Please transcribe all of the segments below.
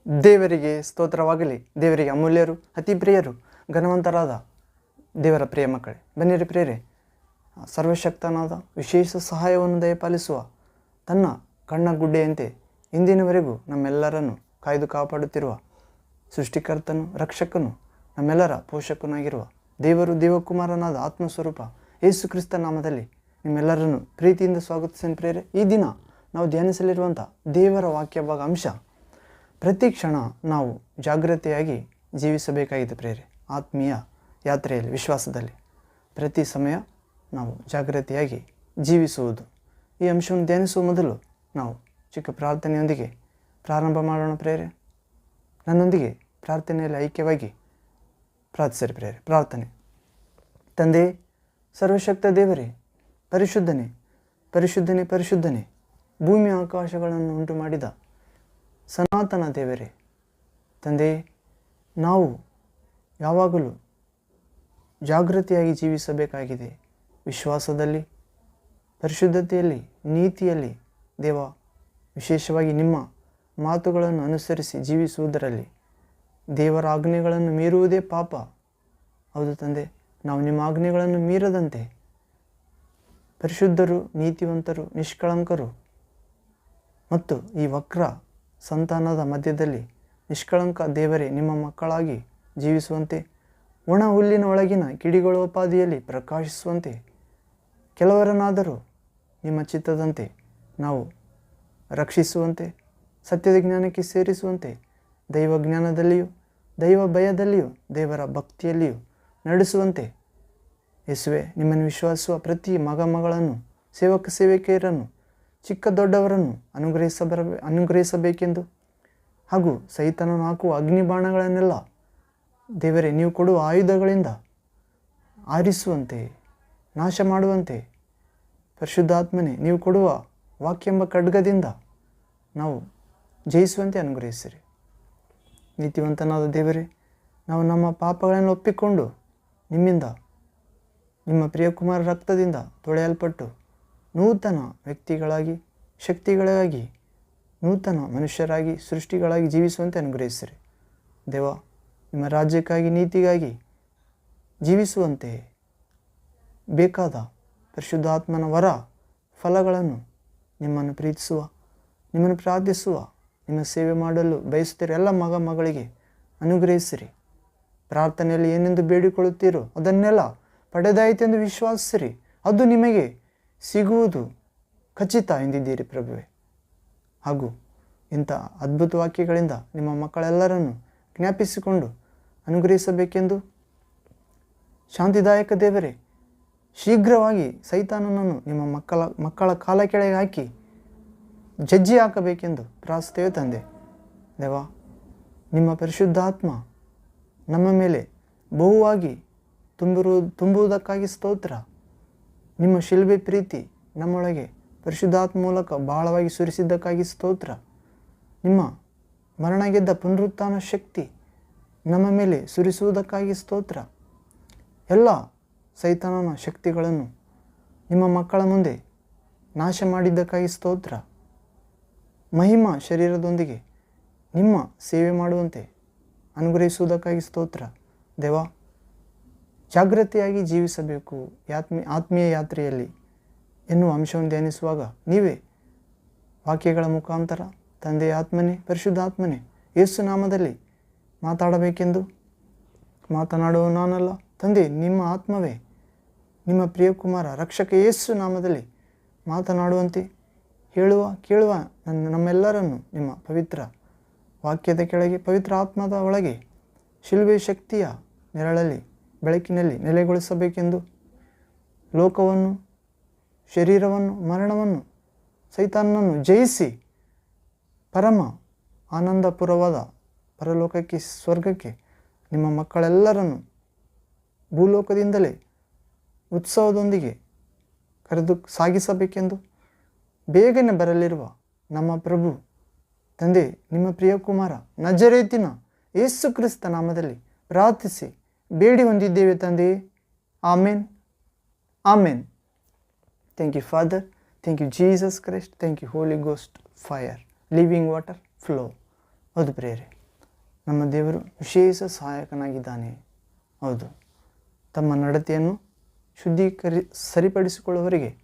ದೇವರಿಗೆ ಸ್ತೋತ್ರವಾಗಲಿ. ದೇವರಿಗೆ ಅಮೂಲ್ಯರು, ಅತಿ ಪ್ರಿಯರು, ಘನವಂತರಾದ ದೇವರ ಪ್ರಿಯ ಮಕ್ಕಳೇ, ಬನ್ನಿರಿ ಪ್ರಿಯರೇ, ಸರ್ವಶಕ್ತನಾದ ವಿಶೇಷ ಸಹಾಯವನ್ನು ದಯಪಾಲಿಸುವ ತನ್ನ ಕಣ್ಣ ಗುಡ್ಡೆಯಂತೆ ಇಂದಿನವರೆಗೂ ನಮ್ಮೆಲ್ಲರನ್ನು ಕಾಯ್ದು ಕಾಪಾಡುತ್ತಿರುವ ಸೃಷ್ಟಿಕರ್ತನು, ರಕ್ಷಕನು, ನಮ್ಮೆಲ್ಲರ ಪೋಷಕನಾಗಿರುವ ದೇವರು, ದೇವಕುಮಾರನಾದ ಆತ್ಮಸ್ವರೂಪ ಯೇಸು ಕ್ರಿಸ್ತ ನಾಮದಲ್ಲಿ ನಿಮ್ಮೆಲ್ಲರನ್ನು ಪ್ರೀತಿಯಿಂದ ಸ್ವಾಗತಿಸ್ತೇನೆ ಪ್ರಿಯರೇ. ಈ ದಿನ ನಾವು ಧ್ಯಾನಿಸಲಿರುವಂಥ ದೇವರ ವಾಕ್ಯ ಭಾಗ ಅಂಶ, ಪ್ರತಿ ಕ್ಷಣ ನಾವು ಜಾಗೃತೆಯಾಗಿ ಜೀವಿಸಬೇಕಾಗಿದೆ ಪ್ರಿಯರೇ. ಆತ್ಮೀಯ ಯಾತ್ರೆಯಲ್ಲಿ, ವಿಶ್ವಾಸದಲ್ಲಿ ಪ್ರತಿ ಸಮಯ ನಾವು ಜಾಗೃತೆಯಾಗಿ ಜೀವಿಸುವುದು. ಈ ಅಂಶವನ್ನು ಧ್ಯಾನಿಸುವ ಮೊದಲು ನಾವು ಚಿಕ್ಕ ಪ್ರಾರ್ಥನೆಯೊಂದಿಗೆ ಪ್ರಾರಂಭ ಮಾಡೋಣ ಪ್ರಿಯರೇ. ನನ್ನೊಂದಿಗೆ ಪ್ರಾರ್ಥನೆಯಲ್ಲಿ ಐಕ್ಯವಾಗಿ ಪ್ರಾರ್ಥಿಸಿರಿ ಪ್ರಿಯರೇ. ಪ್ರಾರ್ಥನೆ. ತಂದೆ, ಸರ್ವಶಕ್ತ ದೇವರೇ, ಪರಿಶುದ್ಧನೇ ಪರಿಶುದ್ಧನೇ ಪರಿಶುದ್ಧನೇ, ಭೂಮಿ ಆಕಾಶಗಳನ್ನು ಉಂಟು ಮಾಡಿದ ಸನಾತನ ದೇವರೇ, ತಂದೆ, ನಾವು ಯಾವಾಗಲೂ ಜಾಗೃತಿಯಾಗಿ ಜೀವಿಸಬೇಕಾಗಿದೆ. ವಿಶ್ವಾಸದಲ್ಲಿ, ಪರಿಶುದ್ಧತೆಯಲ್ಲಿ, ನೀತಿಯಲ್ಲಿ ದೇವ, ವಿಶೇಷವಾಗಿ ನಿಮ್ಮ ಮಾತುಗಳನ್ನು ಅನುಸರಿಸಿ ಜೀವಿಸುವುದರಲ್ಲಿ. ದೇವರ ಆಜ್ಞೆಗಳನ್ನು ಮೀರುವುದೇ ಪಾಪ. ಹೌದು ತಂದೆ, ನಾವು ನಿಮ್ಮ ಆಜ್ಞೆಗಳನ್ನು ಮೀರದಂತೆ ಪರಿಶುದ್ಧರು, ನೀತಿವಂತರು, ನಿಷ್ಕಳಂಕರು ಮತ್ತು ಈ ವಕ್ರ ಸಂತಾನದ ಮಧ್ಯದಲ್ಲಿ ನಿಷ್ಕಳಂಕ ದೇವರೇ ನಿಮ್ಮ ಮಕ್ಕಳಾಗಿ ಜೀವಿಸುವಂತೆ, ಒಣ ಹುಲ್ಲಿನ ಒಳಗಿನ ಕಿಡಿಗಳೋಪಾದಿಯಲ್ಲಿ ಪ್ರಕಾಶಿಸುವಂತೆ, ಕೆಲವರನ್ನಾದರೂ ನಿಮ್ಮ ಚಿತ್ತದಂತೆ ನಾವು ರಕ್ಷಿಸುವಂತೆ, ಸತ್ಯದ ಜ್ಞಾನಕ್ಕೆ ಸೇರಿಸುವಂತೆ, ದೈವ ಜ್ಞಾನದಲ್ಲಿಯೂ ದೈವ ಭಯದಲ್ಲಿಯೂ ದೇವರ ಭಕ್ತಿಯಲ್ಲಿಯೂ ನಡೆಸುವಂತೆ ಯೇಸುವೆ, ನಿಮ್ಮನ್ನು ವಿಶ್ವಾಸಿಸುವ ಪ್ರತಿ ಮಗಳನ್ನು, ಸೇವಕಿಯರನ್ನು, ಚಿಕ್ಕ ದೊಡ್ಡವರನ್ನು ಅನುಗ್ರಹಿಸಬೇಕೆಂದು ಹಾಗೂ ಸೈತಾನನು ಹಾಕುವ ಅಗ್ನಿಬಾಣಗಳನ್ನೆಲ್ಲ ದೇವರೇ ನೀವು ಕೊಡುವ ಆಯುಧಗಳಿಂದ ಆರಿಸುವಂತೆ, ನಾಶ ಮಾಡುವಂತೆ, ಪರಿಶುದ್ಧಾತ್ಮನೇ ನೀವು ಕೊಡುವ ವಾಕ್ಯೆಂಬ ಖಡ್ಗದಿಂದ ನಾವು ಜಯಿಸುವಂತೆ ಅನುಗ್ರಹಿಸಿರಿ. ನೀತಿವಂತನಾದ ದೇವರೇ, ನಾವು ನಮ್ಮ ಪಾಪಗಳನ್ನು ಒಪ್ಪಿಕೊಂಡು ನಿಮ್ಮಿಂದ, ನಿಮ್ಮ ಪ್ರಿಯಕುಮಾರ ರಕ್ತದಿಂದ ತೊಳೆಯಲ್ಪಟ್ಟು ನೂತನ ವ್ಯಕ್ತಿಗಳಾಗಿ, ಶಕ್ತಿಗಳಾಗಿ, ನೂತನ ಮನುಷ್ಯರಾಗಿ, ಸೃಷ್ಟಿಗಳಾಗಿ ಜೀವಿಸುವಂತೆ ಅನುಗ್ರಹಿಸಿರಿ. ದೇವ, ನಿಮ್ಮ ರಾಜ್ಯಕ್ಕಾಗಿ, ನೀತಿಗಾಗಿ ಜೀವಿಸುವಂತೆ ಬೇಕಾದ ಪರಿಶುದ್ಧಾತ್ಮನ ವರ ಫಲಗಳನ್ನು ನಿಮ್ಮನ್ನು ಪ್ರೀತಿಸುವ, ನಿಮ್ಮನ್ನು ಪ್ರಾರ್ಥಿಸುವ, ನಿಮ್ಮ ಸೇವೆ ಮಾಡಲು ಬಯಸುತ್ತೀರಿ ಎಲ್ಲ ಮಗಳಿಗೆ ಅನುಗ್ರಹಿಸಿರಿ. ಪ್ರಾರ್ಥನೆಯಲ್ಲಿ ಏನೆಂದು ಬೇಡಿಕೊಳ್ಳುತ್ತೀರೋ ಅದನ್ನೆಲ್ಲ ಪಡೆದಾಯಿತೆಂದು ವಿಶ್ವಾಸಿಸಿರಿ. ಅದು ನಿಮಗೆ ಸಿಗುವುದು ಖಚಿತ ಎಂದಿದ್ದೀರಿ ಪ್ರಭುವೆ. ಹಾಗೂ ಇಂಥ ಅದ್ಭುತ ವಾಕ್ಯಗಳಿಂದ ನಿಮ್ಮ ಮಕ್ಕಳೆಲ್ಲರನ್ನು ಜ್ಞಾಪಿಸಿಕೊಂಡು ಅನುಗ್ರಹಿಸಬೇಕೆಂದು ಶಾಂತಿದಾಯಕ ದೇವರೇ, ಶೀಘ್ರವಾಗಿ ಸೈತಾನನನ್ನು ನಿಮ್ಮ ಮಕ್ಕಳ ಕಾಲ ಕೆಳಗೆ ಹಾಕಿ ಜಜ್ಜಿ ಹಾಕಬೇಕೆಂದು ಪ್ರಾರ್ಥಿಸುತ್ತೇವೆ ತಂದೆ. ದೇವ, ನಿಮ್ಮ ಪರಿಶುದ್ಧಾತ್ಮ ನಮ್ಮ ಮೇಲೆ ಬಹುವಾಗಿ ತುಂಬುವುದಕ್ಕಾಗಿ ಸ್ತೋತ್ರ. ನಿಮ್ಮ ಶಿಲ್ಬೆ ಪ್ರೀತಿ ನಮ್ಮೊಳಗೆ ಪರಿಶುದ್ಧಾತ್ಮ ಮೂಲಕ ಬಹಳವಾಗಿ ಸುರಿಸಿದ್ದಕ್ಕಾಗಿ ಸ್ತೋತ್ರ. ನಿಮ್ಮ ಮರಣ ಗೆದ್ದ ಪುನರುತ್ಥಾನ ಶಕ್ತಿ ನಮ್ಮ ಮೇಲೆ ಸುರಿಸುವುದಕ್ಕಾಗಿ ಸ್ತೋತ್ರ. ಎಲ್ಲ ಸೈತಾನನ ಶಕ್ತಿಗಳನ್ನು ನಿಮ್ಮ ಮಕ್ಕಳ ಮುಂದೆ ನಾಶ ಮಾಡಿದ್ದಕ್ಕಾಗಿ ಸ್ತೋತ್ರ. ಮಹಿಮಾ ಶರೀರದೊಂದಿಗೆ ನಿಮ್ಮ ಸೇವೆ ಮಾಡುವಂತೆ ಅನುಗ್ರಹಿಸುವುದಕ್ಕಾಗಿ ಸ್ತೋತ್ರ. ದೇವ, ಜಾಗೃತಿಯಾಗಿ ಜೀವಿಸಬೇಕು ಆತ್ಮೀಯ ಯಾತ್ರೆಯಲ್ಲಿ ಎನ್ನುವ ಅಂಶವನ್ನು ಧ್ಯಾನಿಸುವಾಗ ನೀವೇ ವಾಕ್ಯಗಳ ಮುಖಾಂತರ ತಂದೆ ಆತ್ಮನೇ, ಪರಿಶುದ್ಧಾತ್ಮನೇ, ಯೇಸು ನಾಮದಲ್ಲಿ ಮಾತಾಡಬೇಕೆಂದು ಮಾತನಾಡುವ ನಾನಲ್ಲ ತಂದೆ, ನಿಮ್ಮ ಆತ್ಮವೇ ನಿಮ್ಮ ಪ್ರಿಯಕುಮಾರ ರಕ್ಷಕ ಯೇಸು ನಾಮದಲ್ಲಿ ಮಾತನಾಡುವಂತೆ ಕೇಳುವ ನಮ್ಮೆಲ್ಲರನ್ನು ನಿಮ್ಮ ಪವಿತ್ರ ವಾಕ್ಯದ ಕೆಳಗೆ, ಪವಿತ್ರ ಆತ್ಮದ ಒಳಗೆ ಶಿಲುಬೆ ಶಕ್ತಿಯ ನೆರಳಲ್ಲಿ, ಬೆಳಕಿನಲ್ಲಿ ನೆಲೆಗೊಳಿಸಬೇಕೆಂದು ಲೋಕವನ್ನು, ಶರೀರವನ್ನು, ಮರಣವನ್ನು, ಸೈತಾನನನ್ನು ಜಯಿಸಿ ಪರಮ ಆನಂದಪುರವಾದ ಪರಲೋಕಕ್ಕೆ, ಸ್ವರ್ಗಕ್ಕೆ ನಿಮ್ಮ ಮಕ್ಕಳೆಲ್ಲರನ್ನು ಭೂಲೋಕದಿಂದಲೇ ಉತ್ಸವದೊಂದಿಗೆ ಕರೆದು ಸಾಗಿಸಬೇಕೆಂದು ಬೇಗನೆ ಬರಲಿರುವ ನಮ್ಮ ಪ್ರಭು ತಂದೆ, ನಿಮ್ಮ ಪ್ರಿಯಕುಮಾರ ನಜರೇತಿನ ಯೇಸು ಕ್ರಿಸ್ತ ನಾಮದಲ್ಲಿ ಪ್ರಾರ್ಥಿಸಿ ಬೇಡಿ ಹೊಂದಿದ್ದೇವೆ ತಂದೆಯೇ. Amen, amen. Thank you father, thank you Jesus Christ, thank you holy ghost fire, living water flow. ಹೌದು ಪ್ರಿಯರೇ. ನಮ್ಮ ದೇವರು ವಿಶೇಷ ಸಹಾಯಕನಾಗಿದ್ದಾನೆ. ಹೌದು, ತಮ್ಮ ನಡತೆಯನ್ನು ಸರಿಪಡಿಸಿಕೊಳ್ಳುವವರಿಗೆ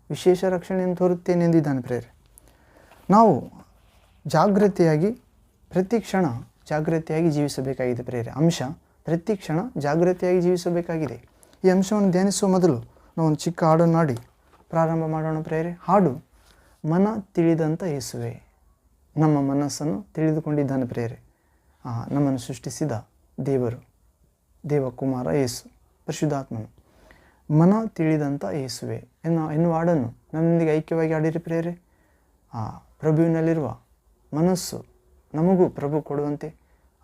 ವಿಶೇಷ ರಕ್ಷಣೆಯನ್ನು ತೋರುತ್ತೇನೆ ಎಂದಿದ್ದಾನೆ ಪ್ರೇರೆ. ನಾವು ಜಾಗೃತಿಯಾಗಿ ಪ್ರತಿ ಕ್ಷಣ ಜಾಗೃತಿಯಾಗಿ ಜೀವಿಸಬೇಕಾಗಿದೆ ಪ್ರೇರೆ. ಅಂಶ ಪ್ರತಿ ಕ್ಷಣ ಜಾಗೃತಿಯಾಗಿ ಜೀವಿಸಬೇಕಾಗಿದೆ. ಈ ಅಂಶವನ್ನು ಧ್ಯಾನಿಸುವ ಮೊದಲು ನಾವು ಒಂದು ಚಿಕ್ಕ ಹಾಡನ್ನು ಹಾಡಿ ಪ್ರಾರಂಭ ಮಾಡೋಣ ಪ್ರೇರೆ. ಹಾಡು ಮನ ತಿಳಿದಂಥ ಯೇಸುವೆ. ನಮ್ಮ ಮನಸ್ಸನ್ನು ತಿಳಿದುಕೊಂಡಿದ್ದಾನೆ ಪ್ರೇರೆ. ನಮ್ಮನ್ನು ಸೃಷ್ಟಿಸಿದ ದೇವರು, ದೇವಕುಮಾರ ಯೇಸು, ಪರಿಶುದ್ಧಾತ್ಮನು. ಮನ ತಿಳಿದಂಥ ಯೇಸುವೆ ಎನ್ನುವ ಹಾಡನ್ನು ನನ್ನೊಂದಿಗೆ ಐಕ್ಯವಾಗಿ ಹಾಡಿರಿ ಪ್ರೇರೆ. ಪ್ರಭುವಿನಲ್ಲಿರುವ ಮನಸ್ಸು ನಮಗೂ ಪ್ರಭು ಕೊಡುವಂತೆ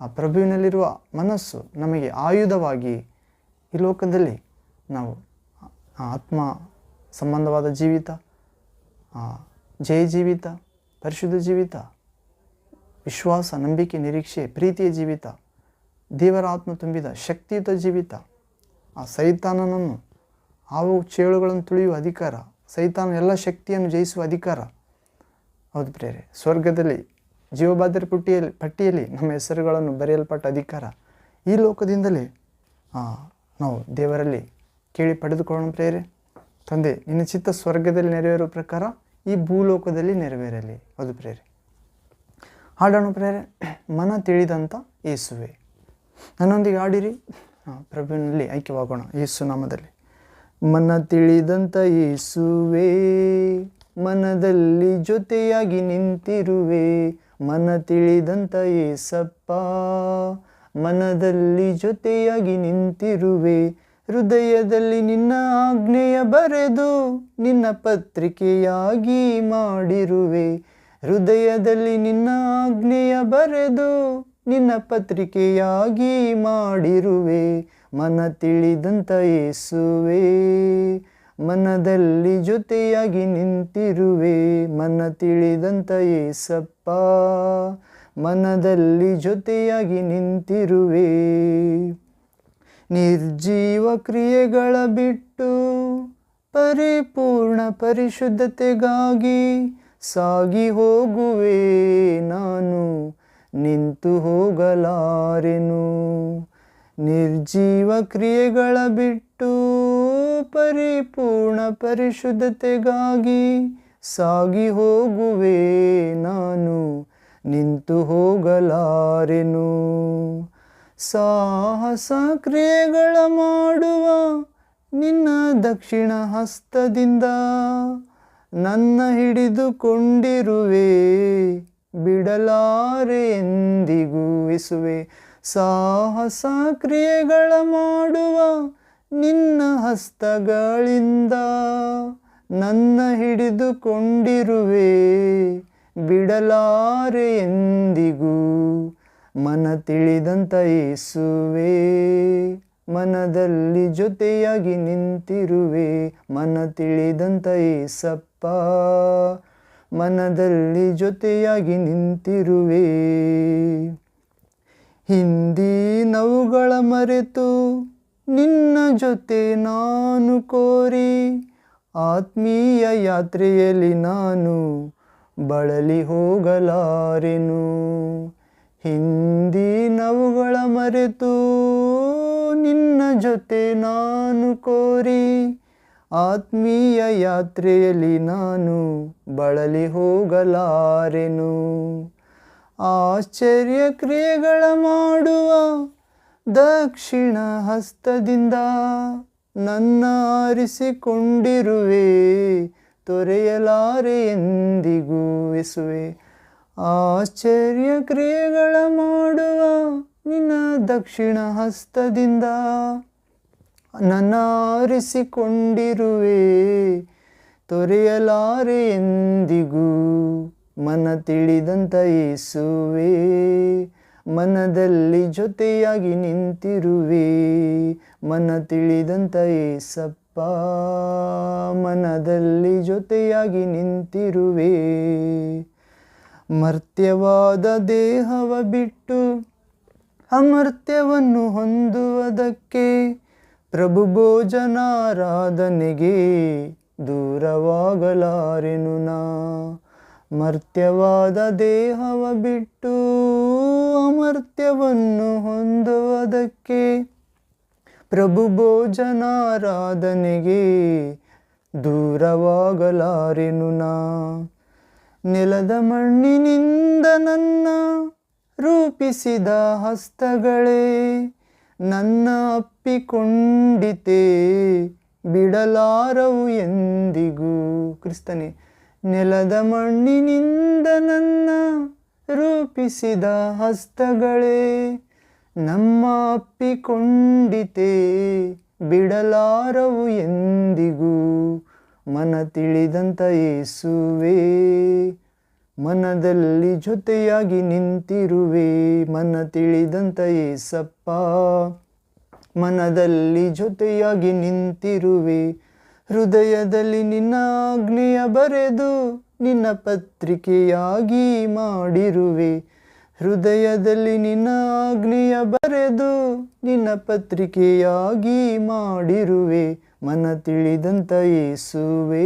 ಆ ಪ್ರಭುವಿನಲ್ಲಿರುವ ಮನಸ್ಸು ನಮಗೆ ಆಯುಧವಾಗಿ ಈ ಲೋಕದಲ್ಲಿ ನಾವು ಆತ್ಮ ಸಂಬಂಧವಾದ ಜೀವಿತ, ಜಯ ಜೀವಿತ, ಪರಿಶುದ್ಧ ಜೀವಿತ, ವಿಶ್ವಾಸ, ನಂಬಿಕೆ, ನಿರೀಕ್ಷೆ, ಪ್ರೀತಿಯ ಜೀವಿತ, ದೇವರ ಆತ್ಮ ತುಂಬಿದ ಶಕ್ತಿಯುತ ಜೀವಿತ, ಆ ಸೈತಾನನನ್ನು ಹಾವು ಚೇಳುಗಳನ್ನು ತುಳಿಯುವ ಅಧಿಕಾರ, ಸೈತಾನ ಎಲ್ಲ ಶಕ್ತಿಯನ್ನು ಜಯಿಸುವ ಅಧಿಕಾರ. ಹೌದು ಪ್ರೇರೆ. ಸ್ವರ್ಗದಲ್ಲಿ ಜೀವಬಾಧ್ಯರ ಪಟ್ಟಿಯಲ್ಲಿ ನಮ್ಮ ಹೆಸರುಗಳನ್ನು ಬರೆಯಲ್ಪಟ್ಟ ಅಧಿಕಾರ ಈ ಲೋಕದಿಂದಲೇ ನಾವು ದೇವರಲ್ಲಿ ಕೇಳಿ ಪಡೆದುಕೊಳ್ಳೋಣ ಪ್ರೇರೆ. ತಂದೆ, ನಿನ್ನ ಚಿತ್ತ ಸ್ವರ್ಗದಲ್ಲಿ ನೆರವೇರುವ ಪ್ರಕಾರ ಈ ಭೂಲೋಕದಲ್ಲಿ ನೆರವೇರಲಿ. ಹೌದು ಪ್ರೇರೆ. ಹಾಡೋಣ ಪ್ರೇರೆ. ಮನ ತಿಳಿದಂಥ ಯೇಸುವೆ. ನನ್ನೊಂದಿಗೆ ಹಾಡಿರಿ. ಪ್ರಭುವಿನಲ್ಲಿ ಐಕ್ಯವಾಗೋಣ ಯೇಸು ನಾಮದಲ್ಲಿ. ಮನ ತಿಳಿದಂಥ ಯೇಸುವೆ, ಮನದಲ್ಲಿ ಜೊತೆಯಾಗಿ ನಿಂತಿರುವೆ. ಮನ ತಿಳಿದಂಥ ಯೇಸಪ್ಪ, ಮನದಲ್ಲಿ ಜೊತೆಯಾಗಿ ನಿಂತಿರುವೆ. ಹೃದಯದಲ್ಲಿ ನಿನ್ನ ಆಜ್ಞೆಯ ಬರೆದು ನಿನ್ನ ಪತ್ರಿಕೆಯಾಗಿ ಮಾಡಿರುವೆ. ಹೃದಯದಲ್ಲಿ ನಿನ್ನ ಆಜ್ಞೆಯ ಬರೆದು ನಿನ್ನ ಪತ್ರಿಕೆಯಾಗಿ ಮಾಡಿರುವೆ. ಮನ ತಿಳಿದಂಥ ಯೇಸುವೆ, ಮನದಲ್ಲಿ ಜೊತೆಯಾಗಿ ನಿಂತಿರುವೆ. ಮನ ತಿಳಿದಂಥ ಯೇಸಪ್ಪ, ಮನದಲ್ಲಿ ಜೊತೆಯಾಗಿ ನಿಂತಿರುವೆ. ನಿರ್ಜೀವ ಕ್ರಿಯೆಗಳ ಬಿಟ್ಟು ಪರಿಪೂರ್ಣ ಪರಿಶುದ್ಧತೆಗಾಗಿ ಸಾಗಿ ಹೋಗುವೆ ನಾನು, ನಿಂತು ಹೋಗಲಾರೆನು. ನಿರ್ಜೀವ ಕ್ರಿಯೆಗಳ ಬಿಟ್ಟು ಪರಿಪೂರ್ಣ ಪರಿಶುದ್ಧತೆಗಾಗಿ ಸಾಗಿ ಹೋಗುವೆ ನಾನು, ನಿಂತು ಹೋಗಲಾರೆನು. ಸಾಹಸ ಕ್ರಿಯೆಗಳ ಮಾಡುವ ನಿನ್ನ ದಕ್ಷಿಣ ಹಸ್ತದಿಂದ ನನ್ನ ಹಿಡಿದುಕೊಂಡಿರುವೆ. ಬಿಡಲಾರೆ ಎಂದಿಗೂ ಯೇಸುವೆ. ಸಾಹಸ ಕ್ರಿಯೆಗಳ ಮಾಡುವ ನಿನ್ನ ಹಸ್ತಗಳಿಂದ ನನ್ನ ಹಿಡಿದುಕೊಂಡಿರುವೆ. ಬಿಡಲಾರೆ ಎಂದಿಗೂ. ಮನ ತಿಳಿದಂಥ ಯೇಸುವೆ, ಮನದಲ್ಲಿ ಜೊತೆಯಾಗಿ ನಿಂತಿರುವೆ. ಮನ ತಿಳಿದಂಥ ಯೇಸಪ್ಪ, ಮನದಲ್ಲಿ ಜೊತೆಯಾಗಿ ನಿಂತಿರುವೆ. ಹಿಂದಿನವುಗಳ ಮರೆತು ನಿನ್ನ ಜೊತೆ ನಾನು ಕೋರಿ, ಆತ್ಮೀಯ ಯಾತ್ರೆಯಲ್ಲಿ ನಾನು ಬಳಲಿ ಹೋಗಲಾರೆನು. ಹಿಂದಿನವುಗಳ ಮರೆತು ನಿನ್ನ ಜೊತೆ ನಾನು ಕೋರಿ, ಆತ್ಮೀಯ ಯಾತ್ರೆಯಲ್ಲಿ ನಾನು ಬಳಲಿ ಹೋಗಲಾರೆನು. ಆಶ್ಚರ್ಯ ಕ್ರಿಯೆಗಳ ಮಾಡುವ ದಕ್ಷಿಣ ಹಸ್ತದಿಂದ ನನ್ನ ಆರಿಸಿಕೊಂಡಿರುವೆ. ತೊರೆಯಲಾರೆ ಎಂದಿಗೂ ಯೇಸುವೆ. ಆಶ್ಚರ್ಯ ಕ್ರಿಯೆಗಳ ಮಾಡುವ ನಿನ್ನ ದಕ್ಷಿಣ ಹಸ್ತದಿಂದ ನನ್ನ ಆರಿಸಿಕೊಂಡಿರುವೆ. ತೊರೆಯಲಾರೆ ಎಂದಿಗೂ. ಮನ ತಿಳಿದಂಥ ಯೇಸುವೆ, ಮನದಲ್ಲಿ ಜೊತೆಯಾಗಿ ನಿಂತಿರುವೆ. ಮನ ತಿಳಿದಂಥ ಯೇಸಪ್ಪ, ಮನದಲ್ಲಿ ಜೊತೆಯಾಗಿ ನಿಂತಿರುವೆ. ಮರ್ತ್ಯವಾದ ದೇಹವ ಬಿಟ್ಟು ಅಮರ್ತ್ಯವನ್ನು ಹೊಂದುವುದಕ್ಕೆ ಪ್ರಭು ಭೋಜನಾರಾಧನೆಗೆ ದೂರವಾಗಲಾರೆನು ನಾ. ಮರ್ತ್ಯವಾದ ದೇಹವ ಬಿಟ್ಟು ಸಾಮರ್ಥ್ಯವನ್ನು ಹೊಂದುವುದಕ್ಕೆ ಪ್ರಭು ಭೋಜನಾರಾಧನೆಗೆ ದೂರವಾಗಲಾರೆನು ನಾ. ನೆಲದ ಮಣ್ಣಿನಿಂದ ನನ್ನ ರೂಪಿಸಿದ ಹಸ್ತಗಳೇ ನನ್ನ ಅಪ್ಪಿಕೊಂಡಿತೆ ಬಿಡಲಾರವು ಎಂದಿಗೂ. ಕ್ರಿಸ್ತನೇ, ನೆಲದ ಮಣ್ಣಿನಿಂದ ನನ್ನ ರೂಪಿಸಿದ ಹಸ್ತಗಳೇ ನಮ್ಮ ಅಪ್ಪಿಕೊಂಡಿತೆ ಬಿಡಲಾರವು ಎಂದಿಗೂ. ಮನ ತಿಳಿದಂತ ಯೇಸುವೇ ಮನದಲ್ಲಿ ಜೊತೆಯಾಗಿ ನಿಂತಿರುವೆ. ಮನ ತಿಳಿದಂತ ಯೇಸಪ್ಪ ಮನದಲ್ಲಿ ಜೊತೆಯಾಗಿ ನಿಂತಿರುವೆ. ಹೃದಯದಲ್ಲಿ ನಿನ್ನ ಆಜ್ಞೆಯ ಬರೆದು ನಿನ್ನ ಪತ್ರಿಕೆಯಾಗಿ ಮಾಡಿರುವೆ. ಹೃದಯದಲ್ಲಿ ನಿನ್ನ ಆಜ್ಞೆಯ ಬರೆದು ನಿನ್ನ ಪತ್ರಿಕೆಯಾಗಿ ಮಾಡಿರುವೆ. ಮನ ತಿಳಿದಂತ ಯೇಸುವೇ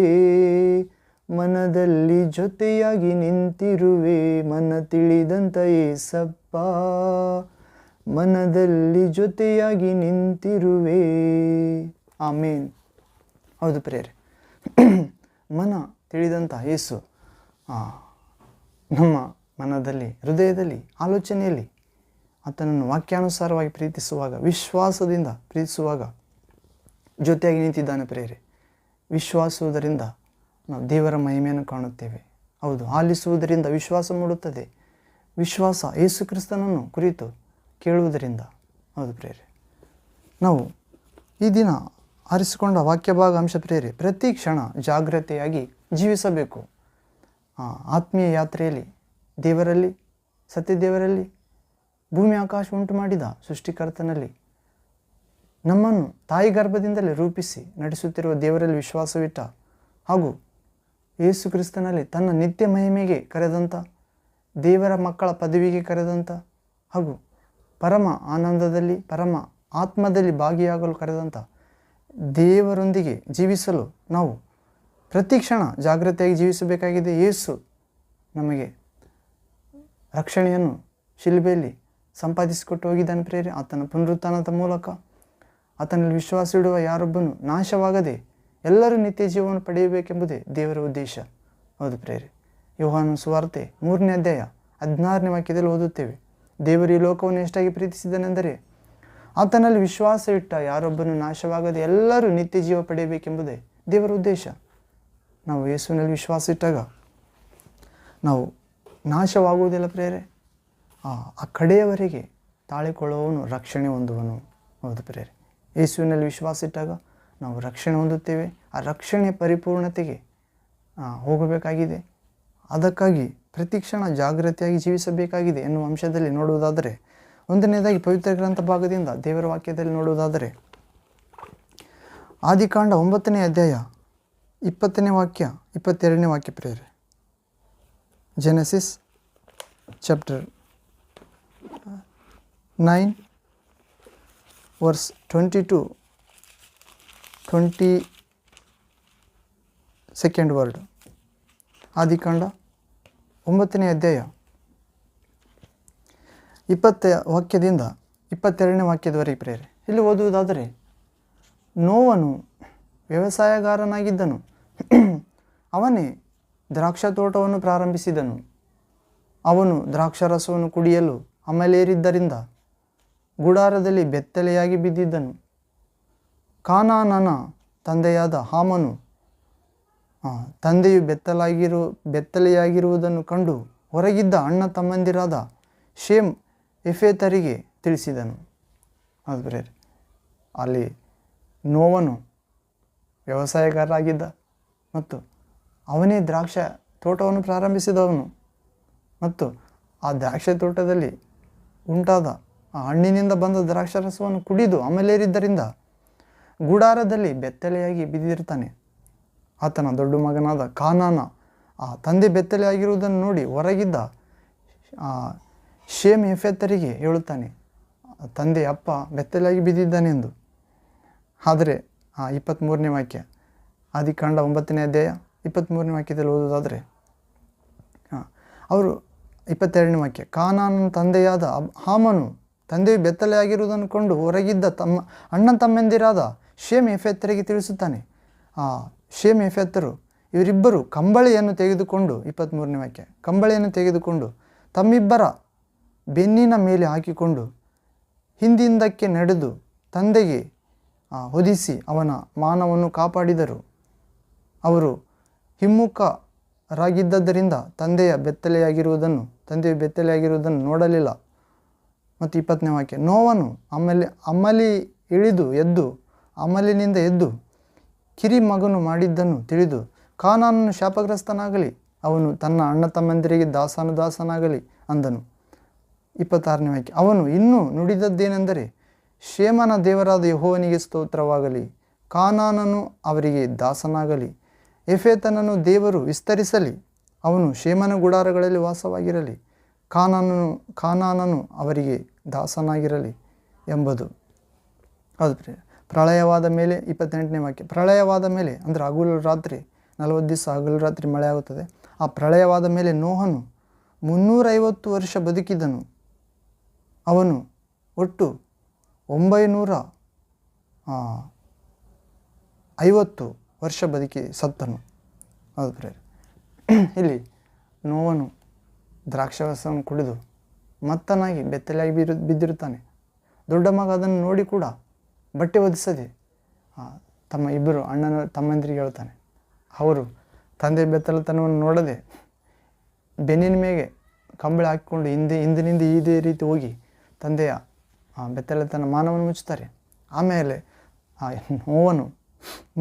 ಮನದಲ್ಲಿ ಜೊತೆಯಾಗಿ ನಿಂತಿರುವೆ. ಮನ ತಿಳಿದಂತ ಯೇಸಪ್ಪ ಮನದಲ್ಲಿ ಜೊತೆಯಾಗಿ ನಿಂತಿರುವೆ. ಆಮೇನ್. ಹೌದು ಪ್ರಿಯರೇ, ಮನ ತಿಳಿದಂಥ ಯೇಸು ನಮ್ಮ ಮನದಲ್ಲಿ, ಹೃದಯದಲ್ಲಿ, ಆಲೋಚನೆಯಲ್ಲಿ ಆತನನ್ನು ವಾಕ್ಯಾನುಸಾರವಾಗಿ ಪ್ರೀತಿಸುವಾಗ, ವಿಶ್ವಾಸದಿಂದ ಪ್ರೀತಿಸುವಾಗ ಜೊತೆಯಾಗಿ ನಿಂತಿದ್ದಾನೆ ಪ್ರಿಯರೇ. ವಿಶ್ವಾಸುವುದರಿಂದ ನಾವು ದೇವರ ಮಹಿಮೆಯನ್ನು ಕಾಣುತ್ತೇವೆ. ಹೌದು, ಆಲಿಸುವುದರಿಂದ ವಿಶ್ವಾಸ ಮೂಡುತ್ತದೆ. ವಿಶ್ವಾಸ ಯೇಸು ಕ್ರಿಸ್ತನನ್ನು ಕುರಿತು ಕೇಳುವುದರಿಂದ. ಹೌದು ಪ್ರಿಯರೇ, ನಾವು ಈ ದಿನ ಆರಿಸಿಕೊಂಡ ವಾಕ್ಯ ಭಾಗ ಅಂಶ ಪ್ರಿಯರೇ, ಪ್ರತಿ ಕ್ಷಣ ಜಾಗ್ರತೆಯಾಗಿ ಜೀವಿಸಬೇಕು. ಆತ್ಮೀಯ ಯಾತ್ರೆಯಲ್ಲಿ ದೇವರಲ್ಲಿ, ಸತ್ಯದೇವರಲ್ಲಿ, ಭೂಮಿ ಆಕಾಶ ಉಂಟು ಮಾಡಿದ ಸೃಷ್ಟಿಕರ್ತನಲ್ಲಿ ನಮ್ಮನ್ನು ತಾಯಿ ಗರ್ಭದಿಂದಲೇ ರೂಪಿಸಿ ನಡೆಸುತ್ತಿರುವ ದೇವರಲ್ಲಿ ವಿಶ್ವಾಸವಿಟ್ಟ ಹಾಗೂ ಯೇಸು ಕ್ರಿಸ್ತನಲ್ಲಿ ತನ್ನ ನಿತ್ಯ ಮಹಿಮೆಗೆ ಕರೆದಂಥ, ದೇವರ ಮಕ್ಕಳ ಪದವಿಗೆ ಕರೆದಂಥ ಹಾಗೂ ಪರಮ ಆನಂದದಲ್ಲಿ, ಪರಮ ಆತ್ಮದಲ್ಲಿ ಭಾಗಿಯಾಗಲು ಕರೆದಂಥ ದೇವರೊಂದಿಗೆ ಜೀವಿಸಲು ನಾವು ಪ್ರತಿ ಕ್ಷಣ ಜಾಗ್ರತೆಯಾಗಿ ಜೀವಿಸಬೇಕಾಗಿದೆ. ಯೇಸು ನಮಗೆ ರಕ್ಷಣೆಯನ್ನು ಶಿಲುಬೆಯಲ್ಲಿ ಸಂಪಾದಿಸಿಕೊಟ್ಟು ಹೋಗಿದ್ದಾನೆ ಪ್ರೇರೆ. ಆತನ ಪುನರುತ್ಥಾನದ ಮೂಲಕ ಆತನಲ್ಲಿ ವಿಶ್ವಾಸ ಇಡುವ ಯಾರೊಬ್ಬನು ನಾಶವಾಗದೆ ಎಲ್ಲರೂ ನಿತ್ಯ ಜೀವವನ್ನು ಪಡೆಯಬೇಕೆಂಬುದೇ ದೇವರ ಉದ್ದೇಶ. ಹೌದು ಪ್ರೇರೆ, ಯೋಹಾನನ ಸುವಾರ್ತೆ 3ನೇ ಅಧ್ಯಾಯ 16ನೇ ವಾಕ್ಯದಲ್ಲಿ ಓದುತ್ತೇವೆ, ದೇವರು ಈ ಲೋಕವನ್ನು ಎಷ್ಟಾಗಿ ಪ್ರೀತಿಸಿದನೆಂದರೆ ಆತನಲ್ಲಿ ವಿಶ್ವಾಸ ಇಟ್ಟ ಯಾರೊಬ್ಬನು ನಾಶವಾಗದೆ ಎಲ್ಲರೂ ನಿತ್ಯ ಜೀವ ಪಡೆಯಬೇಕೆಂಬುದೇ ದೇವರ ಉದ್ದೇಶ. ನಾವು ಯೇಸುವಿನಲ್ಲಿ ವಿಶ್ವಾಸ ಇಟ್ಟಾಗ ನಾವು ನಾಶವಾಗುವುದಿಲ್ಲ ಪ್ರೇರೆ. ಆ ಕಡೆಯವರೆಗೆ ತಾಳಿಕೊಳ್ಳುವವನು ರಕ್ಷಣೆ ಹೊಂದುವನು. ಹೌದು ಪ್ರೇರೆ, ಯೇಸುವಿನಲ್ಲಿ ವಿಶ್ವಾಸ ಇಟ್ಟಾಗ ನಾವು ರಕ್ಷಣೆ ಹೊಂದುತ್ತೇವೆ. ಆ ರಕ್ಷಣೆ ಪರಿಪೂರ್ಣತೆಗೆ ಹೋಗಬೇಕಾಗಿದೆ. ಅದಕ್ಕಾಗಿ ಪ್ರತಿ ಕ್ಷಣ ಜಾಗ್ರತೆಯಾಗಿ ಜೀವಿಸಬೇಕಾಗಿದೆ ಎನ್ನುವ ಅಂಶದಲ್ಲಿ ನೋಡುವುದಾದರೆ, ಒಂದನೇದಾಗಿ ಪವಿತ್ರ ಗ್ರಂಥ ಭಾಗದಿಂದ ದೇವರ ವಾಕ್ಯದಲ್ಲಿ ನೋಡುವುದಾದರೆ, ಆದಿಕಾಂಡ 9ನೇ ಅಧ್ಯಾಯ 20ನೇ ವಾಕ್ಯ 22ನೇ ವಾಕ್ಯ ಪ್ರೇರೆ. Genesis chapter 9 verse 22 word. ಆದಿಕಾಂಡ 9ನೇ ಅಧ್ಯಾಯ 20 ವಾಕ್ಯದಿಂದ 22ನೇ ವಾಕ್ಯದವರೆಗೆ ಪ್ರೇರೆ. ಇಲ್ಲಿ ಓದುವುದಾದರೆ, ನೋವನು ವ್ಯವಸಾಯಗಾರನಾಗಿದ್ದನು. ಅವನೇ ದ್ರಾಕ್ಷಾ ತೋಟವನ್ನು ಪ್ರಾರಂಭಿಸಿದನು. ಅವನು ದ್ರಾಕ್ಷಾರಸವನ್ನು ಕುಡಿಯಲು ಅಮಲೇರಿದ್ದರಿಂದ ಗುಡಾರದಲ್ಲಿ ಬೆತ್ತಲೆಯಾಗಿ ಬಿದ್ದಿದ್ದನು. ಕಾನಾನನ ತಂದೆಯಾದ ಹಾಮನು ತಂದೆಯು ಬೆತ್ತಲೆಯಾಗಿರುವುದನ್ನು ಕಂಡು ಹೊರಗಿದ್ದ ಅಣ್ಣ ತಮ್ಮಂದಿರಾದ ಶೇಮ್ ಎಫೇತರಿಗೆ ತಿಳಿಸಿದನು. ಆದರೆ ಅಲ್ಲಿ ನೋವನು ವ್ಯವಸಾಯಗಾರರಾಗಿದ್ದ ಮತ್ತು ಅವನೇ ದ್ರಾಕ್ಷ ತೋಟವನ್ನು ಪ್ರಾರಂಭಿಸಿದವನು ಮತ್ತು ಆ ದ್ರಾಕ್ಷ ತೋಟದಲ್ಲಿ ಉಂಟಾದ ಆ ಹಣ್ಣಿನಿಂದ ಬಂದ ದ್ರಾಕ್ಷಾರಸವನ್ನು ಕುಡಿದು ಅಮಲೇರಿದ್ದರಿಂದ ಗುಡಾರದಲ್ಲಿ ಬೆತ್ತಲೆಯಾಗಿ ಬಿದ್ದಿರ್ತಾನೆ. ಆತನ ದೊಡ್ಡ ಮಗನಾದ ಕಾನಾನ ಆ ತಂದೆ ಬೆತ್ತಲೆಯಾಗಿರುವುದನ್ನು ನೋಡಿ ಹೊರಗಿದ್ದ ಶೇಮ್ ಎಫೆತರಿಗೆ ಹೇಳುತ್ತಾನೆ, ತಂದೆ ಅಪ್ಪ ಬೆತ್ತಲೆಯಾಗಿ ಬಿದ್ದಿದ್ದಾನೆಂದು. ಆದರೆ 23ನೇ ವಾಕ್ಯ, ಆದಿಕಾಂಡ 9ನೇ ಅಧ್ಯಾಯ 23ನೇ ವಾಕ್ಯದಲ್ಲಿ ಓದೋದಾದರೆ, ಅವರು 22ನೇ ವಾಕ್ಯ, ಕಾನಾನನ ತಂದೆಯಾದ ಹಾಮನು ತಂದೆಯು ಬೆತ್ತಲೆಯಾಗಿರುವುದನ್ನು ಕೊಂಡು ಹೊರಗಿದ್ದ ಅಣ್ಣ ತಮ್ಮಂದಿರಾದ ಶೇಮ್ ಯೆಫೆತರಿಗೆ ತಿಳಿಸುತ್ತಾನೆ. ಶೇಮ್ ಯೆಫೆತರು ಇವರಿಬ್ಬರು ಕಂಬಳಿಯನ್ನು ತೆಗೆದುಕೊಂಡು, 23ನೇ ವಾಕ್ಯ, ಕಂಬಳಿಯನ್ನು ತೆಗೆದುಕೊಂಡು ತಮ್ಮಿಬ್ಬರ ಬೆನ್ನಿನ ಮೇಲೆ ಹಾಕಿಕೊಂಡು ಹಿಂದಿಂದಕ್ಕೆ ನಡೆದು ತಂದೆಗೆ ಹೊದಿಸಿ ಅವನ ಮಾನವನ್ನು ಕಾಪಾಡಿದರು. ಅವರು ಹಿಮ್ಮುಖರಾಗಿದ್ದರಿಂದ ತಂದೆಯು ಬೆತ್ತಲೆಯಾಗಿರುವುದನ್ನು ನೋಡಲಿಲ್ಲ. ಮತ್ತು 20ನೇ ವಾಕ್ಯ, ನೋವನು ಅಮಲಿನಿಂದ ಎದ್ದು ಕಿರಿ ಮಗನು ಮಾಡಿದ್ದನ್ನು ತಿಳಿದು ಕಾನಾನನು ಶಾಪಗ್ರಸ್ತನಾಗಲಿ, ಅವನು ತನ್ನ ಅಣ್ಣ ತಮ್ಮಂದಿರಿಗೆ ದಾಸನಾಗಲಿ ಅಂದನು. 26ನೇ ವಾಕ್ಯ, ಅವನು ಇನ್ನೂ ನುಡಿದದ್ದೇನೆಂದರೆ, ಶೇಮನ ದೇವರಾದ ಯೆಹೋವನಿಗೆ ಸ್ತೋತ್ರವಾಗಲಿ, ಕಾನಾನನು ಅವರಿಗೆ ದಾಸನಾಗಲಿ, ಯೆಫೆತನನ್ನು ದೇವರು ವಿಸ್ತರಿಸಲಿ, ಅವನು ಶೇಮನ ಗುಡಾರಗಳಲ್ಲಿ ವಾಸವಾಗಿರಲಿ, ಕಾನಾನನು ಅವರಿಗೆ ದಾಸನಾಗಿರಲಿ ಎಂಬುದು. ಹೌದು ಪ್ರಿಯ, ಪ್ರಳಯವಾದ ಮೇಲೆ 28ನೇ ವಾಕ್ಯ, ಪ್ರಳಯವಾದ ಮೇಲೆ ಅಂದರೆ ಹಗಲು ರಾತ್ರಿ 40 ದಿವಸ ಹಗಲು ರಾತ್ರಿ ಮಳೆ ಆಗುತ್ತದೆ. ಆ ಪ್ರಳಯವಾದ ಮೇಲೆ ನೋಹನು 350 ವರ್ಷ ಬದುಕಿದನು. ಅವನು ಒಟ್ಟು 950 ವರ್ಷ ಬದುಕಿ ಸತ್ತನು. ಹೌದು ಪ್ರಿಯ, ಇಲ್ಲಿ ನೋವನು ದ್ರಾಕ್ಷಾರಸವನ್ನು ಕುಡಿದು ಮತ್ತನಾಗಿ ಬೆತ್ತಲೆಯಾಗಿ ಬಿದ್ದಿರುತ್ತಾನೆ. ದೊಡ್ಡ ಮಗ ಅದನ್ನು ನೋಡಿ ಕೂಡ ಬಟ್ಟೆ ಒದಿಸದೆ ತಮ್ಮ ಇಬ್ಬರು ಅಣ್ಣನ ತಮ್ಮಂದಿರಿಗೆ ಹೇಳ್ತಾನೆ. ಅವರು ತಂದೆ ಬೆತ್ತಲತನವನ್ನು ನೋಡದೆ ಬೆನ್ನಿನ ಮೇಲೆ ಕಂಬಳಿ ಹಾಕಿಕೊಂಡು ಹಿಂದಿನಿಂದ ಇದೇ ರೀತಿ ಹೋಗಿ ತಂದೆಯ ಬೆತ್ತಲತನ ಮಾನವನ್ನು ಮುಚ್ಚುತ್ತಾರೆ. ಆಮೇಲೆ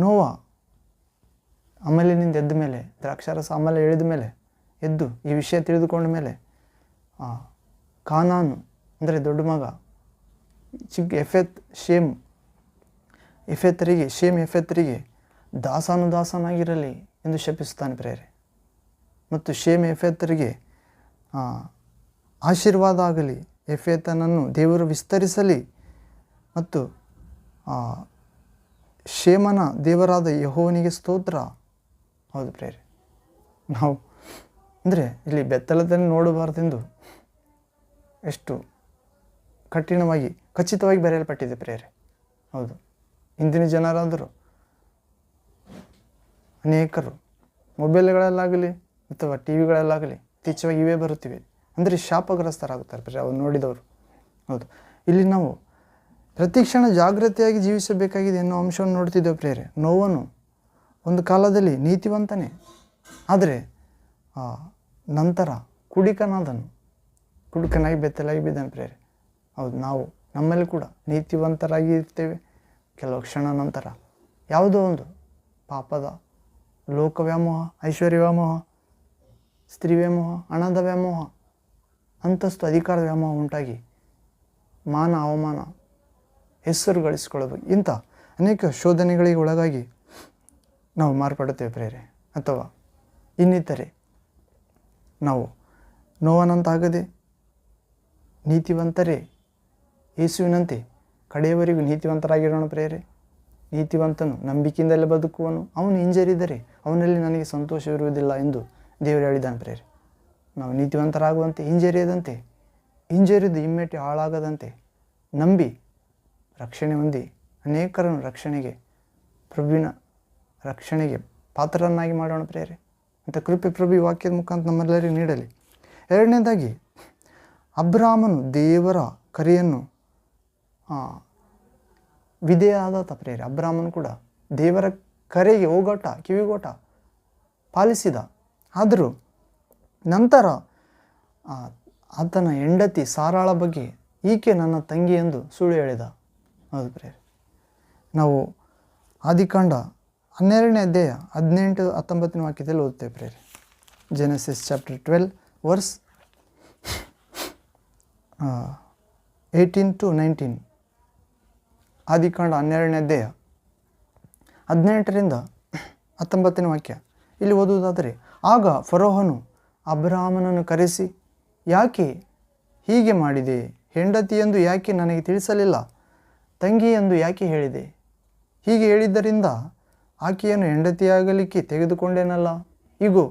ನೋವ ಅಮಲಿನಿಂದ ಎದ್ದ ಮೇಲೆ, ದ್ರಾಕ್ಷಾರಸ ಅಮಲ ಎಳೆದ ಮೇಲೆ ಎದ್ದು ಈ ವಿಷಯ ತಿಳಿದುಕೊಂಡ ಮೇಲೆ ಕಾನಾನು ಅಂದರೆ ದೊಡ್ಡ ಮಗ ಶೇಮ್ ಯೆಫೆತರಿಗೆ ದಾಸನಾಗಿರಲಿ ಎಂದು ಶಪಿಸುತ್ತಾನೆ ಪ್ರೇರೆ. ಮತ್ತು ಶೇಮ್ ಯೆಫೆತರಿಗೆ ಆಶೀರ್ವಾದ ಆಗಲಿ, ಯೆಫೆತನನ್ನು ದೇವರು ವಿಸ್ತರಿಸಲಿ, ಮತ್ತು ಶೇಮನ ದೇವರಾದ ಯೆಹೋವನಿಗೆ ಸ್ತೋತ್ರ. ಹೌದು ಪ್ರೇರೆ, ನಾವು ಅಂದರೆ ಇಲ್ಲಿ ಬೆತ್ತಲತನ ನೋಡಬಾರ್ದೆಂದು ಎಷ್ಟು ಕಠಿಣವಾಗಿ ಖಚಿತವಾಗಿ ಬರೆಯಲ್ಪಟ್ಟಿದೆ ಪ್ರೇರೆ. ಹೌದು, ಇಂದಿನ ಜನರಾದರೂ ಅನೇಕರು ಮೊಬೈಲ್ಗಳಲ್ಲಾಗಲಿ ಅಥವಾ ಟಿ ವಿಗಳಲ್ಲಾಗಲಿ ಯಥೇಚ್ಛವಾಗಿ ಇವೇ ಬರುತ್ತಿವೆ. ಅಂದರೆ ಶಾಪಗ್ರಸ್ತರಾಗುತ್ತಾರೆ ಪ್ರೇರೆ ಅವ್ರು ನೋಡಿದವರು. ಹೌದು, ಇಲ್ಲಿ ನಾವು ಪ್ರತಿಕ್ಷಣ ಜಾಗೃತಿಯಾಗಿ ಜೀವಿಸಬೇಕಾಗಿದೆ ಎನ್ನುವ ಅಂಶವನ್ನು ನೋಡ್ತಿದ್ದೇವೆ ಪ್ರೇರೆ. ನೋವನು ಒಂದು ಕಾಲದಲ್ಲಿ ನೀತಿವಂತನೇ, ಆದರೆ ನಂತರ ಕುಡುಕನಾಗಿ ಬೆತ್ತಲಾಗಿ ಬಿದ್ದಾನೆ ಪ್ರೇರೆ. ಹೌದು, ನಾವು ನಮ್ಮಲ್ಲಿ ಕೂಡ ನೀತಿವಂತರಾಗಿ ಇರ್ತೇವೆ. ಕೆಲವು ಕ್ಷಣ ನಂತರ ಯಾವುದೋ ಒಂದು ಪಾಪದ ಲೋಕ ವ್ಯಾಮೋಹ, ಐಶ್ವರ್ಯ ವ್ಯಾಮೋಹ, ಸ್ತ್ರೀ ವ್ಯಾಮೋಹ, ಹಣದ ವ್ಯಾಮೋಹ, ಅಂತಸ್ತು ಅಧಿಕಾರದ ವ್ಯಾಮೋಹ ಉಂಟಾಗಿ ಮಾನ ಅವಮಾನ ಹೆಸರು ಗಳಿಸಿಕೊಳ್ಳಬೇಕು. ಇಂಥ ಅನೇಕ ಶೋಧನೆಗಳಿಗೆ ಒಳಗಾಗಿ ನಾವು ಮಾರ್ಪಡುತ್ತೇವೆ ಪ್ರೇರೆ. ಅಥವಾ ಇನ್ನಿತರೆ ನಾವು ನೋವನಂತಾಗದೆ ನೀತಿವಂತರೇ ಯೇಸುವಿನಂತೆ ಕಡೆಯವರೆಗೂ ನೀತಿವಂತರಾಗಿರೋಣ ಪ್ರೇರೆ. ನೀತಿವಂತನು ನಂಬಿಕೆಯಿಂದಲೇ ಬದುಕುವನು, ಅವನು ಹಿಂಜರಿದರೆ ಅವನಲ್ಲಿ ನನಗೆ ಸಂತೋಷವಿರುವುದಿಲ್ಲ ಎಂದು ದೇವರು ಹೇಳಿದ್ದಾನೆ ಪ್ರೇರೆ. ನಾವು ನೀತಿವಂತರಾಗುವಂತೆ, ಹಿಂಜರಿದು ಹಿಮ್ಮೆಟ್ಟಿ ಹಾಳಾಗದಂತೆ ನಂಬಿ ರಕ್ಷಣೆ ಹೊಂದಿ ಅನೇಕರನ್ನು ಪ್ರಭುವಿನ ರಕ್ಷಣೆಗೆ ಪಾತ್ರರನ್ನಾಗಿ ಮಾಡೋಣ ಪ್ರೇರೆ ಅಂತ ಕೃಪೆ ಪ್ರಭು ವಾಕ್ಯದ ಮುಖಾಂತರ ನಮ್ಮೆಲ್ಲರಿಗೂ ನೀಡಲಿ. ಎರಡನೇದಾಗಿ, ಅಬ್ರಾಮನು ದೇವರ ಕರೆಯನ್ನು ವಿಧೇಯಾದಾತ ಪ್ರೇರೆ. ಅಬ್ರಾಮನು ಕೂಡ ದೇವರ ಕರೆಗೆ ಕಿವಿಗೋಟ ಪಾಲಿಸಿದ. ಆದರೂ ನಂತರ ಆತನ ಹೆಂಡತಿ ಸಾರಾಳ ಬಗ್ಗೆ ಈಕೆ ನನ್ನ ತಂಗಿ ಎಂದು ಸುಳ್ಳು ಹೇಳಿದ. ಹೌದು ಪ್ರೇರೆ, ನಾವು ಆದಿಕಾಂಡ 12ನೇ ಅಧ್ಯಾಯ 18-19 ವಾಕ್ಯದಲ್ಲಿ ಓದ್ತೇವೆ ಪ್ರೇರೆ. Genesis chapter 12 verse 18-19. ಆದಿಕಾಂಡ 12ನೇ ಅಧ್ಯಾಯ 18-19 ವಾಕ್ಯ ಇಲ್ಲಿ ಓದುವುದಾದರೆ, ಆಗ ಫರೋಹನು ಅಬ್ರಾಮನನ್ನು ಕರೆಸಿ, ಯಾಕೆ ಹೀಗೆ ಮಾಡಿದೆ? ಹೆಂಡತಿ ಎಂದು ಯಾಕೆ ನನಗೆ ತಿಳಿಸಲಿಲ್ಲ? ತಂಗಿ ಎಂದು ಯಾಕೆ ಹೇಳಿದೆ? ಹೀಗೆ ಹೇಳಿದ್ದರಿಂದ ಆಕೆಯನ್ನು ಹೆಂಡತಿಯಾಗಲಿಕ್ಕೆ ತೆಗೆದುಕೊಂಡೇನಲ್ಲ. ಇಗೋ,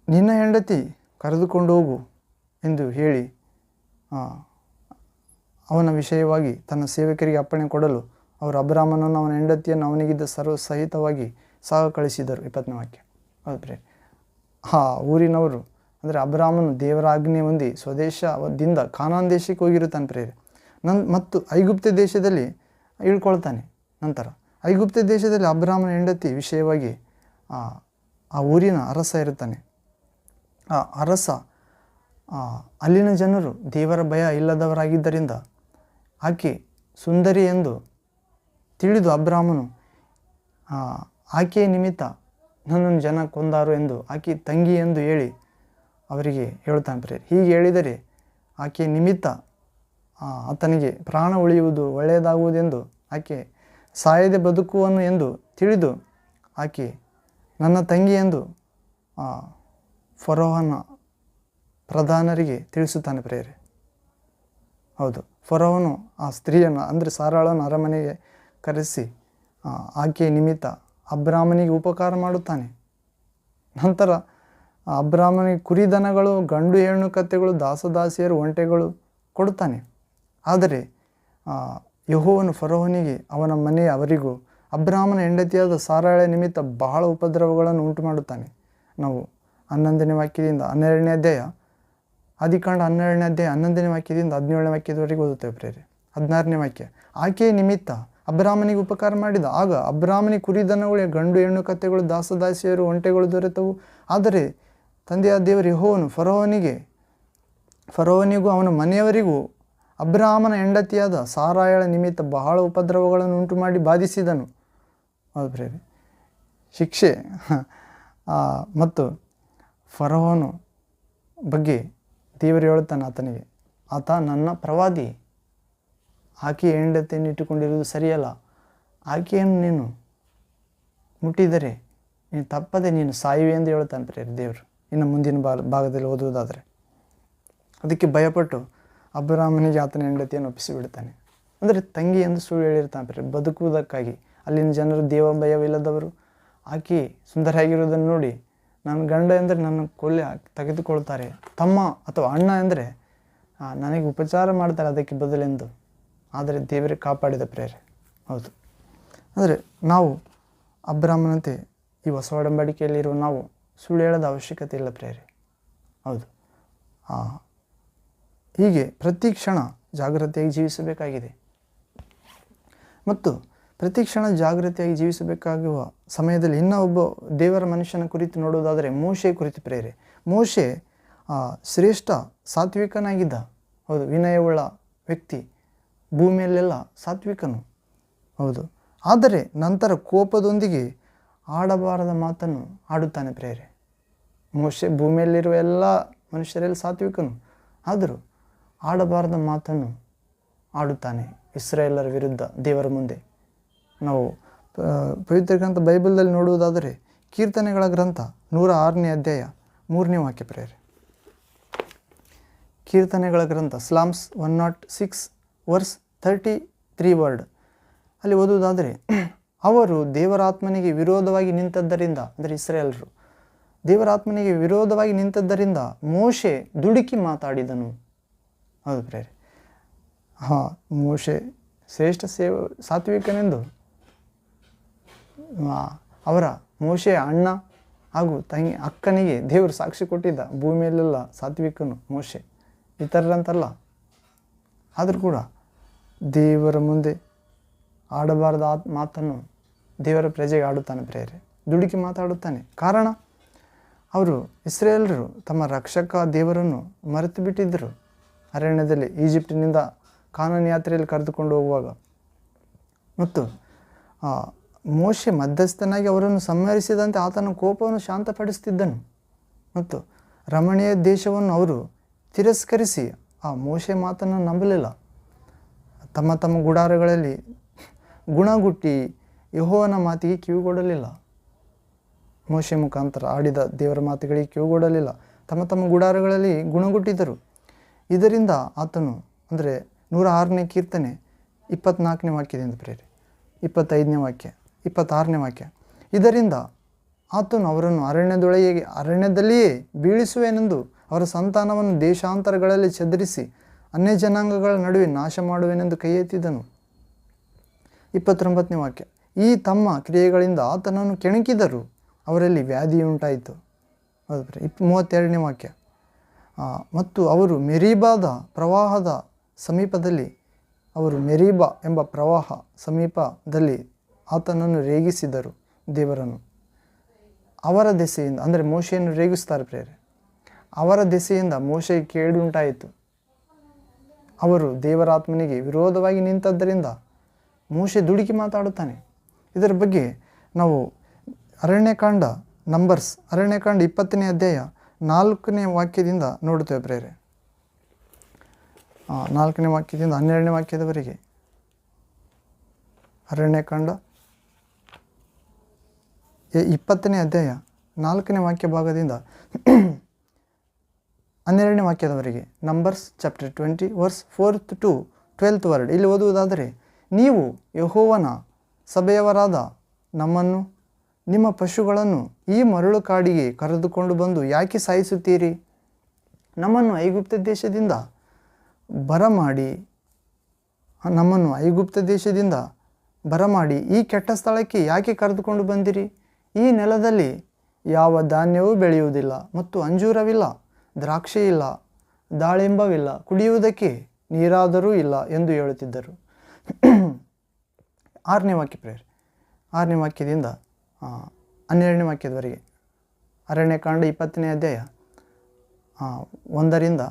ನಿನ್ನ ಹೆಂಡತಿ ಕರೆದುಕೊಂಡು ಹೋಗು ಎಂದು ಹೇಳಿ ಅವನ ವಿಷಯವಾಗಿ ತನ್ನ ಸೇವಕರಿಗೆ ಅಪ್ಪಣೆ ಕೊಡಲು ಅವರು ಅಬ್ರಾಮನನ್ನು ಅವನ ಹೆಂಡತಿಯನ್ನು ಅವನಿಗಿದ್ದ ಸರ್ವಸಹಿತವಾಗಿ ಸಹ ಕಳಿಸಿದರು. 20ನೇ ವಾಕ್ಯ. ಹೌದು ಪ್ರಿಯರೇ, ಊರಿನವರು ಅಂದರೆ ಅಬ್ರಾಮನು ದೇವರ ಆಜ್ಞೆ ಹೊಂದಿ ಸ್ವದೇಶದಿಂದ ಕಾನಾನ್ ದೇಶಕ್ಕೆ ಹೋಗಿರುತ್ತಾನೆ ಪ್ರಿಯರೇ. ಮತ್ತು ಐಗುಪ್ತ ದೇಶದಲ್ಲಿ ಇಳ್ಕೊಳ್ತಾನೆ. ನಂತರ ಐಗುಪ್ತ ದೇಶದಲ್ಲಿ ಅಬ್ರಾಮನ ಹೆಂಡತಿ ವಿಷಯವಾಗಿ ಆ ಊರಿನ ಅರಸ ಇರುತ್ತಾನೆ. ಆ ಅರಸ ಅಲ್ಲಿನ ಜನರು ದೇವರ ಭಯ ಇಲ್ಲದವರಾಗಿದ್ದರಿಂದ ಆಕೆ ಸುಂದರಿ ಎಂದು ತಿಳಿದು ಅಬ್ರಾಮನು ಆಕೆಯ ನಿಮಿತ್ತ ನನ್ನನ್ನು ಜನ ಕೊಂದಾರು ಎಂದು ಆಕೆ ತಂಗಿ ಎಂದು ಹೇಳಿ ಅವರಿಗೆ ಹೇಳುತ್ತಾನೆ ಪ್ರಿಯರೇ. ಹೀಗೆ ಹೇಳಿದರೆ ಆಕೆ ನಿಮಿತ್ತ ಆತನಿಗೆ ಪ್ರಾಣ ಉಳಿಯುವುದು ಒಳ್ಳೆಯದಾಗುವುದೆಂದು ಆಕೆ ಸಾಯದೆ ಬದುಕುವನು ಎಂದು ತಿಳಿದು ಆಕೆ ನನ್ನ ತಂಗಿ ಎಂದು ಫರೋಹನ ಪ್ರಧಾನರಿಗೆ ತಿಳಿಸುತ್ತಾನೆ ಪ್ರಿಯರೇ. ಹೌದು, ಫರೋಹನು ಆ ಸ್ತ್ರೀಯನ್ನು ಅಂದರೆ ಸಾರಾಳನ್ನು ಅರಮನೆಗೆ ಕರೆಸಿ ಆಕೆಯ ನಿಮಿತ್ತ ಅಬ್ರಾಮನಿಗೆ ಉಪಕಾರ ಮಾಡುತ್ತಾನೆ. ನಂತರ ಅಬ್ರಾಮನಿಗೆ ಕುರಿದನಗಳು, ಗಂಡು ಹೆಣ್ಣು ಕತ್ತೆಗಳು, ದಾಸದಾಸಿಯರು, ಒಂಟೆಗಳು ಕೊಡುತ್ತಾನೆ. ಆದರೆ ಯೆಹೋವನು ಫರೋಹನಿಗೆ ಅವನ ಮನೆಯ ಅವರಿಗೂ ಅಬ್ರಾಮನ ಹೆಂಡತಿಯಾದ ಸಾರಾಳ ನಿಮಿತ್ತ ಬಹಳ ಉಪದ್ರವಗಳನ್ನು ಉಂಟು ಮಾಡುತ್ತಾನೆ. ನಾವು 11ನೇ ವಾಕ್ಯದಿಂದ 12ನೇ ಅಧ್ಯಾಯ, ಆದಿಕಾಂಡ 12ನೇ ಅಧ್ಯಾಯ 11ನೇ ವಾಕ್ಯದಿಂದ 17ನೇ ವಾಕ್ಯದವರೆಗೆ ಓದುತ್ತೇವೆ ಪ್ರೇರೆ. 16ನೇ ವಾಕ್ಯ, ಆಕೆಯ ನಿಮಿತ್ತ ಅಬ್ರಾಮನಿಗೆ ಉಪಕಾರ ಮಾಡಿದ. ಆಗ ಅಬ್ರಾಮನಿಗೆ ಕುರಿದನಗಳು, ಗಂಡು ಹೆಣ್ಣು ಕತ್ತೆಗಳು, ದಾಸದಾಸಿಯರು, ಒಂಟೆಗಳು ದೊರೆತವು. ಆದರೆ ತಂದೆಯಾದ ದೇವರು ಯೆಹೋವನು ಫರೋಹನಿಗೂ ಅವನ ಮನೆಯವರಿಗೂ ಅಬ್ರಾಮನ ಹೆಂಡತಿಯಾದ ಸಾರಾಯಳ ನಿಮಿತ್ತ ಬಹಳ ಉಪದ್ರವಗಳನ್ನು ಉಂಟು ಮಾಡಿ ಬಾಧಿಸಿದನು. ಹೌದು ಪ್ರೇರೆ, ಶಿಕ್ಷೆ ಮತ್ತು ಫರೋಹನು ಬಗ್ಗೆ ದೇವರು ಹೇಳುತ್ತಾನೆ ಆತನಿಗೆ, ಆತ ನನ್ನ ಪ್ರವಾದಿ, ಆಕೆಯ ಹೆಂಡತಿಯನ್ನು ಇಟ್ಟುಕೊಂಡಿರುವುದು ಸರಿಯಲ್ಲ, ಆಕೆಯನ್ನು ನೀನು ಮುಟ್ಟಿದರೆ ನೀನು ತಪ್ಪದೆ ನೀನು ಸಾಯುವೆ ಎಂದು ಹೇಳ್ತಾನೆ ಪ್ರೇರೆ ದೇವರು. ಇನ್ನು ಮುಂದಿನ ಭಾಗದಲ್ಲಿ ಓದುವುದಾದರೆ, ಅದಕ್ಕೆ ಭಯಪಟ್ಟು ಅಬ್ರಾಮನಿಗೆ ಆತನ ಹೆಂಡತಿಯನ್ನು ಒಪ್ಪಿಸಿಬಿಡ್ತಾನೆ. ಅಂದರೆ ತಂಗಿ ಎಂದು ಸುಳ್ಳು ಹೇಳಿರ್ತಾನೆ ಪ್ರೇರೆ, ಬದುಕುವುದಕ್ಕಾಗಿ. ಅಲ್ಲಿನ ಜನರು ದೇವ ಭಯವಿಲ್ಲದವರು. ಆಕೆ ಸುಂದರಾಗಿರುವುದನ್ನು ನೋಡಿ ನನ್ನ ಗಂಡ ಎಂದರೆ ನನ್ನ ತೆಗೆದುಕೊಳ್ತಾರೆ, ತಮ್ಮ ಅಥವಾ ಅಣ್ಣ ಎಂದರೆ ನನಗೆ ಉಪಚಾರ ಮಾಡ್ತಾರೆ ಅದಕ್ಕೆ ಬದಲೆಂದು. ಆದರೆ ದೇವರಿಗೆ ಕಾಪಾಡಿದ ಪ್ರೇರೆ. ಹೌದು, ಅಂದರೆ ನಾವು ಅಬ್ರಾಮನಂತೆ ಈ ಹೊಸ ಒಡಂಬಡಿಕೆಯಲ್ಲಿರುವ ನಾವು ಸುಳ್ಳು ಹೇಳೋದ ಅವಶ್ಯಕತೆ ಇಲ್ಲ ಪ್ರೇರೆ. ಹೌದು, ಹೀಗೆ ಪ್ರತಿ ಕ್ಷಣ ಜಾಗ್ರತೆಯಾಗಿ ಜೀವಿಸಬೇಕಾಗಿದೆ. ಮತ್ತು ಪ್ರತಿ ಕ್ಷಣ ಜಾಗ್ರತೆಯಾಗಿ ಜೀವಿಸಬೇಕಾಗುವ ಸಮಯದಲ್ಲಿ ಇನ್ನೂ ಒಬ್ಬ ದೇವರ ಮನುಷ್ಯನ ಕುರಿತು ನೋಡುವುದಾದರೆ ಮೋಶೆ ಕುರಿತು ಪ್ರೇರೆ. ಮೋಶೆ ಶ್ರೇಷ್ಠ ಸಾತ್ವಿಕನಾಗಿದ್ದ. ಹೌದು, ವಿನಯವುಳ್ಳ ವ್ಯಕ್ತಿ, ಭೂಮಿಯಲ್ಲೆಲ್ಲ ಸಾತ್ವಿಕನು. ಹೌದು, ಆದರೆ ನಂತರ ಕೋಪದೊಂದಿಗೆ ಆಡಬಾರದ ಮಾತನ್ನು ಆಡುತ್ತಾನೆ ಪ್ರೇರೆ. ಮೋಶೆ ಭೂಮಿಯಲ್ಲಿರುವ ಎಲ್ಲ ಮನುಷ್ಯರೆಲ್ಲ ಸಾತ್ವಿಕನು, ಆದರೂ ಆಡಬಾರದ ಮಾತನ್ನು ಆಡುತ್ತಾನೆ ಇಸ್ರಾಯೇಲರ ವಿರುದ್ಧ ದೇವರ ಮುಂದೆ. ನಾವು ಪವಿತ್ರ ಗ್ರಂಥ ಬೈಬಲ್ದಲ್ಲಿ ನೋಡುವುದಾದರೆ ಕೀರ್ತನೆಗಳ ಗ್ರಂಥ 106ನೇ ಅಧ್ಯಾಯ 3ನೇ ವಾಕ್ಯ ಪ್ರೇರೆ. ಕೀರ್ತನೆಗಳ ಗ್ರಂಥ ಸ್ಲಾಮ್ಸ್ 106 ವರ್ಸ್ 33 ವರ್ಡ್ ಅಲ್ಲಿ ಓದುವುದಾದರೆ, ಅವರು ದೇವರಾತ್ಮನಿಗೆ ವಿರೋಧವಾಗಿ ನಿಂತದ್ದರಿಂದ, ಅಂದರೆ ಇಸ್ರಾಯೇಲರು ದೇವರಾತ್ಮನಿಗೆ ವಿರೋಧವಾಗಿ ನಿಂತದ್ದರಿಂದ ಮೋಶೆ ದುಡುಕಿ ಮಾತಾಡಿದನು. ಹೌದು ಪ್ರೇರೆ, ಮೋಶೆ ಶ್ರೇಷ್ಠ ಸಾತ್ವಿಕನೆಂದು ಅವರ ಮೋಶೆಯ ಅಣ್ಣ ಹಾಗೂ ಅಕ್ಕನಿಗೆ ದೇವರು ಸಾಕ್ಷಿ ಕೊಟ್ಟಿದ್ದ. ಭೂಮಿಯಲ್ಲೆಲ್ಲ ಸಾತ್ವಿಕನು ಮೋಶೆ, ಇತರರಂತಲ್ಲ. ಆದರೂ ಕೂಡ ದೇವರ ಮುಂದೆ ಆಡಬಾರದ ಮಾತನ್ನು ದೇವರ ಪ್ರಜೆಗೆ ಆಡುತ್ತಾನೆ ಪ್ರೇರೆ, ದುಡುಕಿ ಮಾತಾಡುತ್ತಾನೆ. ಕಾರಣ, ಅವರು ಇಸ್ರಾಯೇಲರು ತಮ್ಮ ರಕ್ಷಕ ದೇವರನ್ನು ಮರೆತು ಬಿಟ್ಟಿದ್ದರು. ಅರಣ್ಯದಲ್ಲಿ ಈಜಿಪ್ಟಿನಿಂದ ಕಾನಾನ್ ಯಾತ್ರೆಯಲ್ಲಿ ಕರೆದುಕೊಂಡು ಹೋಗುವಾಗ ಮತ್ತು ಮೋಶೆ ಮಧ್ಯಸ್ಥನಾಗಿ ಅವರನ್ನು ಸಂಹರಿಸಿದಂತೆ ಆತನ ಕೋಪವನ್ನು ಶಾಂತಪಡಿಸುತ್ತಿದ್ದನು. ಮತ್ತು ರಮಣೀಯ ದೇಶವನ್ನು ಅವರು ತಿರಸ್ಕರಿಸಿ ಆ ಮೋಶೆ ಮಾತನ್ನು ನಂಬಲಿಲ್ಲ. ತಮ್ಮ ತಮ್ಮ ಗುಡಾರಗಳಲ್ಲಿ ಗುಣಗುಟ್ಟಿ ಯೆಹೋವನ ಮಾತಿಗೆ ಕಿವಿಗೊಡಲಿಲ್ಲ. ಮೋಶೆ ಮುಖಾಂತರ ಆಡಿದ ದೇವರ ಮಾತುಗಳಿಗೆ ಕಿವಿಗೊಡಲಿಲ್ಲ. ತಮ್ಮ ತಮ್ಮ ಗುಡಾರಗಳಲ್ಲಿ ಗುಣಗುಟ್ಟಿದ್ದರು. ಇದರಿಂದ ಆತನು, ಅಂದರೆ 106ನೇ ಕೀರ್ತನೆ 24ನೇ ವಾಕ್ಯದಿಂದ ಪ್ರೇರೆ, 25ನೇ ವಾಕ್ಯ, 26ನೇ ವಾಕ್ಯ, ಇದರಿಂದ ಆತನು ಅವರನ್ನು ಅರಣ್ಯದಲ್ಲಿಯೇ ಬೀಳಿಸುವೆನೆಂದು ಅವರ ಸಂತಾನವನ್ನು ದೇಶಾಂತರಗಳಲ್ಲಿ ಚದರಿಸಿ ಅನ್ಯ ಜನಾಂಗಗಳ ನಡುವೆ ನಾಶ ಮಾಡುವೆನೆಂದು ಕೈ ಎತ್ತಿದನು. 29ನೇ ವಾಕ್ಯ. ಈ ತಮ್ಮ ಕ್ರಿಯೆಗಳಿಂದ ಆತನನ್ನು ಕೆಣಕಿದರು, ಅವರಲ್ಲಿ ವ್ಯಾಧಿಯುಂಟಾಯಿತು. 32ನೇ ವಾಕ್ಯ. ಮತ್ತು ಅವರು ಮೆರೀಬಾದ ಪ್ರವಾಹದ ಸಮೀಪದಲ್ಲಿ ಮೆರೀಬಾ ಎಂಬ ಪ್ರವಾಹ ಸಮೀಪದಲ್ಲಿ ಆತನನ್ನು ರೇಗಿಸಿದರು. ದೇವರನ್ನು ಅವರ ದೆಸೆಯಿಂದ, ಅಂದರೆ ಮೋಶೆಯನ್ನು ರೇಗಿಸ್ತಾರೆ ಪ್ರೇರೆ, ಅವರ ದೆಸೆಯಿಂದ ಮೋಶೆಗೆ ಕೇಡುಂಟಾಯಿತು. ಅವರು ದೇವರಾತ್ಮನಿಗೆ ವಿರೋಧವಾಗಿ ನಿಂತದ್ದರಿಂದ ಮೋಶೆ ದುಡುಕಿ ಮಾತಾಡುತ್ತಾನೆ. ಇದರ ಬಗ್ಗೆ ನಾವು ಅರಣ್ಯಕಾಂಡ 20ನೇ ಅಧ್ಯಾಯ 4ನೇ ವಾಕ್ಯದಿಂದ ನೋಡುತ್ತೇವೆ ಪ್ರೇರೆ. 4ನೇ ವಾಕ್ಯದಿಂದ 12ನೇ ವಾಕ್ಯದವರೆಗೆ ಅರಣ್ಯಕಾಂಡ 20ನೇ ಅಧ್ಯಾಯ 4ನೇ ವಾಕ್ಯ ಭಾಗದಿಂದ 12ನೇ ವಾಕ್ಯದವರೆಗೆ. Numbers chapter 20 verse 4th to 12th word. ಇಲ್ಲಿ ಓದುವುದಾದರೆ, ನೀವು ಯೆಹೋವನ ಸಭೆಯವರಾದ ನಮ್ಮನ್ನು ನಿಮ್ಮ ಪಶುಗಳನ್ನು ಈ ಮರಳು ಕಾಡಿಗೆ ಕರೆದುಕೊಂಡು ಬಂದು ಯಾಕೆ ಸಾಯಿಸುತ್ತೀರಿ? ನಮ್ಮನ್ನು ಐಗುಪ್ತ ದೇಶದಿಂದ ಬರಮಾಡಿ ಈ ಕೆಟ್ಟ ಸ್ಥಳಕ್ಕೆ ಯಾಕೆ ಕರೆದುಕೊಂಡು ಬಂದಿರಿ? ಈ ನೆಲದಲ್ಲಿ ಯಾವ ಧಾನ್ಯವೂ ಬೆಳೆಯುವುದಿಲ್ಲ ಮತ್ತು ಅಂಜೂರವಿಲ್ಲ, ದ್ರಾಕ್ಷಿ ಇಲ್ಲ, ದಾಳಿಂಬವಿಲ್ಲ, ಕುಡಿಯುವುದಕ್ಕೆ ನೀರಾದರೂ ಇಲ್ಲ ಎಂದು ಹೇಳುತ್ತಿದ್ದರು. 6ನೇ ವಾಕ್ಯ ಪ್ರೇರೆ. 6ನೇ ವಾಕ್ಯದಿಂದ 12ನೇ ವಾಕ್ಯದವರೆಗೆ ಅರಣ್ಯಕಾಂಡ 20ನೇ ಅಧ್ಯಾಯ 1ರಿಂದ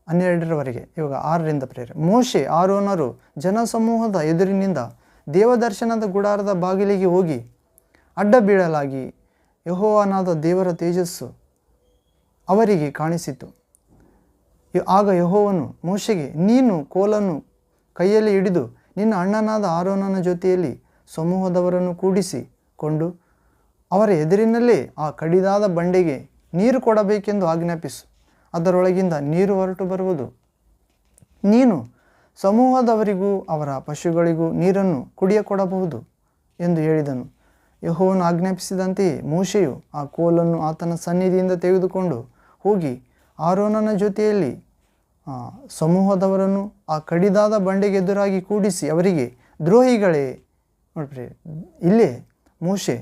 12ರವರೆಗೆ. ಇವಾಗ 6ರಿಂದ ಪ್ರೇರೆ. ಮೋಶೆ ಆರೋನರು ಜನಸಮೂಹದ ಎದುರಿನಿಂದ ದೇವದರ್ಶನದ ಗುಡಾರದ ಬಾಗಿಲಿಗೆ ಹೋಗಿ ಅಡ್ಡ ಬೀಳಲಾಗಿ ಯೆಹೋವನಾದ ದೇವರ ತೇಜಸ್ಸು ಅವರಿಗೆ ಕಾಣಿಸಿತು. ಆಗ ಯೆಹೋವನು ಮೋಶೆಗೆ, ನೀನು ಕೋಲನ್ನು ಕೈಯಲ್ಲಿ ಹಿಡಿದು ನಿನ್ನ ಅಣ್ಣನಾದ ಆರೋನನ ಜೊತೆಯಲ್ಲಿ ಸಮೂಹದವರನ್ನು ಕೂಡಿಸಿಕೊಂಡು ಅವರ ಎದುರಿನಲ್ಲೇ ಆ ಕಡಿದಾದ ಬಂಡೆಗೆ ನೀರು ಕೊಡಬೇಕೆಂದು ಆಜ್ಞಾಪಿಸು. ಅದರೊಳಗಿಂದ ನೀರು ಹೊರಟು ಬರುವುದು. ನೀನು ಸಮೂಹದವರಿಗೂ ಅವರ ಪಶುಗಳಿಗೂ ನೀರನ್ನು ಕುಡಿಯ ಕೊಡಬಹುದು ಎಂದು ಹೇಳಿದನು. ಯೆಹೋವನು ಆಜ್ಞಾಪಿಸಿದಂತೆಯೇ ಮೋಶೆಯು ಆ ಕೋಲನ್ನು ಆತನ ಸನ್ನಿಧಿಯಿಂದ ತೆಗೆದುಕೊಂಡು ಹೋಗಿ ಆರೋನನ ಜೊತೆಯಲ್ಲಿ ಸಮೂಹದವರನ್ನು ಆ ಕಡಿದಾದ ಬಂಡೆಗೆ ಎದುರಾಗಿ ಕೂಡಿಸಿ ಅವರಿಗೆ, ದ್ರೋಹಿಗಳೇ, ನೋಡ್ರಿ ಇಲ್ಲೇ ಮೋಶೆ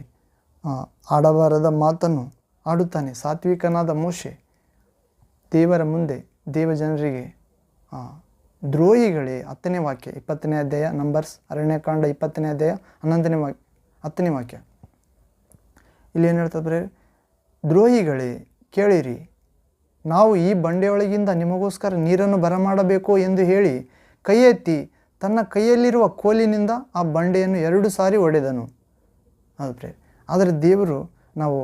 ಆಡಬಾರದ ಮಾತನ್ನು ಆಡುತ್ತಾನೆ. ಸಾತ್ವಿಕನಾದ ಮೋಶೆ ದೇವರ ಮುಂದೆ ದೇವಜನರಿಗೆ ದ್ರೋಹಿಗಳೇ. 10ನೇ ವಾಕ್ಯ 20ನೇ ಅಧ್ಯಾಯ ನಂಬರ್ಸ್ ಅರಣ್ಯಕಾಂಡ 20ನೇ ಅಧ್ಯಾಯ 10ನೇ ವಾಕ್ಯ. ಇಲ್ಲಿ ಏನು ಹೇಳ್ತಾರೆ? ದ್ರೋಹಿಗಳೇ, ಕೇಳಿರಿ, ನಾವು ಈ ಬಂಡೆಯೊಳಗಿಂದ ನಿಮಗೋಸ್ಕರ ನೀರನ್ನು ಬರಮಾಡಬೇಕು ಎಂದು ಹೇಳಿ ಕೈ ಎತ್ತಿ ತನ್ನ ಕೈಯಲ್ಲಿರುವ ಕೋಲಿನಿಂದ ಆ ಬಂಡೆಯನ್ನು 2 ಸಾರಿ ಹೊಡೆದನು. ಆದರೆ ದೇವರು, ನಾವು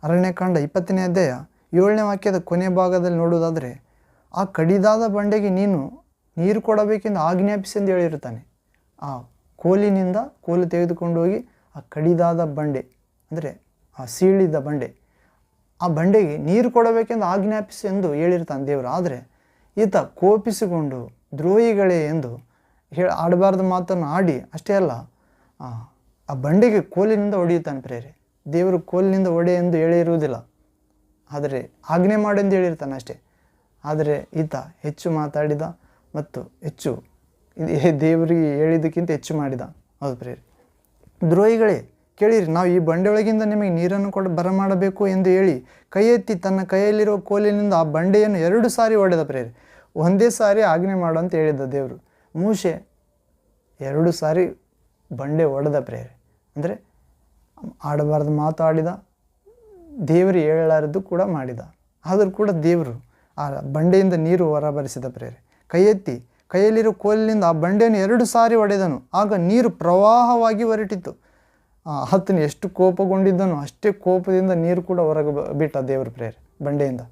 ಅರಣ್ಯಕಾಂಡ 20ನೇ ಅಧ್ಯಾಯ 7ನೇ ವಾಕ್ಯದ ಕೊನೆಯ ಭಾಗದಲ್ಲಿ ನೋಡುವುದಾದರೆ, ಆ ಕಡಿದಾದ ಬಂಡೆಗೆ ನೀರು ಕೊಡಬೇಕೆಂದು ಆಜ್ಞಾಪಿಸಿ ಎಂದು ಹೇಳಿರುತ್ತಾನೆ. ಆ ಕೋಲು ತೆಗೆದುಕೊಂಡು ಹೋಗಿ ಆ ಕಡಿದಾದ ಬಂಡೆ, ಅಂದರೆ ಆ ಸೀಳಿದ ಬಂಡೆ, ಆ ಬಂಡೆಗೆ ನೀರು ಕೊಡಬೇಕೆಂದು ಆಜ್ಞಾಪಿಸಿ ಎಂದು ಹೇಳಿರ್ತಾನೆ ದೇವರು. ಆದರೆ ಈತ ಕೋಪಿಸಿಕೊಂಡು ದ್ರೋಹಿಗಳೇ ಎಂದು ಆಡಬಾರ್ದ ಮಾತನ್ನು ಆಡಿ, ಅಷ್ಟೇ ಅಲ್ಲ, ಆ ಬಂಡೆಗೆ ಕೋಲಿನಿಂದ ಹೊಡೆಯುತ್ತಾನೆ ಪ್ರೇರೆ. ದೇವರು ಕೋಲಿನಿಂದ ಹೊಡೆ ಎಂದು ಹೇಳಿರುವುದಿಲ್ಲ, ಆದರೆ ಆಜ್ಞೆ ಮಾಡೆಂದು ಹೇಳಿರ್ತಾನೆ ಅಷ್ಟೇ. ಆದರೆ ಈತ ಹೆಚ್ಚು ಮಾತಾಡಿದ ಮತ್ತು ಹೆಚ್ಚು ದೇವರಿಗೆ ಹೇಳಿದ್ದಕ್ಕಿಂತ ಹೆಚ್ಚು ಮಾಡಿದ. ಹೌದು ಪ್ರೇರೆ. ದ್ರೋಹಿಗಳೇ, ಕೇಳಿರಿ, ನಾವು ಈ ಬಂಡೆಯೊಳಗಿಂದ ನಿಮಗೆ ನೀರನ್ನು ಬರಮಾಡಬೇಕು ಎಂದು ಹೇಳಿ ಕೈ ಎತ್ತಿ ತನ್ನ ಕೈಯಲ್ಲಿರುವ ಕೋಲಿನಿಂದ ಆ ಬಂಡೆಯನ್ನು 2 ಸಾರಿ ಹೊಡೆದ ಪ್ರೇರೆ. ಒಂದೇ ಸಾರಿ ಆಜ್ಞೆ ಮಾಡು ಅಂತ ಹೇಳಿದ್ದ ದೇವರು. ಮೋಶೆ 2 ಸಾರಿ ಬಂಡೆ ಹೊಡೆದ ಪ್ರೇರೆ. ಅಂದರೆ ಆಡಬಾರ್ದು ಮಾತು ಆಡಿದ, ದೇವರು ಹೇಳಲಾರದ್ದು ಕೂಡ ಮಾಡಿದ. ಆದರೂ ಕೂಡ ದೇವರು ಆ ಬಂಡೆಯಿಂದ ನೀರು ಹೊರಬರಿಸಿದ ಪ್ರೇರೆ. ಕೈ ಎತ್ತಿ ಕೈಯಲ್ಲಿರೋ ಕೋಲಿನಿಂದ ಆ ಬಂಡೆಯನ್ನು 2 ಸಾರಿ ಹೊಡೆದನು. ಆಗ ನೀರು ಪ್ರವಾಹವಾಗಿ ಹೊರಟಿತು. ಆತನು ಎಷ್ಟು ಕೋಪಗೊಂಡಿದ್ದನೋ ಅಷ್ಟೇ ಕೋಪದಿಂದ ನೀರು ಕೂಡ ಹೊರಗೆ ಬಿಟ್ಟ ದೇವರು ಪ್ರೇರೆ ಬಂಡೆಯಿಂದ.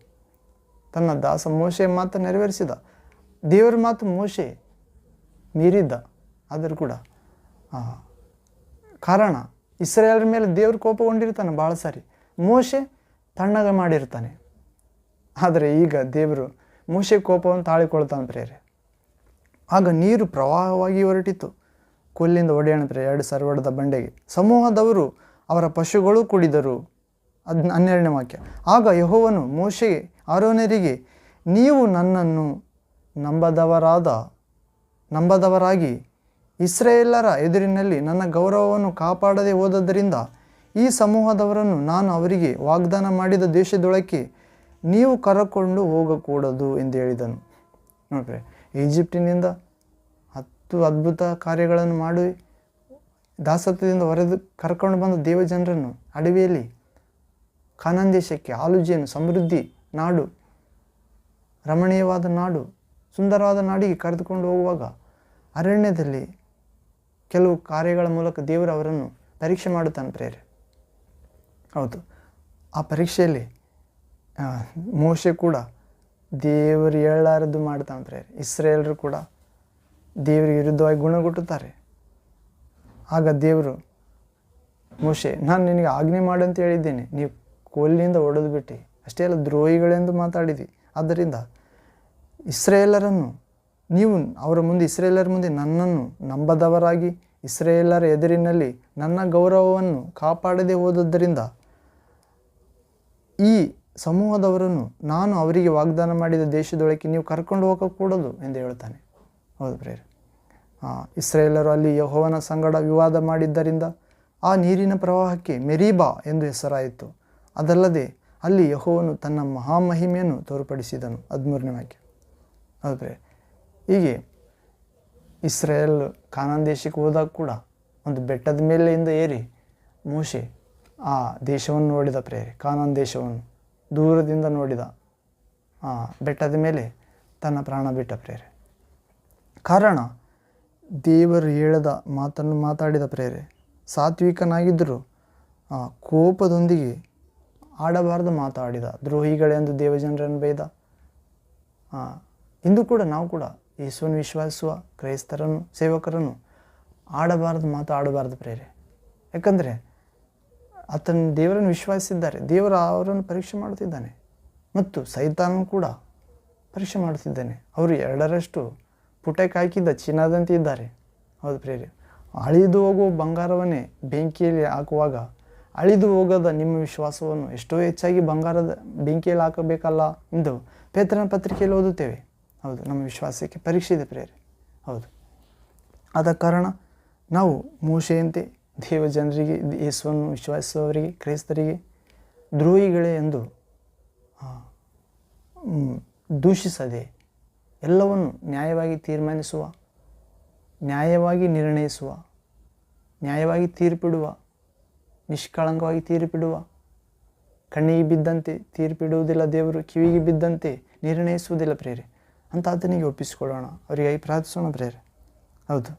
ತನ್ನ ದಾಸ ಮೋಶೆ ಮಾತು ನೆರವೇರಿಸಿದ. ದೇವರ ಮಾತು ಮೋಶೆ ಮೀರಿದ್ದ. ಆದರೂ ಕೂಡ ಕಾರಣ ಇಸ್ರಾಯೇಲರ ಮೇಲೆ ದೇವರು ಕೋಪಗೊಂಡಿರ್ತಾನೆ ಭಾಳ ಸಾರಿ. ಮೋಶೆ ತಣ್ಣಗೆ ಮಾಡಿರ್ತಾನೆ. ಆದರೆ ಈಗ ದೇವರು ಮೋಶೆ ಕೋಪವನ್ನು ತಾಳಿಕೊಳ್ತಾನೆ ಪ್ರೇರೆ. ಆಗ ನೀರು ಪ್ರವಾಹವಾಗಿ ಹೊರಟಿತು. ಕೊಲ್ಲಿಂದ ಹೊಡೆಯೋಣ ಪ್ರೇರೆ 2 ಸಾರಿ ಹೊಡೆದ ಬಂಡೆಗೆ. ಸಮೂಹದವರು ಅವರ ಪಶುಗಳು ಕುಡಿದರು. 12ನೇ ವಾಕ್ಯ. ಆಗ ಯೆಹೋವನು ಮೋಶೆಗೆ ಆರೋನರಿಗೆ, ನೀವು ನನ್ನನ್ನು ನಂಬದವರಾಗಿ ಇಸ್ರಾಯೇಲರ ಎದುರಿನಲ್ಲಿ ನನ್ನ ಗೌರವವನ್ನು ಕಾಪಾಡದೆ ಹೋದದ್ದರಿಂದ ಈ ಸಮೂಹದವರನ್ನು ನಾನು ಅವರಿಗೆ ವಾಗ್ದಾನ ಮಾಡಿದ ದೇಶದೊಳಕ್ಕೆ ನೀವು ಕರಕೊಂಡು ಹೋಗಕೂಡದು ಎಂದು ಹೇಳಿದನು. ನೋಡ್ರಿ, ಈಜಿಪ್ಟಿನಿಂದ 10 ಅದ್ಭುತ ಕಾರ್ಯಗಳನ್ನು ಮಾಡಿ ದಾಸತ್ವದಿಂದ ಕರ್ಕೊಂಡು ಬಂದ ದೇವಜನರನ್ನು ಅಡವಿಯಲ್ಲಿ ಕಾನಾನ್ ದೇಶಕ್ಕೆ, ಹಾಲು ಜೇನು ಸಮೃದ್ಧಿ ನಾಡು, ರಮಣೀಯವಾದ ನಾಡು, ಸುಂದರವಾದ ನಾಡಿಗೆ ಕರೆದುಕೊಂಡು ಹೋಗುವಾಗ ಅರಣ್ಯದಲ್ಲಿ ಕೆಲವು ಕಾರ್ಯಗಳ ಮೂಲಕ ದೇವರು ಅವರನ್ನು ಪರೀಕ್ಷೆ ಮಾಡುತ್ತಾನೆ ಪ್ರೇರೆ. ಹೌದು, ಆ ಪರೀಕ್ಷೆಯಲ್ಲಿ ಮೋಶೆ ಕೂಡ ದೇವರು ಹೇಳಲಾರದ್ದು ಮಾಡ್ತಾನೆ ಪ್ರೇರೆ. ಇಸ್ರಾಯೇಲರು ಕೂಡ ದೇವರಿಗೆ ವಿರುದ್ಧವಾಗಿ ಗುಣಗುಟ್ಟುತ್ತಾರೆ. ಆಗ ದೇವರು, ಮೋಶೆ, ನಾನು ನಿನಗೆ ಆಜ್ಞೆ ಮಾಡಂತ ಹೇಳಿದ್ದೇನೆ, ನೀವು ಕೋಲಿನಿಂದ ಹೊಡೆದು ಬಿಟ್ಟು ಅಷ್ಟೇ ಅಲ್ಲ ದ್ರೋಹಿಗಳೆಂದು ಮಾತಾಡಿದಿ. ಆದ್ದರಿಂದ ಇಸ್ರಾಯೇಲರನ್ನು ನೀವು ಇಸ್ರಾಯೇಲರ ಮುಂದೆ ನನ್ನನ್ನು ನಂಬದವರಾಗಿ ಇಸ್ರಾಯೇಲರ ಎದುರಿನಲ್ಲಿ ನನ್ನ ಗೌರವವನ್ನು ಕಾಪಾಡದೆ ಹೋದದ್ದರಿಂದ ಈ ಸಮೂಹದವರನ್ನು ನಾನು ಅವರಿಗೆ ವಾಗ್ದಾನ ಮಾಡಿದ ದೇಶದೊಳಕ್ಕೆ ನೀವು ಕರ್ಕೊಂಡು ಹೋಗಕೂಡದು ಎಂದು ಹೇಳ್ತಾನೆ. ಹೌದು ಪ್ರೇರೆ. ಇಸ್ರಾಯೇಲರು ಅಲ್ಲಿ ಯೆಹೋವನ ಸಂಗಡ ವಿವಾದ ಮಾಡಿದ್ದರಿಂದ ಆ ನೀರಿನ ಪ್ರವಾಹಕ್ಕೆ ಮೆರೀಬಾ ಎಂದು ಹೆಸರಾಯಿತು. ಅದಲ್ಲದೆ ಅಲ್ಲಿ ಯೆಹೋವನು ತನ್ನ ಮಹಾಮಹಿಮೆಯನ್ನು ತೋರ್ಪಡಿಸಿದನು. 13ನೇ ವಾಕ್ಯ. ಹೌದು ಪ್ರೇರೆ. ಹೀಗೆ ಇಸ್ರಾಯೇಲ್ ಕಾನಾನ್ ದೇಶಕ್ಕೆ ಹೋದಾಗ ಕೂಡ ಒಂದು ಬೆಟ್ಟದ ಮೇಲೆಯಿಂದ ಏರಿ ಮೋಶೆ ಆ ದೇಶವನ್ನು ನೋಡಿದ ಪ್ರೇರೆ. ಕಾನಾನ್ ದೇಶವನ್ನು ದೂರದಿಂದ ನೋಡಿದ. ಬೆಟ್ಟದ ಮೇಲೆ ತನ್ನ ಪ್ರಾಣ ಬಿಟ್ಟ ಪ್ರೇರೆ. ಕಾರಣ ದೇವರು ಹೇಳದ ಮಾತನ್ನು ಮಾತಾಡಿದ ಪ್ರೇರೆ. ಸಾತ್ವಿಕನಾಗಿದ್ದರೂ ಕೋಪದೊಂದಿಗೆ ಆಡಬಾರ್ದು ಮಾತಾಡಿದ. ದ್ರೋಹಿಗಳೆಂದು ದೇವಜನರನ್ನು ಬೈದ. ಇಂದು ಕೂಡ ನಾವು ಕೂಡ ಯೇಸುವನ್ನು ವಿಶ್ವಾಸಿಸುವ ಕ್ರೈಸ್ತರನ್ನು ಸೇವಕರನ್ನು ಆಡಬಾರ್ದು ಪ್ರೇರೆ. ಯಾಕಂದರೆ ಆತನ ದೇವರನ್ನು ವಿಶ್ವಾಸಿಸಿದ್ದಾರೆ. ದೇವರು ಅವರನ್ನು ಪರೀಕ್ಷೆ ಮಾಡುತ್ತಿದ್ದಾನೆ ಮತ್ತು ಸೈತಾನನು ಕೂಡ ಪರೀಕ್ಷೆ ಮಾಡುತ್ತಿದ್ದಾನೆ. ಅವರು 2ರಷ್ಟು ಪುಟಕ್ಕೆ ಹಾಕಿದ್ದ ಚಿನ್ನದಂತೆ ಇದ್ದಾರೆ. ಹೌದು ಪ್ರೇರೆ. ಅಳಿದು ಹೋಗುವ ಬಂಗಾರವನ್ನೇ ಬೆಂಕಿಯಲ್ಲಿ ಹಾಕುವಾಗ ಅಳಿದು ಹೋಗದ ನಿಮ್ಮ ವಿಶ್ವಾಸವನ್ನು ಎಷ್ಟೋ ಹೆಚ್ಚಾಗಿ ಬಂಗಾರದ ಬೆಂಕಿಯಲ್ಲಿ ಹಾಕಬೇಕಲ್ಲ ಎಂದು ಪೇತ್ರನ ಪತ್ರಿಕೆಯಲ್ಲಿ ಓದುತ್ತೇವೆ. ಹೌದು, ನಮ್ಮ ವಿಶ್ವಾಸಕ್ಕೆ ಪರೀಕ್ಷೆ ಇದೆ ಪ್ರೇರೆ. ಹೌದು, ಆದ ಕಾರಣ ನಾವು ಮೋಶೆಯಂತೆ ದೇವಜನರಿಗೆ, ಯೇಸುವನ್ನು ವಿಶ್ವಾಸಿಸುವವರಿಗೆ, ಕ್ರೈಸ್ತರಿಗೆ ದ್ರೋಹಿಗಳೇ ಎಂದು ದೂಷಿಸದೆ ಎಲ್ಲವನ್ನು ನ್ಯಾಯವಾಗಿ ತೀರ್ಮಾನಿಸುವ, ನ್ಯಾಯವಾಗಿ ನಿರ್ಣಯಿಸುವ, ನ್ಯಾಯವಾಗಿ ತೀರ್ಪಿಡುವ, ನಿಷ್ಕಳಂಕವಾಗಿ ತೀರ್ಪಿಡುವ, ಕಣ್ಣಿಗೆ ಬಿದ್ದಂತೆ ತೀರ್ಪಿಡುವುದಿಲ್ಲ ದೇವರು, ಕಿವಿಗೆ ಬಿದ್ದಂತೆ ನಿರ್ಣಯಿಸುವುದಿಲ್ಲ ಪ್ರೇರೆ ಅಂತ ಆತನಿಗೆ ಒಪ್ಪಿಸಿಕೊಳ್ಳೋಣ. ಅವರಿಗಾಗಿ ಪ್ರಾರ್ಥಿಸೋಣ ಪ್ರೇರೆ. ಹೌದು,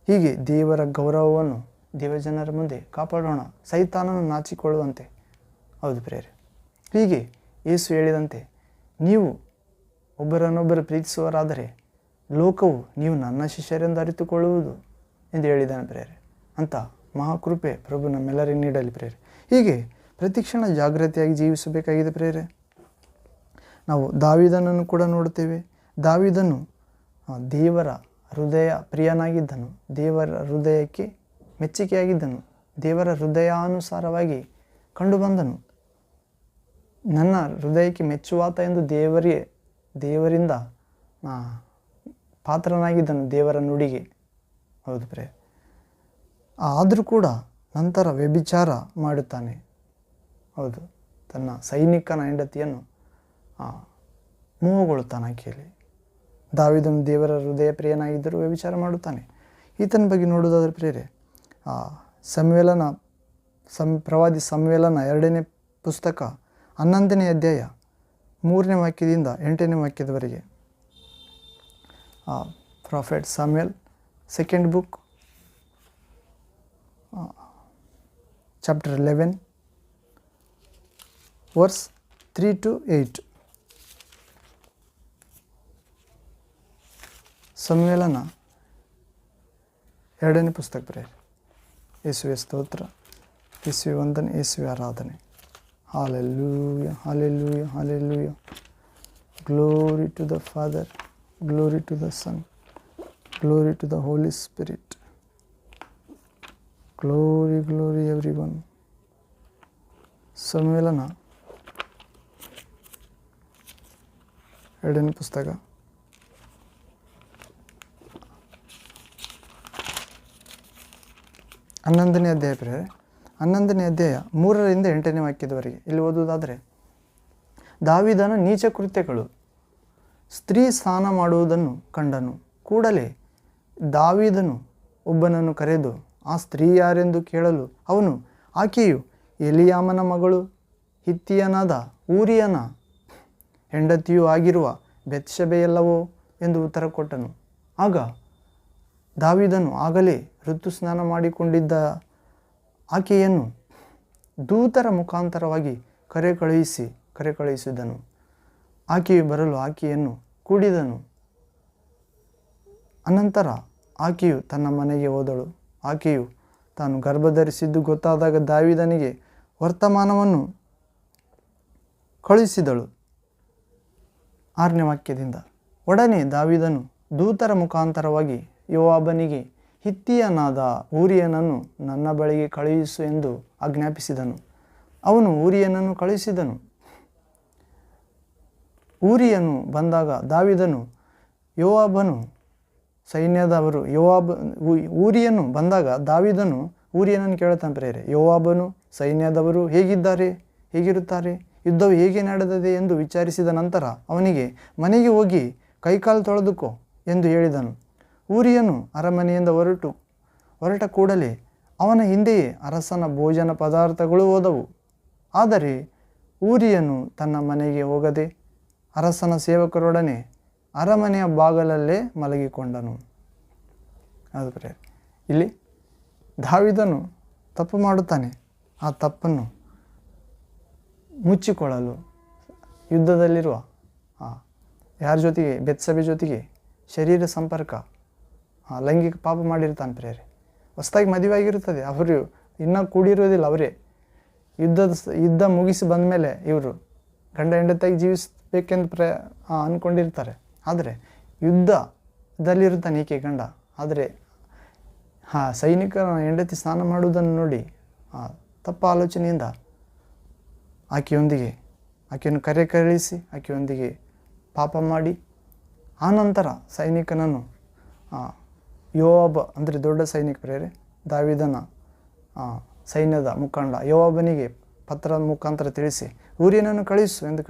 ಹೀಗೆ ದೇವರ ಗೌರವವನ್ನು ದೇವಜನರ ಮುಂದೆ ಕಾಪಾಡೋಣ, ಸೈತಾನನು ನಾಚಿಕೊಳ್ಳುವಂತೆ. ಹೌದು ಪ್ರೇರೆ. ಹೀಗೆ ಯೇಸು ಹೇಳಿದಂತೆ ನೀವು ಒಬ್ಬರನ್ನೊಬ್ಬರು ಪ್ರೀತಿಸುವರಾದರೆ ಲೋಕವು ನೀವು ನನ್ನ ಶಿಷ್ಯರೆಂದು ಅರಿತುಕೊಳ್ಳುವುದು ಎಂದು ಹೇಳಿದ್ದಾನೆ ಪ್ರೇರೆ. ಅಂತ ಮಹಾಕೃಪೆ ಪ್ರಭು ನಮ್ಮೆಲ್ಲರಿಗೆ ನೀಡಲಿ ಪ್ರೇರೆ. ಹೀಗೆ ಪ್ರತಿಕ್ಷಣ ಜಾಗೃತಿಯಾಗಿ ಜೀವಿಸಬೇಕಾಗಿದೆ ಪ್ರೇರೆ. ನಾವು ದಾವೀದನನ್ನು ಕೂಡ ನೋಡುತ್ತೇವೆ. ದಾವೀದನು ದೇವರ ಹೃದಯ ಪ್ರಿಯನಾಗಿದ್ದನು, ದೇವರ ಹೃದಯಕ್ಕೆ ಮೆಚ್ಚುಗೆಯಾಗಿದ್ದನು, ದೇವರ ಹೃದಯಾನುಸಾರವಾಗಿ ಕಂಡುಬಂದನು. ನನ್ನ ಹೃದಯಕ್ಕೆ ಮೆಚ್ಚುವಾತ ಎಂದು ದೇವರಿಂದ ಪಾತ್ರನಾಗಿದ್ದನು, ದೇವರ ನುಡಿಗೆ. ಹೌದು ಪ್ರೇ. ಆದರೂ ಕೂಡ ನಂತರ ವ್ಯಭಿಚಾರ ಮಾಡುತ್ತಾನೆ. ಹೌದು, ತನ್ನ ಸೈನಿಕನ ಹೆಂಡತಿಯನ್ನು ಮೋಹಗೊಳ್ಳುತ್ತಾನೆ ಆಕೆಯಲ್ಲಿ. ದಾವೀದನು ದೇವರ ಹೃದಯ ಪ್ರಿಯನಾಗಿದ್ದರೂ ವ್ಯಭಿಚಾರ ಮಾಡುತ್ತಾನೆ. ಈತನ ಬಗ್ಗೆ ನೋಡುವುದಾದರೆ ಪ್ರೇರೆ, ಪ್ರವಾದಿ ಸಮುವೇಲನ 2ನೇ ಪುಸ್ತಕ 11ನೇ ಅಧ್ಯಾಯ 3ನೇ ವಾಕ್ಯದಿಂದ 8ನೇ ವಾಕ್ಯದವರೆಗೆ. Prophet Samuel, 2nd book, chapter 11, verse 3 to 8. ಸಮುವೇಲನ 2ನೇ ಪುಸ್ತಕ ಪ್ರೇರೆ. ಯೇಸುವೆ ಸ್ತೋತ್ರ, ಯೇಸುವೆ ವಂದನೆ, ಯೇಸುವೆ ಆರಾಧನೆ. Hallelujah, hallelujah, hallelujah. Glory to the father, glory to the son, glory to the holy spirit. Glory, glory everyone. ಸಮುವೇಲನ ಎರಡನೇ ಪುಸ್ತಕ 11ನೇ ಅಧ್ಯಾಯ ಪ್ರಿಯರೇ, 11ನೇ ಅಧ್ಯಾಯ 3ರಿಂದ 8ನೇ ವಾಕ್ಯದವರೆಗೆ ಇಲ್ಲಿ ಓದುವುದಾದರೆ, ದಾವೀದನ ನೀಚ ಕೃತ್ಯಗಳು. ಸ್ತ್ರೀ ಸ್ನಾನ ಮಾಡುವುದನ್ನು ಕಂಡನು. ಕೂಡಲೇ ದಾವೀದನು ಒಬ್ಬನನ್ನು ಕರೆದು ಆ ಸ್ತ್ರೀ ಯಾರೆಂದು ಕೇಳಲು ಅವನು, ಆಕೆಯು ಎಲಿಯಾಮನ ಮಗಳು, ಹಿತ್ತಿಯನಾದ ಊರಿಯನ ಹೆಂಡತಿಯೂ ಆಗಿರುವ ಬೆತ್ಷೆಬೆಯಲ್ಲವೋ ಎಂದು ಉತ್ತರ ಕೊಟ್ಟನು. ಆಗ ದಾವೀದನು ಆಗಲೇ ಋತುಸ್ನಾನ ಮಾಡಿಕೊಂಡಿದ್ದ ಆಕೆಯನ್ನು ದೂತರ ಮುಖಾಂತರವಾಗಿ ಕರೆಕಳುಹಿಸಿದನು. ಆಕೆಯು ಬರಲು ಆಕೆಯನ್ನು ಕೂಡಿದನು. ಅನಂತರ ಆಕೆಯು ತನ್ನ ಮನೆಗೆ ಹೋದಳು. ಆಕೆಯು ತಾನು ಗರ್ಭಧರಿಸಿದ್ದು ಗೊತ್ತಾದಾಗ ದಾವೀದನಿಗೆ ವರ್ತಮಾನವನ್ನು ಕಳುಹಿಸಿದಳು. 6ನೇ ವಾಕ್ಯದಿಂದ, ಒಡನೆ ದಾವೀದನು ದೂತರ ಮುಖಾಂತರವಾಗಿ ಯೋವಾಬನಿಗೆ, ಹಿತ್ತಿಯನಾದ ಊರಿಯನನ್ನು ನನ್ನ ಬಳಿಗೆ ಕಳುಹಿಸು ಎಂದು ಆಜ್ಞಾಪಿಸಿದನು. ಅವನು ಊರಿಯನನ್ನು ಕಳುಹಿಸಿದನು. ಊರಿಯನು ಬಂದಾಗ ದಾವೀದನು ಊರಿಯನು ಬಂದಾಗ ದಾವೀದನು ಊರಿಯನನ್ನು ಕೇಳುತ್ತಾನೆ ಪ್ರೇರೆ, ಯೋವಾಬನು ಸೈನ್ಯದವರು ಹೇಗಿರುತ್ತಾರೆ, ಯುದ್ಧವು ಹೇಗೆ ನಡೆದಿದೆ ಎಂದು ವಿಚಾರಿಸಿದ ನಂತರ ಅವನಿಗೆ, ಮನೆಗೆ ಹೋಗಿ ಕೈಕಾಲು ತೊಳೆದುಕೋ ಎಂದು ಹೇಳಿದನು. ಊರಿಯನು ಅರಮನೆಯಿಂದ ಹೊರಟ ಕೂಡಲೇ ಅವನ ಹಿಂದೆಯೇ ಅರಸನ ಭೋಜನ ಪದಾರ್ಥಗಳು ಹೋದವು. ಆದರೆ ಊರಿಯನು ತನ್ನ ಮನೆಗೆ ಹೋಗದೆ ಅರಸನ ಸೇವಕರೊಡನೆ ಅರಮನೆಯ ಬಾಗಲಲ್ಲೇ ಮಲಗಿಕೊಂಡನು. ಅದು ಪ್ರೇರೆ, ಇಲ್ಲಿ ದಾವೀದನು ತಪ್ಪು ಮಾಡುತ್ತಾನೆ. ಆ ತಪ್ಪನ್ನು ಮುಚ್ಚಿಕೊಳ್ಳಲು ಯುದ್ಧದಲ್ಲಿರುವ ಯಾರ ಜೊತೆಗೆ, ಬೆತ್ಷೆಬೆ ಜೊತೆಗೆ ಶರೀರ ಸಂಪರ್ಕ, ಲೈಂಗಿಕ ಪಾಪ ಮಾಡಿರ್ತಾನೆ ಪ್ರೇರೆ. ಹೊಸದಾಗಿ ಮದುವೆ ಆಗಿರುತ್ತದೆ, ಅವರು ಇನ್ನೂ ಕೂಡಿರೋದಿಲ್ಲ. ಅವರೇ ಯುದ್ಧ ಮುಗಿಸಿ ಬಂದ ಮೇಲೆ ಇವರು ಗಂಡ ಹೆಂಡತಿಯಾಗಿ ಜೀವಿಸಬೇಕೆಂದು ಅಂದ್ಕೊಂಡಿರ್ತಾರೆ. ಆದರೆ ಯುದ್ಧದಲ್ಲಿರುತ್ತಾನೆ ಈಕೆ ಗಂಡ. ಆದರೆ ಸೈನಿಕರ ಹೆಂಡತಿ ಸ್ನಾನ ಮಾಡುವುದನ್ನು ನೋಡಿ ತಪ್ಪ ಆಲೋಚನೆಯಿಂದ ಆಕೆಯನ್ನು ಕರೆಸಿ ಆಕೆಯೊಂದಿಗೆ ಪಾಪ ಮಾಡಿ, ಆನಂತರ ಸೈನಿಕನನ್ನು ಯೋವಾಬ ಅಂದರೆ ದೊಡ್ಡ ಸೈನಿಕ ಪ್ರೇರೆ, ದಾವೀದನ ಸೈನ್ಯದ ಮುಖಂಡ ಯೋವಾಬನಿಗೆ ಪತ್ರದ ಮುಖಾಂತರ ತಿಳಿಸಿ ಊರಿಯನನ್ನು ಕಳಿಸು ಎಂದು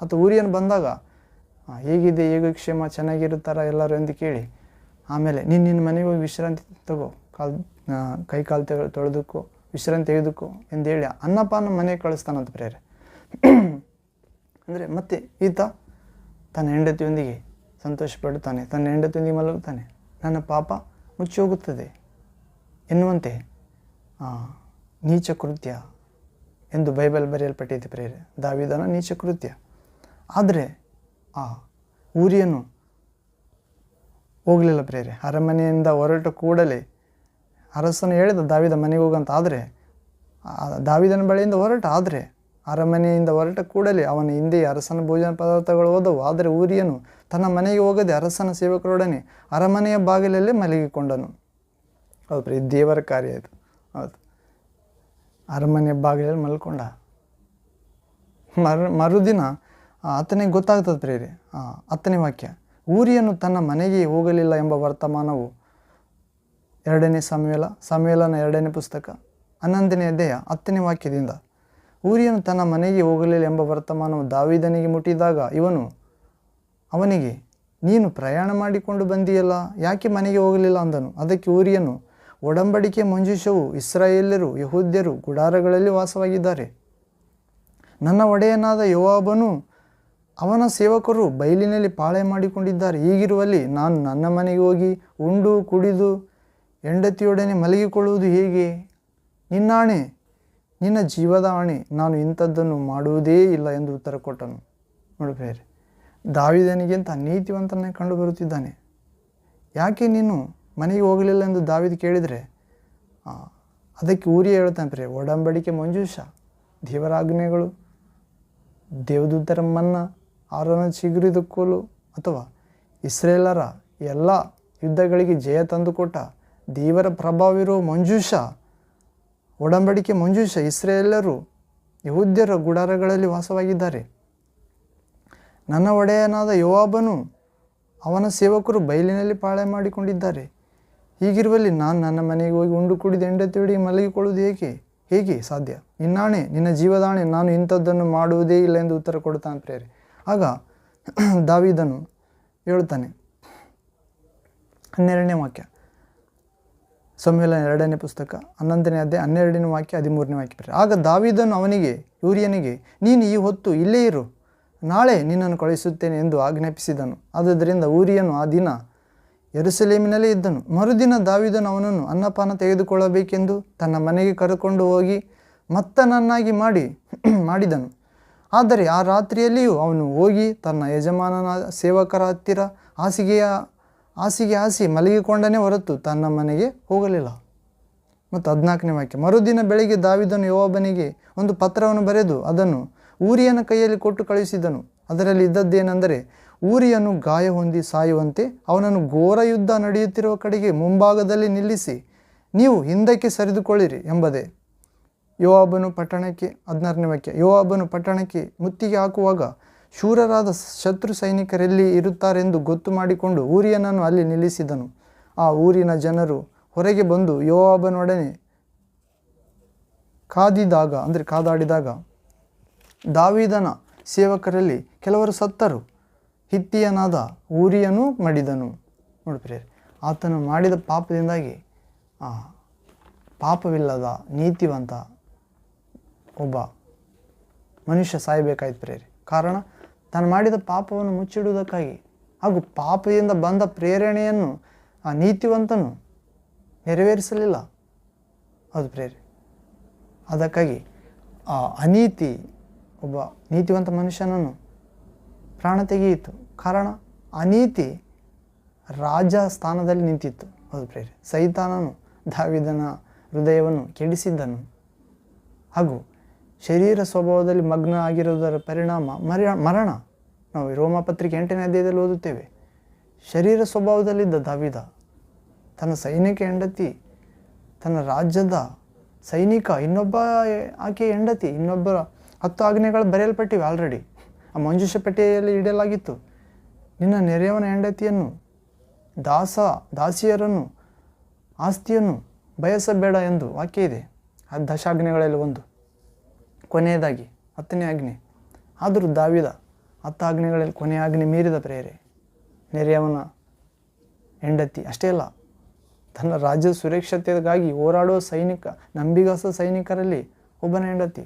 ಅಥವಾ ಊರಿಯನು ಬಂದಾಗ ಹೇಗಿದೆ, ಕ್ಷೇಮ, ಚೆನ್ನಾಗಿರುತ್ತಾರ ಎಲ್ಲರೂ ಎಂದು ಕೇಳಿ, ಆಮೇಲೆ ನಿನ್ನ ಮನೆಗೆ ಹೋಗಿ ವಿಶ್ರಾಂತಿ ತಗೋ, ಕೈಕಾಲು ತೊಳೆದಕ್ಕೋ ವಿಶ್ರಾಂತಿ ತೆಗೆದುಕೋ ಎಂದು ಹೇಳಿ ಅನ್ನಪಾನ ಮನೆಗೆ ಕಳಿಸ್ತಾನಂತ ಪ್ರೇರೆ. ಅಂದರೆ ಮತ್ತೆ ಈತ ತನ್ನ ಹೆಂಡತಿಯೊಂದಿಗೆ ಸಂತೋಷ ಪಡುತ್ತಾನೆ, ತನ್ನ ಹೆಂಡತಿಯೊಂದಿಗೆ ಮಲಗುತ್ತಾನೆ, ನನ್ನ ಪಾಪ ಮುಚ್ಚಿ ಹೋಗುತ್ತದೆ ಎನ್ನುವಂತೆ ನೀಚ ಕೃತ್ಯ ಎಂದು ಬೈಬಲ್ ಬರೆಯಲ್ಪಟ್ಟಿದೆ ಪ್ರೇರೆ, ದಾವೀದನ ನೀಚ ಕೃತ್ಯ. ಆದರೆ ಊರಿಯನು ಹೋಗಲಿಲ್ಲ ಪ್ರೇರೆ. ಅರಮನೆಯಿಂದ ಹೊರಟ ಕೂಡಲೇ ಅರಸನು ಹೇಳಿದ ದಾವೀದ ಮನೆಗೆ ಹೋಗಂತ. ಆದರೆ ದಾವೀದನ ಬಳಿಯಿಂದ ಆದರೆ ಅರಮನೆಯಿಂದ ಹೊರಟ ಕೂಡಲೇ ಅವನ ಹಿಂದೆ ಅರಸನ ಭೋಜನ ಪದಾರ್ಥಗಳು ಹೋದವು. ಆದರೆ ಊರಿಯನು ತನ್ನ ಮನೆಗೆ ಹೋಗದೆ ಅರಸನ ಸೇವಕರೊಡನೆ ಅರಮನೆಯ ಬಾಗಿಲಲ್ಲೇ ಮಲಗಿಕೊಂಡನು. ಹೌದು ಪ್ರಿಯ, ದೇವರ ಕಾರ್ಯ ಇದು. ಹೌದು, ಅರಮನೆಯ ಬಾಗಿಲಲ್ಲಿ ಮಲ್ಕೊಂಡ. ಮರುದಿನ ಆತನಿಗೆ ಗೊತ್ತಾಗ್ತದೆ ಪ್ರೇರೆ. 10ನೇ ವಾಕ್ಯ, ಊರಿಯನು ತನ್ನ ಮನೆಗೆ ಹೋಗಲಿಲ್ಲ ಎಂಬ ವರ್ತಮಾನವು 2ನೇ ಸಮುವೇಲನ 2ನೇ ಪುಸ್ತಕ 11ನೇ ಅಧ್ಯಾಯ 10ನೇ ವಾಕ್ಯದಿಂದ, ಊರಿಯನು ತನ್ನ ಮನೆಗೆ ಹೋಗಲಿಲ್ಲ ಎಂಬ ವರ್ತಮಾನವು ದಾವೀದನಿಗೆ ಮುಟ್ಟಿದಾಗ ಇವನು ಅವನಿಗೆ, ನೀನು ಪ್ರಯಾಣ ಮಾಡಿಕೊಂಡು ಬಂದಿಯಲ್ಲ, ಯಾಕೆ ಮನೆಗೆ ಹೋಗಲಿಲ್ಲ ಅಂದನು. ಅದಕ್ಕೆ ಊರಿಯನು, ಒಡಂಬಡಿಕೆ ಮಂಜೂಷವು ಇಸ್ರಾಯೇಲ್ಯರು ಯೆಹೂದ್ಯರು ಗುಡಾರಗಳಲ್ಲಿ ವಾಸವಾಗಿದ್ದಾರೆ. ನನ್ನ ಒಡೆಯನಾದ ಯೋವಾಬನು ಅವನ ಸೇವಕರು ಬಯಲಿನಲ್ಲಿ ಪಾಳೆ ಮಾಡಿಕೊಂಡಿದ್ದಾರೆ. ಹೀಗಿರುವಲ್ಲಿ ನಾನು ನನ್ನ ಮನೆಗೆ ಹೋಗಿ ಉಂಡು ಕುಡಿದು ಹೆಂಡತಿಯೊಡನೆ ಮಲಗಿಕೊಳ್ಳುವುದು ಹೇಗೆ? ನಿನ್ನಾಣೆ, ನಿನ್ನ ಜೀವದ ಆಣೆ, ನಾನು ಇಂಥದ್ದನ್ನು ಮಾಡುವುದೇ ಇಲ್ಲ ಎಂದು ಉತ್ತರ ಕೊಟ್ಟನು. ನೋಡಿ ಪ್ರೇರೆ, ದಾವೀದನಿಗಿಂತ ನೀತಿವಂತನೇ ಕಂಡು ಬರುತ್ತಿದ್ದಾನೆ. ಯಾಕೆ ನೀನು ಮನೆಗೆ ಹೋಗಲಿಲ್ಲ ಎಂದು ದಾವೀದ ಕೇಳಿದರೆ ಅದಕ್ಕೆ ಊರಿಯ ಹೇಳ್ತಾನೆ ಪ್ರೇರೆ, ಒಡಂಬಡಿಕೆ ಮಂಜೂಷ, ದೇವರಾಜ್ಞೆಗಳು, ದೇವದೂತರ ಮನ್ನ, ಆರೋನ ಚಿಗುರಿದ ಕೋಲು, ಅಥವಾ ಇಸ್ರೇಲರ ಎಲ್ಲ ಯುದ್ಧಗಳಿಗೆ ಜಯ ತಂದುಕೊಟ್ಟ ದೇವರ ಪ್ರಭಾವಿರೋ ಮಂಜೂಷ, ಒಡಂಬಡಿಕೆ ಮಂಜೂಷ. ಇಸ್ರೇಲರು ಯೆಹೂದ್ಯರ ಗುಡಾರಗಳಲ್ಲಿ ವಾಸವಾಗಿದ್ದಾರೆ. ನನ್ನ ಒಡೆಯನಾದ ಯೋವಾಬನು ಅವನ ಸೇವಕರು ಬಯಲಿನಲ್ಲಿ ಪಾಳೆ ಮಾಡಿಕೊಂಡಿದ್ದಾರೆ. ಹೀಗಿರುವಲ್ಲಿ ನಾನು ನನ್ನ ಮನೆಗೆ ಹೋಗಿ ಉಂಡು ಕುಡಿದು ಹೆಂಡತಿಯೊಡೆಗೆ ಮಲಗಿಕೊಳ್ಳುವುದು ಹೇಗೆ ಸಾಧ್ಯ? ನಿನ್ನಾಣೆ, ನಿನ್ನ ಜೀವದಾಣೆ, ನಾನು ಇಂಥದ್ದನ್ನು ಮಾಡುವುದೇ ಇಲ್ಲ ಎಂದು ಉತ್ತರ ಕೊಡ್ತಾನೆ ಪ್ರೇರೆ. ಆಗ ದಾವೀದನು ಹೇಳ್ತಾನೆ, 12ನೇ ವಾಕ್ಯ, ಸಮುವೇಲನ 2ನೇ ಪುಸ್ತಕ 11ನೇ ಅಧ್ಯಾಯ 12ನೇ ವಾಕ್ಯ 13ನೇ ವಾಕ್ಯ ಪ್ರೇರೆ. ಆಗ ದಾವೀದನು ಅವನಿಗೆ, ಯೂರಿಯನಿಗೆ, ನೀನು ಈ ಹೊತ್ತು ಇಲ್ಲೇ ಇರು, ನಾಳೆ ನಿನ್ನನ್ನು ಕಳುಹಿಸುತ್ತೇನೆ ಎಂದು ಆಜ್ಞಾಪಿಸಿದನು. ಆದುದರಿಂದ ಊರಿಯನು ಆ ದಿನ ಯೆರೂಸಲೇಮಿನಲ್ಲೇ ಇದ್ದನು. ಮರುದಿನ ದಾವೀದನು ಅವನನ್ನು ಅನ್ನಪಾನ ತೆಗೆದುಕೊಳ್ಳಬೇಕೆಂದು ತನ್ನ ಮನೆಗೆ ಕರೆದುಕೊಂಡು ಹೋಗಿ ಮತ್ತನನ್ನಾಗಿ ಮಾಡಿದನು. ಆದರೆ ಆ ರಾತ್ರಿಯಲ್ಲಿಯೂ ಅವನು ಹೋಗಿ ತನ್ನ ಯಜಮಾನನ ಸೇವಕರ ಹತ್ತಿರ ಹಾಸಿಗೆ ಹಾಸಿ ಮಲಗಿಕೊಂಡನೇ ಹೊರತು ತನ್ನ ಮನೆಗೆ ಹೋಗಲಿಲ್ಲ. ಮತ್ತು 14ನೇ ವಾಕ್ಯ, ಮರುದಿನ ಬೆಳಿಗ್ಗೆ ದಾವೀದನು ಯೋವಾಬನಿಗೆ ಒಂದು ಪತ್ರವನ್ನು ಬರೆದು ಅದನ್ನು ಊರಿಯನ ಕೈಯಲ್ಲಿ ಕೊಟ್ಟು ಕಳುಹಿಸಿದನು. ಅದರಲ್ಲಿ ಇದ್ದದ್ದೇನೆಂದರೆ, ಊರಿಯನು ಗಾಯ ಹೊಂದಿ ಸಾಯುವಂತೆ ಅವನನ್ನು ಘೋರ ಯುದ್ಧ ನಡೆಯುತ್ತಿರುವ ಕಡೆಗೆ ಮುಂಭಾಗದಲ್ಲಿ ನಿಲ್ಲಿಸಿ ನೀವು ಹಿಂದಕ್ಕೆ ಸರಿದುಕೊಳ್ಳಿರಿ ಎಂಬುದೇ. ಯೋವಾಬನು ಪಟ್ಟಣಕ್ಕೆ 16ನೇ ವಾಕ್ಯ, ಯೋವಾಬನು ಪಟ್ಟಣಕ್ಕೆ ಮುತ್ತಿಗೆ ಹಾಕುವಾಗ ಶೂರರಾದ ಶತ್ರು ಸೈನಿಕರೆಲ್ಲಿ ಇರುತ್ತಾರೆಂದು ಗೊತ್ತು ಮಾಡಿಕೊಂಡು ಊರಿಯನನ್ನು ಅಲ್ಲಿ ನಿಲ್ಲಿಸಿದನು. ಆ ಊರಿನ ಜನರು ಹೊರಗೆ ಬಂದು ಯೋವಾಬನೊಡನೆ ಕಾದಾಡಿದಾಗ ದಾವೀದನ ಸೇವಕರಲ್ಲಿ ಕೆಲವರು ಸತ್ತರು. ಹಿತ್ತಿಯನಾದ ಊರಿಯನೂ ಮಡಿದನು. ನೋಡ್ಪ್ರಿಯರೇ, ಆತನು ಮಾಡಿದ ಪಾಪದಿಂದಾಗಿ ಪಾಪವಿಲ್ಲದ ನೀತಿವಂತ ಒಬ್ಬ ಮನುಷ್ಯ ಸಾಯಬೇಕಾಯ್ತು ಪ್ರೇರೆ. ಕಾರಣ, ತಾನು ಮಾಡಿದ ಪಾಪವನ್ನು ಮುಚ್ಚಿಡುವುದಕ್ಕಾಗಿ ಹಾಗೂ ಪಾಪದಿಂದ ಬಂದ ಪ್ರೇರಣೆಯನ್ನು ಆ ನೀತಿವಂತನು ನೆರವೇರಿಸಲಿಲ್ಲ. ಅದು ಪ್ರೇರೆ. ಅದಕ್ಕಾಗಿ ಆ ಅನೀತಿ ಒಬ್ಬ ನೀತಿವಂತ ಮನುಷ್ಯನನ್ನು ಪ್ರಾಣ ತೆಗೆಯಿತು. ಕಾರಣ, ಅನೀತಿ ರಾಜ ಸ್ಥಾನದಲ್ಲಿ ನಿಂತಿತ್ತು. ಹೌದು ಪ್ರೇರೆ. ಸೈತಾನನು ದಾವೀದನ ಹೃದಯವನ್ನು ಕೆಡಿಸಿದ್ದನು ಹಾಗೂ ಶರೀರ ಸ್ವಭಾವದಲ್ಲಿ ಮಗ್ನ ಆಗಿರುವುದರ ಪರಿಣಾಮ ಮರಣ. ನಾವು ರೋಮಪತ್ರಿಕೆ 8ನೇ ಅಧ್ಯಾಯದಲ್ಲಿ ಓದುತ್ತೇವೆ. ಶರೀರ ಸ್ವಭಾವದಲ್ಲಿದ್ದ ದಾವೀದ ತನ್ನ ಸೈನಿಕ ಹೆಂಡತಿ, ತನ್ನ ರಾಜ್ಯದ ಸೈನಿಕ, ಇನ್ನೊಬ್ಬ ಆಕೆ ಹೆಂಡತಿ, ಇನ್ನೊಬ್ಬರ 10 ಆಜ್ಞೆಗಳು ಬರೆಯಲ್ಪಟ್ಟಿವೆ ಆಲ್ರೆಡಿ. ಆ ಮಂಜೂಷ ಪೆಟ್ಟಿಗೆಯಲ್ಲಿ ಇಡಲಾಗಿತ್ತು. ನಿನ್ನ ನೆರೆಯವನ ಹೆಂಡತಿಯನ್ನು, ದಾಸಿಯರನ್ನು, ಆಸ್ತಿಯನ್ನು ಬಯಸಬೇಡ ಎಂದು ವಾಕ್ಯ ಇದೆ. ಆ 10 ಆಜ್ಞೆಗಳಲ್ಲಿ ಒಂದು. ಕೊನೆಯದಾಗಿ 10ನೇ ಆಜ್ಞೆ. ಆದರೂ ದಾವೀದ 10 ಆಜ್ಞೆಗಳಲ್ಲಿ ಕೊನೆಯ ಆಜ್ಞೆ ಮೀರಿದ ಪ್ರೇರೆ. ನೆರೆಯವನ ಹೆಂಡತಿ ಅಷ್ಟೇ ಅಲ್ಲ, ತನ್ನ ರಾಜ್ಯದ ಸುರಕ್ಷತೆಗಾಗಿ ಹೋರಾಡುವ ನಂಬಿಗಸ್ತ ಸೈನಿಕರಲ್ಲಿ ಒಬ್ಬನ ಹೆಂಡತಿ.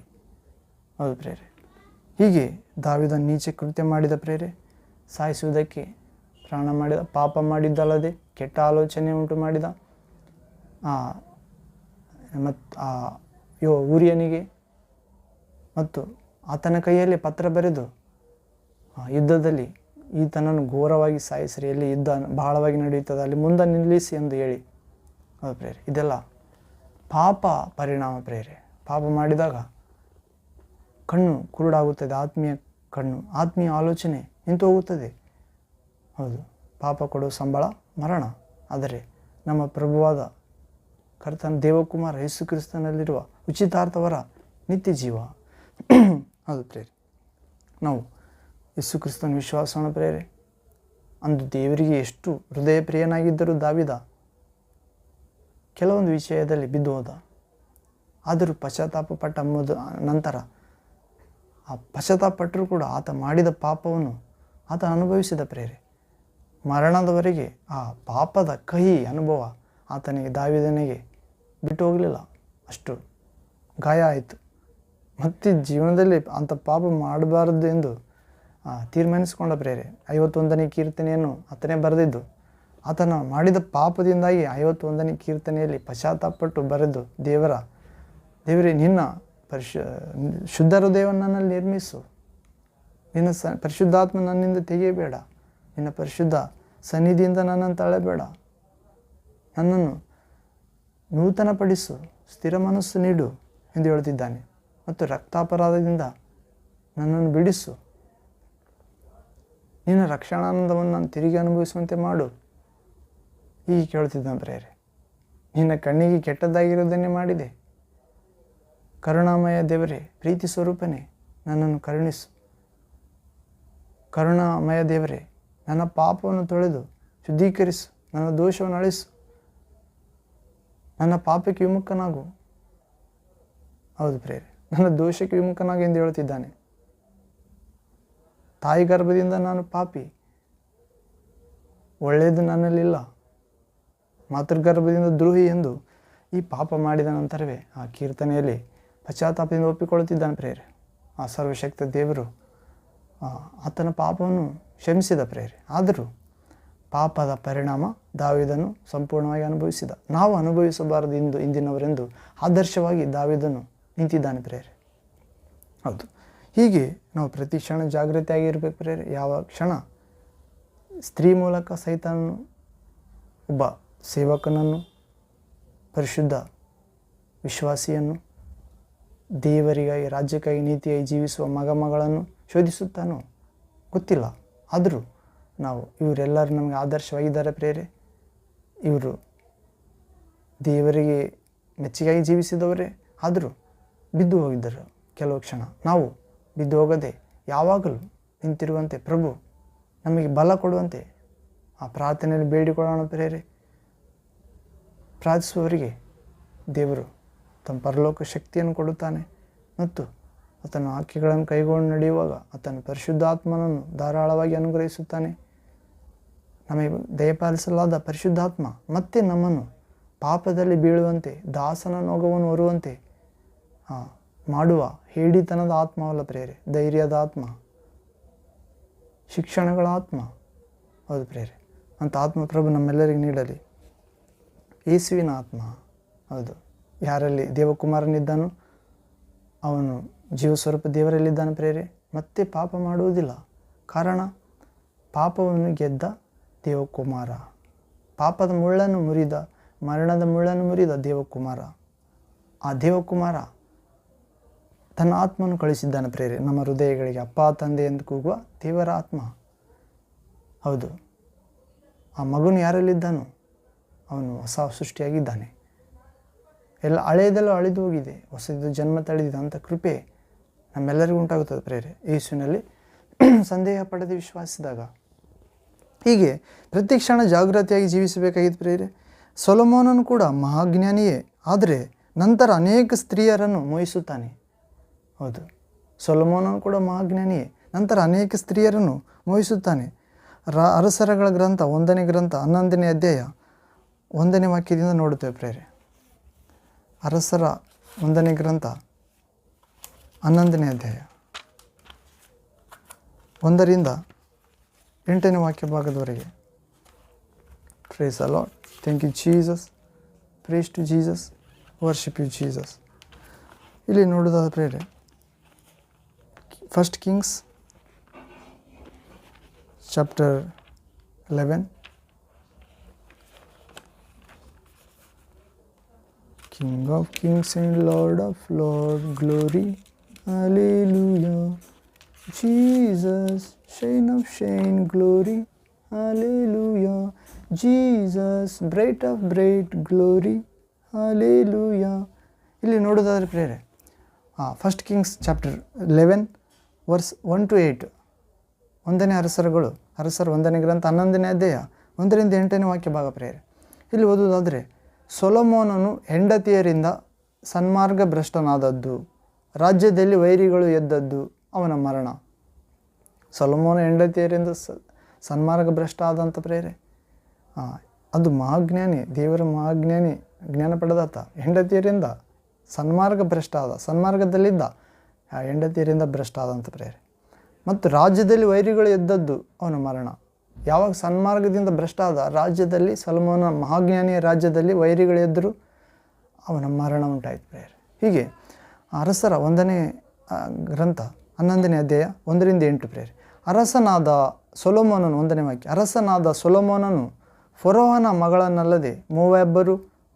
ಹೌದು ಪ್ರೇರೆ. ಹೀಗೆ ದಾವೀದ ನೀಚ ಕೃತ್ಯ ಮಾಡಿದ ಪ್ರೇರೆ. ಸಾಯಿಸುವುದಕ್ಕೆ ಪ್ರಾಣ ಮಾಡಿದ, ಪಾಪ ಮಾಡಿದ್ದಲ್ಲದೆ ಕೆಟ್ಟ ಆಲೋಚನೆ ಉಂಟು ಮಾಡಿದ. ಊರಿಯನಿಗೆ ಮತ್ತು ಆತನ ಕೈಯಲ್ಲಿ ಪತ್ರ ಬರೆದು ಯುದ್ಧದಲ್ಲಿ ಈತನನ್ನು ಘೋರವಾಗಿ ಸಾಯಿಸಿರಿ, ಎಲ್ಲಿ ಯುದ್ಧ ಬಹಳವಾಗಿ ನಡೆಯುತ್ತದೆ ಅಲ್ಲಿ ಮುಂದೆ ನಿಲ್ಲಿಸಿ ಎಂದು ಹೇಳಿ. ಹೌದು ಪ್ರೇರೆ. ಇದೆಲ್ಲ ಪಾಪ ಪರಿಣಾಮ ಪ್ರೇರೆ. ಪಾಪ ಮಾಡಿದಾಗ ಕಣ್ಣು ಕುರುಡಾಗುತ್ತದೆ, ಆತ್ಮೀಯ ಆಲೋಚನೆ ನಿಂತು ಹೋಗುತ್ತದೆ. ಹೌದು, ಪಾಪ ಕೊಡುವ ಸಂಬಳ ಮರಣ. ಆದರೆ ನಮ್ಮ ಪ್ರಭುವಾದ ಕರ್ತನ ದೇವಕುಮಾರ ಯೇಸು ಕ್ರಿಸ್ತನಲ್ಲಿರುವ ಉಚಿತಾರ್ಥವರ ನಿತ್ಯ ಜೀವ. ಹೌದು ಪ್ರೇರೆ. ನಾವು ಯೇಸು ಕ್ರಿಸ್ತನ ವಿಶ್ವಾಸವನ್ನು ಪ್ರೇರೆ. ಅಂದು ದೇವರಿಗೆ ಎಷ್ಟು ಹೃದಯ ಪ್ರಿಯನಾಗಿದ್ದರೂ ದಾವೀದ ಕೆಲವೊಂದು ವಿಷಯದಲ್ಲಿ ಬಿದ್ದು ಹೋದ. ಆದರೂ ಪಶ್ಚಾತ್ತಾಪ ಪಟ್ಟ ನಂತರ ಆ ಪಶ್ಚಾತ್ತಾಪಟ್ಟರೂ ಕೂಡ ಆತ ಮಾಡಿದ ಪಾಪವನ್ನು ಆತ ಅನುಭವಿಸಿದ ಪ್ರೇರೆ. ಮರಣದವರೆಗೆ ಆ ಪಾಪದ ಕಹಿ ಅನುಭವ ಆತನಿಗೆ, ದಾವೀದನಿಗೆ ಬಿಟ್ಟು ಹೋಗಲಿಲ್ಲ. ಅಷ್ಟು ಗಾಯ ಆಯಿತು. ಮತ್ತೆ ಜೀವನದಲ್ಲಿ ಅಂಥ ಪಾಪ ಮಾಡಬಾರದು ಎಂದು ತೀರ್ಮಾನಿಸಿಕೊಂಡ ಪ್ರೇರೆ. 51ನೇ ಕೀರ್ತನೆಯನ್ನು ಆತನೇ ಬರೆದಿದ್ದು. ಆತನ ಮಾಡಿದ ಪಾಪದಿಂದಾಗಿ 51ನೇ ಕೀರ್ತನೆಯಲ್ಲಿ ಪಶ್ಚಾತ್ತಾಪಪಟ್ಟು ಬರೆದು, ದೇವರೇ ನಿನ್ನ ಶುದ್ಧ ಹೃದಯವನ್ನು ನನ್ನಲ್ಲಿ ನಿರ್ಮಿಸು, ನಿನ್ನ ಪರಿಶುದ್ಧಾತ್ಮ ನನ್ನಿಂದ ತೆಗೆಯಬೇಡ, ನಿನ್ನ ಪರಿಶುದ್ಧ ಸನ್ನಿಧಿಯಿಂದ ನನ್ನನ್ನು ತಳ್ಳಬೇಡ, ನನ್ನನ್ನು ನೂತನಪಡಿಸು, ಸ್ಥಿರ ಮನಸ್ಸು ನೀಡು ಎಂದು ಹೇಳುತ್ತಿದ್ದಾನೆ. ಮತ್ತು ರಕ್ತಾಪರಾಧದಿಂದ ನನ್ನನ್ನು ಬಿಡಿಸು, ನಿನ್ನ ರಕ್ಷಣಾನಂದವನ್ನು ನಾನು ತಿರುಗಿ ಅನುಭವಿಸುವಂತೆ ಮಾಡು ಹೀಗೆ ಕೇಳ್ತಿದ್ದಾನೆ ಪ್ರೇರೆ. ನಿನ್ನ ಕಣ್ಣಿಗೆ ಕೆಟ್ಟದ್ದಾಗಿರೋದನ್ನೇ ಮಾಡಿದೆ. ಕರುಣಾಮಯ ದೇವರೇ, ಪ್ರೀತಿ ಸ್ವರೂಪನೇ, ನನ್ನನ್ನು ಕರುಣಿಸು. ಕರುಣಾಮಯ ದೇವರೇ, ನನ್ನ ಪಾಪವನ್ನು ತೊಳೆದು ಶುದ್ಧೀಕರಿಸು, ನನ್ನ ದೋಷವನ್ನು ಅಳಿಸು, ನನ್ನ ಪಾಪಕ್ಕೆ ವಿಮುಖನಾಗು. ಹೌದು ಪ್ರೇರೆ, ನನ್ನ ದೋಷಕ್ಕೆ ವಿಮುಖನಾಗು ಎಂದು ಹೇಳುತ್ತಿದ್ದಾನೆ. ತಾಯಿ ಗರ್ಭದಿಂದ ನಾನು ಪಾಪಿ, ಒಳ್ಳೆಯದು ನನ್ನಲ್ಲಿಲ್ಲ, ಮಾತೃಗರ್ಭದಿಂದ ದ್ರೋಹಿ ಎಂದು ಈ ಪಾಪ ಮಾಡಿದ ನಂತರವೇ ಆ ಕೀರ್ತನೆಯಲ್ಲಿ ಪಶ್ಚಾತ್ತಾಪದಿಂದ ಒಪ್ಪಿಕೊಳ್ಳುತ್ತಿದ್ದಾನೆ ಪ್ರೇರೆ. ಆ ಸರ್ವಶಕ್ತ ದೇವರು ಆತನ ಪಾಪವನ್ನು ಕ್ಷಮಿಸಿದ ಪ್ರೇರೆ. ಆದರೂ ಪಾಪದ ಪರಿಣಾಮ ದಾವೀದನು ಸಂಪೂರ್ಣವಾಗಿ ಅನುಭವಿಸಿದ. ನಾವು ಅನುಭವಿಸಬಾರದು ಇಂದಿನವರೆಂದು ಆದರ್ಶವಾಗಿ ದಾವೀದನು ನಿಂತಿದ್ದಾನೆ ಪ್ರೇರೆ. ಹೌದು, ಹೀಗೆ ನಾವು ಪ್ರತಿ ಕ್ಷಣ ಜಾಗೃತಿಯಾಗಿರ್ಬೇಕು ಪ್ರೇರೆ. ಯಾವ ಕ್ಷಣ ಸ್ತ್ರೀ ಮೂಲಕ ಸೈತಾನನು ಒಬ್ಬ ಸೇವಕನನ್ನು, ಪರಿಶುದ್ಧ ವಿಶ್ವಾಸಿಯನ್ನು, ದೇವರಿಗಾಗಿ ರಾಜ್ಯಕ್ಕಾಗಿ ನೀತಿಯಾಗಿ ಜೀವಿಸುವ ಮಗಳನ್ನು ಶೋಧಿಸುತ್ತಾನೋ ಗೊತ್ತಿಲ್ಲ. ಆದರೂ ನಾವು ಇವರೆಲ್ಲರೂ ನಮಗೆ ಆದರ್ಶವಾಗಿದ್ದಾರೆ ಪ್ರೇರೆ. ಇವರು ದೇವರಿಗೆ ಮೆಚ್ಚುಗೆಯಾಗಿ ಜೀವಿಸಿದವರೇ, ಆದರೂ ಬಿದ್ದು ಹೋಗಿದ್ದರು ಕೆಲವು ಕ್ಷಣ. ನಾವು ಬಿದ್ದು ಹೋಗದೆ ಯಾವಾಗಲೂ ನಿಂತಿರುವಂತೆ ಪ್ರಭು ನಮಗೆ ಬಲ ಕೊಡುವಂತೆ ಆ ಪ್ರಾರ್ಥನೆಯಲ್ಲಿ ಬೇಡಿಕೊಳ್ಳೋಣ ಪ್ರೇರೆ. ಪ್ರಾರ್ಥಿಸುವವರಿಗೆ ದೇವರು ತಮ್ಮ ಪರಲೋಕ ಶಕ್ತಿಯನ್ನು ಕೊಡುತ್ತಾನೆ ಮತ್ತು ಆತನ ಆಜ್ಞೆಗಳನ್ನು ಕೈಗೊಂಡು ನಡೆಯುವಾಗ ಆತನ ಪರಿಶುದ್ಧಾತ್ಮನನ್ನು ಧಾರಾಳವಾಗಿ ಅನುಗ್ರಹಿಸುತ್ತಾನೆ. ನಮಗೆ ದಯಪಾಲಿಸಲಾದ ಪರಿಶುದ್ಧಾತ್ಮ ಮತ್ತೆ ನಮ್ಮನ್ನು ಪಾಪದಲ್ಲಿ ಬೀಳುವಂತೆ, ದಾಸನ ನೊಗವನ್ನು ಹೊರುವಂತೆ ಮಾಡುವ ಹೇಡಿತನದ ಆತ್ಮವಲ್ಲ ಪ್ರೇರೆ, ಧೈರ್ಯದ ಆತ್ಮ, ಶಿಕ್ಷಣಗಳ ಆತ್ಮ. ಹೌದು ಪ್ರೇರೆ, ಅಂತ ಆತ್ಮ ಪ್ರಭು ನಮ್ಮೆಲ್ಲರಿಗೆ ನೀಡಲಿ. ಯೇಸುವಿನ ಆತ್ಮ, ಹೌದು, ಯಾರಲ್ಲಿ ದೇವಕುಮಾರನಿದ್ದಾನೋ ಅವನು ಜೀವಸ್ವರೂಪ ದೇವರಲ್ಲಿದ್ದಾನೆ ಪ್ರೇರೆ. ಮತ್ತೆ ಪಾಪ ಮಾಡುವುದಿಲ್ಲ. ಕಾರಣ ಪಾಪವನ್ನು ಗೆದ್ದ ದೇವಕುಮಾರ, ಪಾಪದ ಮುಳ್ಳನ್ನು ಮುರಿದ, ಮರಣದ ಮುಳ್ಳನ್ನು ಮುರಿದ ದೇವಕುಮಾರ. ಆ ದೇವಕುಮಾರ ತನ್ನ ಆತ್ಮವನ್ನು ಕಳಿಸಿದ್ದಾನೆ ಪ್ರೇರೆ ನಮ್ಮ ಹೃದಯಗಳಿಗೆ. ಅಪ್ಪ ತಂದೆ ಎಂದು ಕೂಗುವ ದೇವರ ಆತ್ಮ. ಹೌದು, ಆ ಮಗನು ಯಾರಲ್ಲಿದ್ದಾನೋ ಅವನು ಹೊಸ ಸೃಷ್ಟಿಯಾಗಿದ್ದಾನೆ. ಎಲ್ಲ ಹಳೆಯದೆಲ್ಲ ಅಳಿದು ಹೋಗಿದೆ, ಹೊಸದು ಜನ್ಮ ತಳೆದಿದೆ ಅಂತ ಕೃಪೆ ನಮ್ಮೆಲ್ಲರಿಗೂ ಉಂಟಾಗುತ್ತದೆ ಪ್ರೇರೆ ಯೇಸುವಿನಲ್ಲಿ ಸಂದೇಹ ಪಡೆದು ವಿಶ್ವಾಸಿಸಿದಾಗ. ಹೀಗೆ ಪ್ರತಿ ಕ್ಷಣ ಜಾಗೃತಿಯಾಗಿ ಜೀವಿಸಬೇಕಾಗಿತ್ತು ಪ್ರೇರೆ. ಸೊಲೊಮೋನನು ಕೂಡ ಮಹಾಜ್ಞಾನಿಯೇ, ಆದರೆ ನಂತರ ಅನೇಕ ಸ್ತ್ರೀಯರನ್ನು ಮೋಹಿಸುತ್ತಾನೆ. ಹೌದು, ಸೊಲೊಮೋನನು ಕೂಡ ಮಹಾಜ್ಞಾನಿಯೇ, ನಂತರ ಅನೇಕ ಸ್ತ್ರೀಯರನ್ನು ಮೋಹಿಸುತ್ತಾನೆ. ಅರಸರಗಳ ಗ್ರಂಥ 1ನೇ ಗ್ರಂಥ 11ನೇ ಅಧ್ಯಾಯ 1ನೇ ವಾಕ್ಯದಿಂದ ನೋಡುತ್ತೇವೆ ಪ್ರೇರೆ. ಅರಸರ 1ನೇ ಗ್ರಂಥ 11ನೇ ಅಧ್ಯಾಯ 1ರಿಂದ 8ನೇ ವಾಕ್ಯ ಭಾಗದವರೆಗೆ. Praise the lord. Thank you Jesus. Praise to Jesus. Worship you Jesus. ಇಲ್ಲಿ ನೋಡೋದಾದ ಪ್ರೇರೆ, 1 Kings chapter 11. King of kings and Lord of lords, glory, hallelujah. Jesus, shine of shine, glory, hallelujah. Jesus, bright of bright, glory, hallelujah. ಇಲ್ಲಿ ನೋಡೋದಾದ್ರೆ ಪ್ರೇರೆ, 1 Kings chapter 11 verse 1 to 8. 1ನೇ ಅರಸರು 1ನೇ ಗ್ರಂಥ 11ನೇ ಅಧ್ಯಾಯ 1ರಿಂದ 8ನೇ ವಾಕ್ಯ ಭಾಗ ಪ್ರೇರೆ. ಇಲ್ಲಿ ಓದುವುದಾದರೆ, ಸೊಲೊಮೋನನು ಹೆಂಡತಿಯರಿಂದ ಸನ್ಮಾರ್ಗ ಭ್ರಷ್ಟನಾದದ್ದು, ರಾಜ್ಯದಲ್ಲಿ ವೈರಿಗಳು ಎದ್ದದ್ದು, ಅವನ ಮರಣ. ಸೊಲೊಮೋನ ಹೆಂಡತಿಯರಿಂದ ಸನ್ಮಾರ್ಗ ಭ್ರಷ್ಟ ಆದಂಥ ಪ್ರೇರೆ. ಅದು ಮಹಾಜ್ಞಾನಿ, ದೇವರ ಮಹಾಜ್ಞಾನಿ, ಜ್ಞಾನ ಪಡೆದಾತ. ಹೆಂಡತಿಯರಿಂದ ಸನ್ಮಾರ್ಗ ಭ್ರಷ್ಟ ಆದ, ಸನ್ಮಾರ್ಗದಲ್ಲಿದ್ದ ಆ ಹೆಂಡತಿಯರಿಂದ ಭ್ರಷ್ಟ ಆದಂಥ ಪ್ರೇರೆ. ಮತ್ತು ರಾಜ್ಯದಲ್ಲಿ ವೈರಿಗಳು ಎದ್ದದ್ದು, ಅವನ ಮರಣ. ಯಾವಾಗ ಸನ್ಮಾರ್ಗದಿಂದ ಭ್ರಷ್ಟ ಆದ, ರಾಜ್ಯದಲ್ಲಿ ಸೊಲೊಮೋನ ಮಹಾಜ್ಞಾನಿಯ ರಾಜ್ಯದಲ್ಲಿ ವೈರಿಗಳು ಎದ್ದರು, ಅವನ ಮರಣ ಉಂಟಾಯಿತು ಪ್ರೇರೆ. ಹೀಗೆ ಅರಸರ 1ನೇ ಗ್ರಂಥ 11ನೇ ಅಧ್ಯಾಯ 1ರಿಂದ 8 ಪ್ರೇರೆ. ಅರಸನಾದ ಸೊಲೊಮೋನನು 1ನೇ ವಾಕ್ಯ. ಅರಸನಾದ ಸೊಲೊಮೋನನು ಫರೋಹನ ಮಗಳನ್ನಲ್ಲದೆ ಮೋವಾಬ್ಯರು,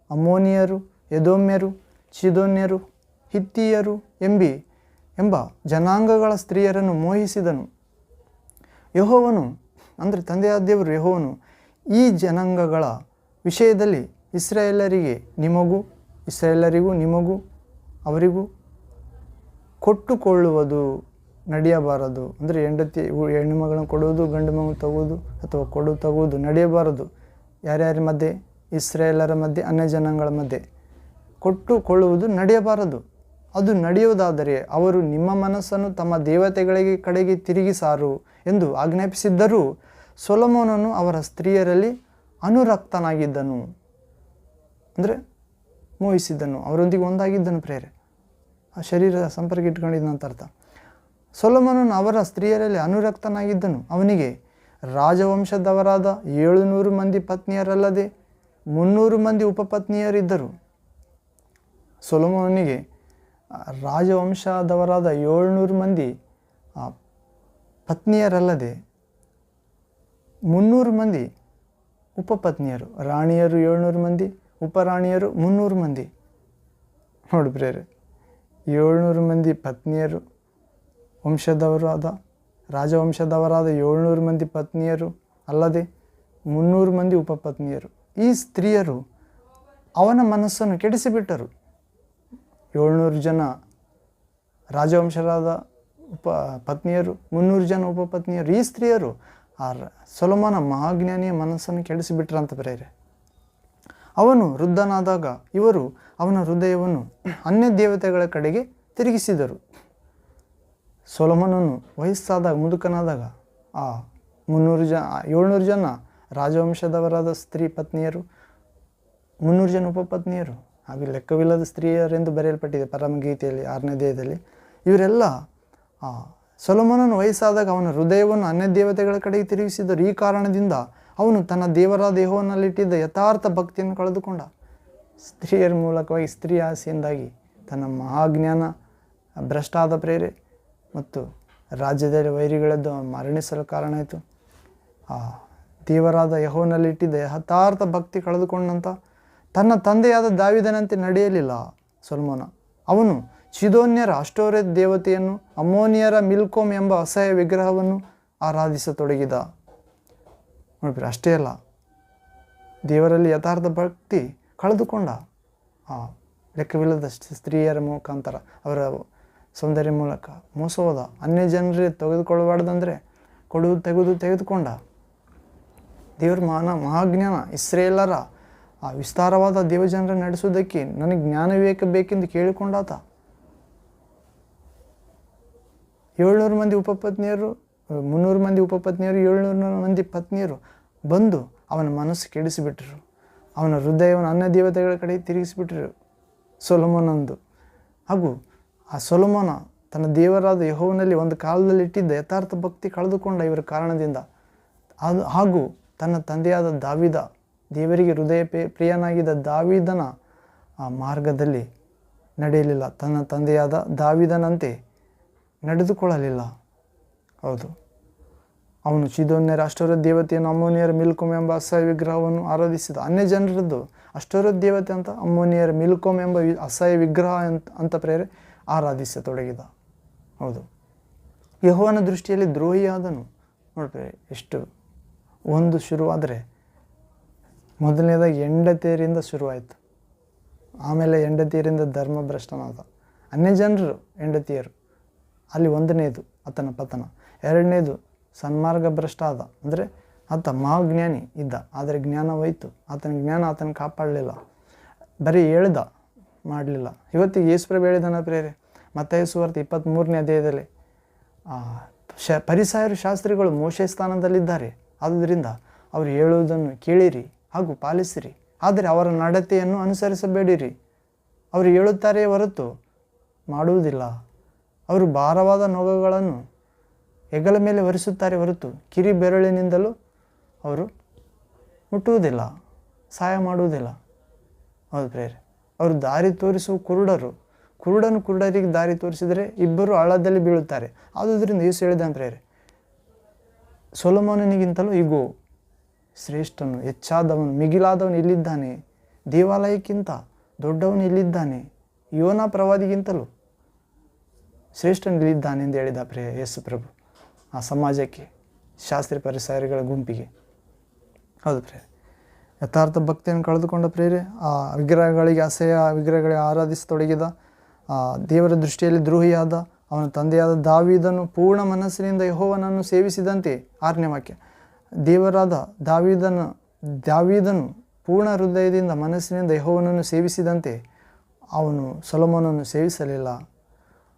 ಅಮ್ಮೋನಿಯರು, ಎದೋಮ್ಯರು, ಚಿದೋನ್ಯರು, ಹಿತ್ತಿಯರು ಎಂಬ ಜನಾಂಗಗಳ ಸ್ತ್ರೀಯರನ್ನು ಮೋಹಿಸಿದನು. ಯೆಹೋವನು, ಅಂದರೆ ತಂದೆಯಾದ ದೇವರು ಯೆಹೋವನು, ಈ ಜನಾಂಗಗಳ ವಿಷಯದಲ್ಲಿ ಇಸ್ರಾಯೇಲರಿಗೂ ನಿಮಗೂ ಅವರಿಗೂ ಕೊಟ್ಟುಕೊಳ್ಳುವುದು ನಡೆಯಬಾರದು. ಅಂದರೆ ಹೆಣ್ಣು ಮಗಳನ್ನು ಕೊಡುವುದು, ಗಂಡು ಮಗನ ತಗುವುದು ಅಥವಾ ತಗುವುದು ನಡೆಯಬಾರದು. ಯಾರ್ಯಾರ ಮಧ್ಯೆ? ಇಸ್ರಾಯೇಲರ ಮಧ್ಯೆ, ಅನ್ಯ ಜನಾಂಗಗಳ ಮಧ್ಯೆ ಕೊಟ್ಟುಕೊಳ್ಳುವುದು ನಡೆಯಬಾರದು. ಅದು ನಡೆಯುವುದಾದರೆ ಅವರು ನಿಮ್ಮ ಮನಸ್ಸನ್ನು ತಮ್ಮ ದೇವತೆಗಳಿಗೆ ಕಡೆಗೆ ತಿರುಗಿಸಾರು ಎಂದು ಆಜ್ಞಾಪಿಸಿದ್ದರೂ ಸೊಲೊಮೋನನು ಅವರ ಸ್ತ್ರೀಯರಲ್ಲಿ ಅನುರಕ್ತನಾಗಿದ್ದನು. ಅಂದರೆ ಮೋಹಿಸಿದ್ದನು, ಅವರೊಂದಿಗೆ ಒಂದಾಗಿದ್ದನು ಪ್ರೇರೆ. ಆ ಶರೀರದ ಸಂಪರ್ಕ ಇಟ್ಕೊಂಡಿದ್ದಂತ ಅರ್ಥ. ಸೊಲೊಮೋನನು ಅವರ ಸ್ತ್ರೀಯರಲ್ಲಿ ಅನುರಕ್ತನಾಗಿದ್ದನು. ಅವನಿಗೆ ರಾಜವಂಶದವರಾದ 700 ಮಂದಿ ಪತ್ನಿಯರಲ್ಲದೆ 300 ಮಂದಿ ಉಪಪತ್ನಿಯರಿದ್ದರು. ಸೊಲೊಮೋನನಿಗೆ ರಾಜವಂಶದವರಾದ 700 ಮಂದಿ ಪತ್ನಿಯರಲ್ಲದೆ 300 ಮಂದಿ ಉಪಪತ್ನಿಯರು, ರಾಣಿಯರು 700 ಮಂದಿ, ಉಪರಾಣಿಯರು 300 ಮಂದಿ. ನೋಡಿ ಪ್ರೇರೆ, 700 ಮಂದಿ ಪತ್ನಿಯರು ರಾಜವಂಶದವರಾದ 700 ಮಂದಿ ಪತ್ನಿಯರು ಅಲ್ಲದೆ 300 ಮಂದಿ ಉಪಪತ್ನಿಯರು. ಈ ಸ್ತ್ರೀಯರು ಅವನ ಮನಸ್ಸನ್ನು ಕೆಡಿಸಿಬಿಟ್ಟರು. 700 ಜನ ರಾಜವಂಶರಾದ ಪತ್ನಿಯರು, 300 ಜನ ಉಪಪತ್ನಿಯರು. ಈ ಸ್ತ್ರೀಯರು ಸೊಲೊಮೋನ ಮಹಾಜ್ಞಾನಿಯ ಮನಸ್ಸನ್ನು ಕೆಡಿಸಿಬಿಟ್ರಂತ ಪ್ರೇರೆ. ಅವನು ವೃದ್ಧನಾದಾಗ ಇವರು ಅವನ ಹೃದಯವನ್ನು ಅನ್ಯ ದೇವತೆಗಳ ಕಡೆಗೆ ತಿರುಗಿಸಿದರು. ಸೊಲೊಮೋನನು ವಯಸ್ಸಾದಾಗ, ಮುದುಕನಾದಾಗ 700 ಜನ ರಾಜವಂಶದವರಾದ ಸ್ತ್ರೀ ಪತ್ನಿಯರು, 300 ಜನ ಉಪಪತ್ನಿಯರು, ಹಾಗೆ ಲೆಕ್ಕವಿಲ್ಲದ ಸ್ತ್ರೀಯರೆಂದು ಬರೆಯಲ್ಪಟ್ಟಿದೆ ಪರಮಗೀತೆಯಲ್ಲಿ 6ನೇ ಅಧ್ಯಾಯದಲ್ಲಿ. ಇವರೆಲ್ಲ ಸೊಲೊಮೋನನು ವಯಸ್ಸಾದಾಗ ಅವನ ಹೃದಯವನ್ನು ಅನ್ಯ ದೇವತೆಗಳ ಕಡೆಗೆ ತಿರುಗಿಸಿದರು. ಈ ಕಾರಣದಿಂದ ಅವನು ತನ್ನ ದೇವರಾದ ಯೆಹೋವನಲ್ಲಿಟ್ಟಿದ್ದ ಯಥಾರ್ಥ ಭಕ್ತಿಯನ್ನು ಕಳೆದುಕೊಂಡ. ಸ್ತ್ರೀಯರ ಮೂಲಕವಾಗಿ, ಸ್ತ್ರೀ ಆಸೆಯಿಂದಾಗಿ ತನ್ನ ಮಹಾಜ್ಞಾನ ಭ್ರಷ್ಟಾದ ಪ್ರೇರೆ ಮತ್ತು ರಾಜ್ಯದಲ್ಲಿ ವೈರಿಗಳದ್ದು ಮರಣಿಸಲು ಕಾರಣ ಆಯಿತು. ದೇವರಾದ ಯೆಹೋವನಲ್ಲಿಟ್ಟಿದ್ದ ಯಥಾರ್ಥ ಭಕ್ತಿ ಕಳೆದುಕೊಂಡಂಥ ತನ್ನ ತಂದೆಯಾದ ದಾವೀದನಂತೆ ನಡೆಯಲಿಲ್ಲ ಸೊಲೊಮೋನ. ಅವನು ಚಿದೋನ್ಯರ ಅಷ್ಟೋರೆತ್ ದೇವತೆಯನ್ನು, ಅಮ್ಮೋನಿಯರ ಮಿಲ್ಕೋಮ್ ಎಂಬ ಅಸಹ್ಯ ವಿಗ್ರಹವನ್ನು ಆರಾಧಿಸತೊಡಗಿದ. ನೋಡ್ರಿ, ಅಷ್ಟೇ ಅಲ್ಲ, ದೇವರಲ್ಲಿ ಯಥಾರ್ಥ ಭಕ್ತಿ ಕಳೆದುಕೊಂಡ. ಲೆಕ್ಕವಿಲ್ಲದ ಸ್ತ್ರೀಯರ ಮುಖಾಂತರ, ಅವರ ಸೌಂದರ್ಯ ಮೂಲಕ ಮೋಸ ಹೋದ. ಅನ್ಯ ಜನರೇ ತೆಗೆದುಕೊಳ್ಳಬಾರ್ದಂದರೆ ತೆಗೆದುಕೊಂಡ. ದೇವರ ಮಹಾಜ್ಞಾನ, ಇಸ್ರೇಲರ ವಿಸ್ತಾರವಾದ ದೇವಜನರ ನಡೆಸುವುದಕ್ಕೆ ನನಗೆ ಜ್ಞಾನ ವಿವೇಕ ಬೇಕೆಂದು ಕೇಳಿಕೊಂಡಾತ. 700 ಮಂದಿ ಉಪಪತ್ನಿಯರು, 300 ಮಂದಿ ಉಪಪತ್ನಿಯರು, 700 ಮಂದಿ ಪತ್ನಿಯರು ಬಂದು ಅವನ ಮನಸ್ಸು ಕೆಡಿಸಿಬಿಟ್ರು. ಅವನ ಹೃದಯವನ್ನು ಅನ್ಯ ದೇವತೆಗಳ ಕಡೆ ತಿರುಗಿಸಿಬಿಟ್ರು ಸೊಲೊಮೋನಂದು. ಹಾಗೂ ಆ ಸೊಲೊಮೋನ ತನ್ನ ದೇವರಾದ ಯೆಹೋವನಲ್ಲಿ ಒಂದು ಕಾಲದಲ್ಲಿ ಇಟ್ಟಿದ್ದ ಯಥಾರ್ಥ ಭಕ್ತಿ ಕಳೆದುಕೊಂಡ ಇವರ ಕಾರಣದಿಂದ. ಹಾಗೂ ತನ್ನ ತಂದೆಯಾದ ದಾವೀದ, ದೇವರಿಗೆ ಹೃದಯ ಪ್ರಿಯನಾಗಿದ್ದ ದಾವೀದನ ಆ ಮಾರ್ಗದಲ್ಲಿ ನಡೆಯಲಿಲ್ಲ. ತನ್ನ ತಂದೆಯಾದ ದಾವೀದನಂತೆ ನಡೆದುಕೊಳ್ಳಲಿಲ್ಲ. ಹೌದು, ಅವನು ಚಿದೋನ್ಯರ ಅಷ್ಟೋರೆತ್ ದೇವತೆಯನ್ನು, ಅಮ್ಮೋನಿಯರ ಮಿಲ್ಕೋಮ್ ಎಂಬ ಅಸಹ್ಯ ವಿಗ್ರಹವನ್ನು ಆರಾಧಿಸಿದ. ಅನ್ಯ ಜನರದ್ದು ಅಷ್ಟೋರೆತ್ ದೇವತೆ ಅಂತ, ಅಮ್ಮೋನಿಯರ ಮಿಲ್ಕೋಮ್ ಎಂಬ ಅಸಹ್ಯ ವಿಗ್ರಹ ಅಂತ ಪ್ರೇರೆ ಆರಾಧಿಸತೊಡಗಿದ. ಹೌದು, ಯೆಹೋವನ ದೃಷ್ಟಿಯಲ್ಲಿ ದ್ರೋಹಿಯಾದನು. ನೋಡ್ರಿ, ಎಷ್ಟು ಒಂದು ಶುರುವಾದರೆ ಮೊದಲನೇದಾಗಿ ಹೆಂಡತಿಯರಿಂದ ಶುರುವಾಯಿತು. ಆಮೇಲೆ ಹೆಂಡತಿಯರಿಂದ ಧರ್ಮಭ್ರಷ್ಟನಾದ. ಅನ್ಯ ಜನರು ಹೆಂಡತಿಯರು, ಅಲ್ಲಿ ಒಂದನೇದು ಆತನ ಪತನ. ಎರಡನೇದು ಸನ್ಮಾರ್ಗ ಭ್ರಷ್ಟ ಆದ. ಅಂದರೆ ಆತ ಮಹಾಜ್ಞಾನಿ ಇದ್ದ, ಆದರೆ ಜ್ಞಾನ ಹೋಯಿತು. ಆತನ ಜ್ಞಾನ ಆತನ ಕಾಪಾಡಲಿಲ್ಲ, ಬರೀ ಹೇಳ್ದ, ಮಾಡಲಿಲ್ಲ. ಇವತ್ತಿಗೆ ಯೇಸುಪ್ರಭು ಹೇಳಿದನ ಪ್ರೇರೆ ಮತ್ತಾಯ ಸುವಾರ್ತೆ 23ನೇ ಅಧ್ಯಾಯದಲ್ಲಿ, ಫರಿಸಾಯರು ಶಾಸ್ತ್ರಿಗಳು ಮೋಶೆ ಸ್ಥಾನದಲ್ಲಿದ್ದಾರೆ. ಆದುದರಿಂದ ಅವರು ಹೇಳುವುದನ್ನು ಕೇಳಿರಿ ಹಾಗೂ ಪಾಲಿಸಿರಿ, ಆದರೆ ಅವರ ನಡತೆಯನ್ನು ಅನುಸರಿಸಬೇಡಿರಿ. ಅವರು ಹೇಳುತ್ತಾರೆಯೇ ಹೊರತು ಮಾಡುವುದಿಲ್ಲ. ಅವರು ಭಾರವಾದ ನೊಗಗಳನ್ನು ಹೆಗಲ ಮೇಲೆ ಒರೆಸುತ್ತಾರೆ ಹೊರತು ಕಿರಿ ಬೆರಳಿನಿಂದಲೂ ಅವರು ಮುಟ್ಟುವುದಿಲ್ಲ, ಸಹಾಯ ಮಾಡುವುದಿಲ್ಲ. ಹೌದು ಪ್ರೇರೆ, ಅವರು ದಾರಿ ತೋರಿಸುವ ಕುರುಡನು ಕುರುಡರಿಗೆ ದಾರಿ ತೋರಿಸಿದರೆ ಇಬ್ಬರು ಹಳ್ಳದಲ್ಲಿ ಬೀಳುತ್ತಾರೆ. ಆದುದರಿಂದ ಯೇಸು ಹೇಳಿದ ಪ್ರೇರೆ, ಸೊಲೊಮೋನನಿಗಿಂತಲೂ ಇಗೋ ಶ್ರೇಷ್ಠನು, ಹೆಚ್ಚಾದವನು, ಮಿಗಿಲಾದವನು ಇಲ್ಲಿದ್ದಾನೆ. ದೇವಾಲಯಕ್ಕಿಂತ ದೊಡ್ಡವನು ಇಲ್ಲಿದ್ದಾನೆ. ಯೋನಾ ಪ್ರವಾದಿಗಿಂತಲೂ ಶ್ರೇಷ್ಠನು ಇಲ್ಲಿದ್ದಾನೆ ಎಂದು ಹೇಳಿದ ಯೇಸು ಪ್ರಭು ಆ ಸಮಾಜಕ್ಕೆ, ಶಾಸ್ತ್ರಿ ಫರಿಸಾಯರುಗಳ ಗುಂಪಿಗೆ. ಹೌದು ಪ್ರೇರೆ, ಯಥಾರ್ಥ ಭಕ್ತಿಯನ್ನು ಕಳೆದುಕೊಂಡ ಪ್ರೇರೆ ಆ ವಿಗ್ರಹಗಳಿಗೆ, ಅಸಹ್ಯ ವಿಗ್ರಹಗಳಿಗೆ ಆರಾಧಿಸತೊಡಗಿದ, ದೇವರ ದೃಷ್ಟಿಯಲ್ಲಿ ದ್ರೋಹಿಯಾದ, ಅವನ ತಂದೆಯಾದ ದಾವೀದನು ಪೂರ್ಣ ಮನಸ್ಸಿನಿಂದ ಯೆಹೋವನನ್ನು ಸೇವಿಸಿದಂತೆ. 6ನೇ ವಾಕ್ಯ, ದೇವರಾದ ದಾವೀದನು ಪೂರ್ಣ ಹೃದಯದಿಂದ ಮನಸ್ಸಿನಿಂದ ಯೆಹೋವನನ್ನು ಸೇವಿಸಿದಂತೆ ಅವನು ಸೊಲೊಮೋನನ್ನು ಸೇವಿಸಲಿಲ್ಲ.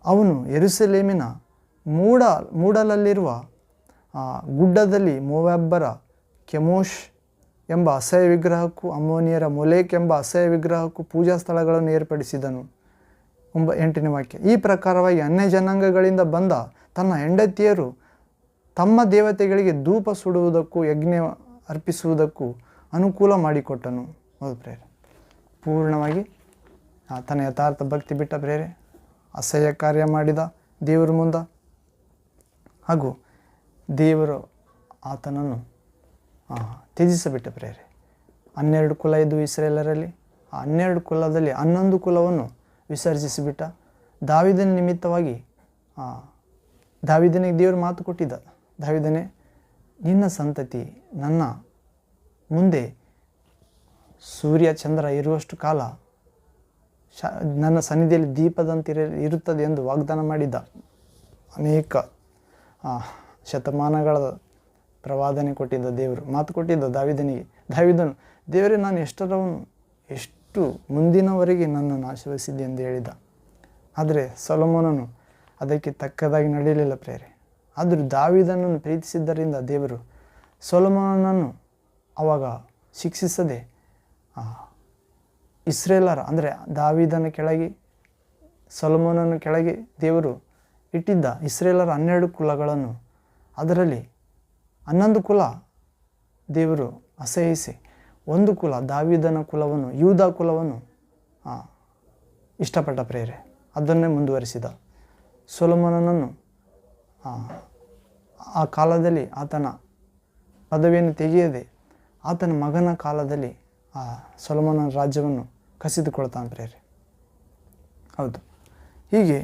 ಅವನು ಯೆರೂಸಲೇಮಿನ ಮೂಡಲಲ್ಲಿರುವ ಗುಡ್ಡದಲ್ಲಿ ಮೋವಾಬ್ಯರ ಕೆಮೋಷ್ ಎಂಬ ಅಸಹ್ಯ ವಿಗ್ರಹಕ್ಕೂ ಅಮ್ಮೋನಿಯರ ಮೊಲೇಕ್ ಎಂಬ ಅಸಹ್ಯ ವಿಗ್ರಹಕ್ಕೂ ಪೂಜಾ ಸ್ಥಳಗಳನ್ನು ಏರ್ಪಡಿಸಿದನು. 8ನೇ ವಾಕ್ಯ, ಈ ಪ್ರಕಾರವಾಗಿ ಅನ್ಯ ಜನಾಂಗಗಳಿಂದ ಬಂದ ತನ್ನ ಹೆಂಡತಿಯರು ತಮ್ಮ ದೇವತೆಗಳಿಗೆ ಧೂಪ ಸುಡುವುದಕ್ಕೂ ಯಜ್ಞ ಅರ್ಪಿಸುವುದಕ್ಕೂ ಅನುಕೂಲ ಮಾಡಿಕೊಟ್ಟನು. ಹೌದು ಪ್ರೇರೆ, ಪೂರ್ಣವಾಗಿ ತನ್ನ ಯಥಾರ್ಥ ಭಕ್ತಿ ಬಿಟ್ಟ ಪ್ರೇರೆ, ಅಸಹ್ಯ ಕಾರ್ಯ ಮಾಡಿದ ದೇವರ ಮುಂದೆ, ಹಾಗೂ ದೇವರು ಆತನನ್ನು ತ್ಯಜಿಸಿಬಿಟ್ಟ ಪ್ರೇರೆ. 12 ಕುಲ ಇದ್ದು ಇಸ್ರೇಲರಲ್ಲಿ, ಆ 12 ಕುಲದಲ್ಲಿ 11 ಕುಲವನ್ನು ವಿಸರ್ಜಿಸಿಬಿಟ್ಟ. ದಾವೀದನ ನಿಮಿತ್ತವಾಗಿ ದಾವೀದನಿಗೆ ದೇವರು ಮಾತು ಕೊಟ್ಟಿದ್ದ, ದಾವೀದನೇ, ನಿನ್ನ ಸಂತತಿ ನನ್ನ ಮುಂದೆ ಸೂರ್ಯ ಚಂದ್ರ ಇರುವಷ್ಟು ಕಾಲ ನನ್ನ ಸನ್ನಿಧಿಯಲ್ಲಿ ದೀಪದಂತೆ ಇರುತ್ತದೆ ಎಂದು ವಾಗ್ದಾನ ಮಾಡಿದ್ದ. ಅನೇಕ ಶತಮಾನಗಳ ಪ್ರವಾದನೆ ಕೊಟ್ಟಿದ್ದ ದೇವರು, ಮಾತು ಕೊಟ್ಟಿದ್ದ ದಾವೀದನಿಗೆ. ದಾವೀದನು, ದೇವರೇ, ನಾನು ಎಷ್ಟು ಮುಂದಿನವರೆಗೆ ನನ್ನನ್ನು ಆಶೀರ್ವದಿಸಿದ್ದೆ ಎಂದು ಹೇಳಿದ. ಆದರೆ ಸೊಲೊಮೋನನು ಅದಕ್ಕೆ ತಕ್ಕದಾಗಿ ನಡೆಯಲಿಲ್ಲ ಪ್ರೇರೆ. ಆದರೂ ದಾವೀದನನ್ನು ಪ್ರೀತಿಸಿದ್ದರಿಂದ ದೇವರು ಸೊಲೊಮೋನನನ್ನು ಆವಾಗ ಶಿಕ್ಷಿಸದೆ ಇಸ್ರೇಲರ ಅಂದರೆ ದಾವೀದನ ಕೆಳಗೆ ಸೊಲೊಮೋನನ ಕೆಳಗೆ ದೇವರು ಇಟ್ಟಿದ್ದ ಇಸ್ರೇಲರ 12 ಕುಲಗಳನ್ನು, ಅದರಲ್ಲಿ 11 ಕುಲ ದೇವರು ಅಸಹಿಸಿ 1 ಕುಲ ದಾವೀದನ ಕುಲವನ್ನು, ಯೂದ ಕುಲವನ್ನು ಇಷ್ಟಪಟ್ಟ ಪ್ರೇರೆ, ಅದನ್ನೇ ಮುಂದುವರಿಸಿದ. ಸೊಲೊಮೋನನನ್ನು ಆ ಕಾಲದಲ್ಲಿ ಆತನ ಪದವಿಯನ್ನು ತೆಗೆಯದೆ ಆತನ ಮಗನ ಕಾಲದಲ್ಲಿ ಸೊಲೊಮೋನನ ರಾಜ್ಯವನ್ನು ಕಸಿದುಕೊಳ್ತಾನೆ ಪ್ರೇರೆ. ಹೌದು, ಹೀಗೆ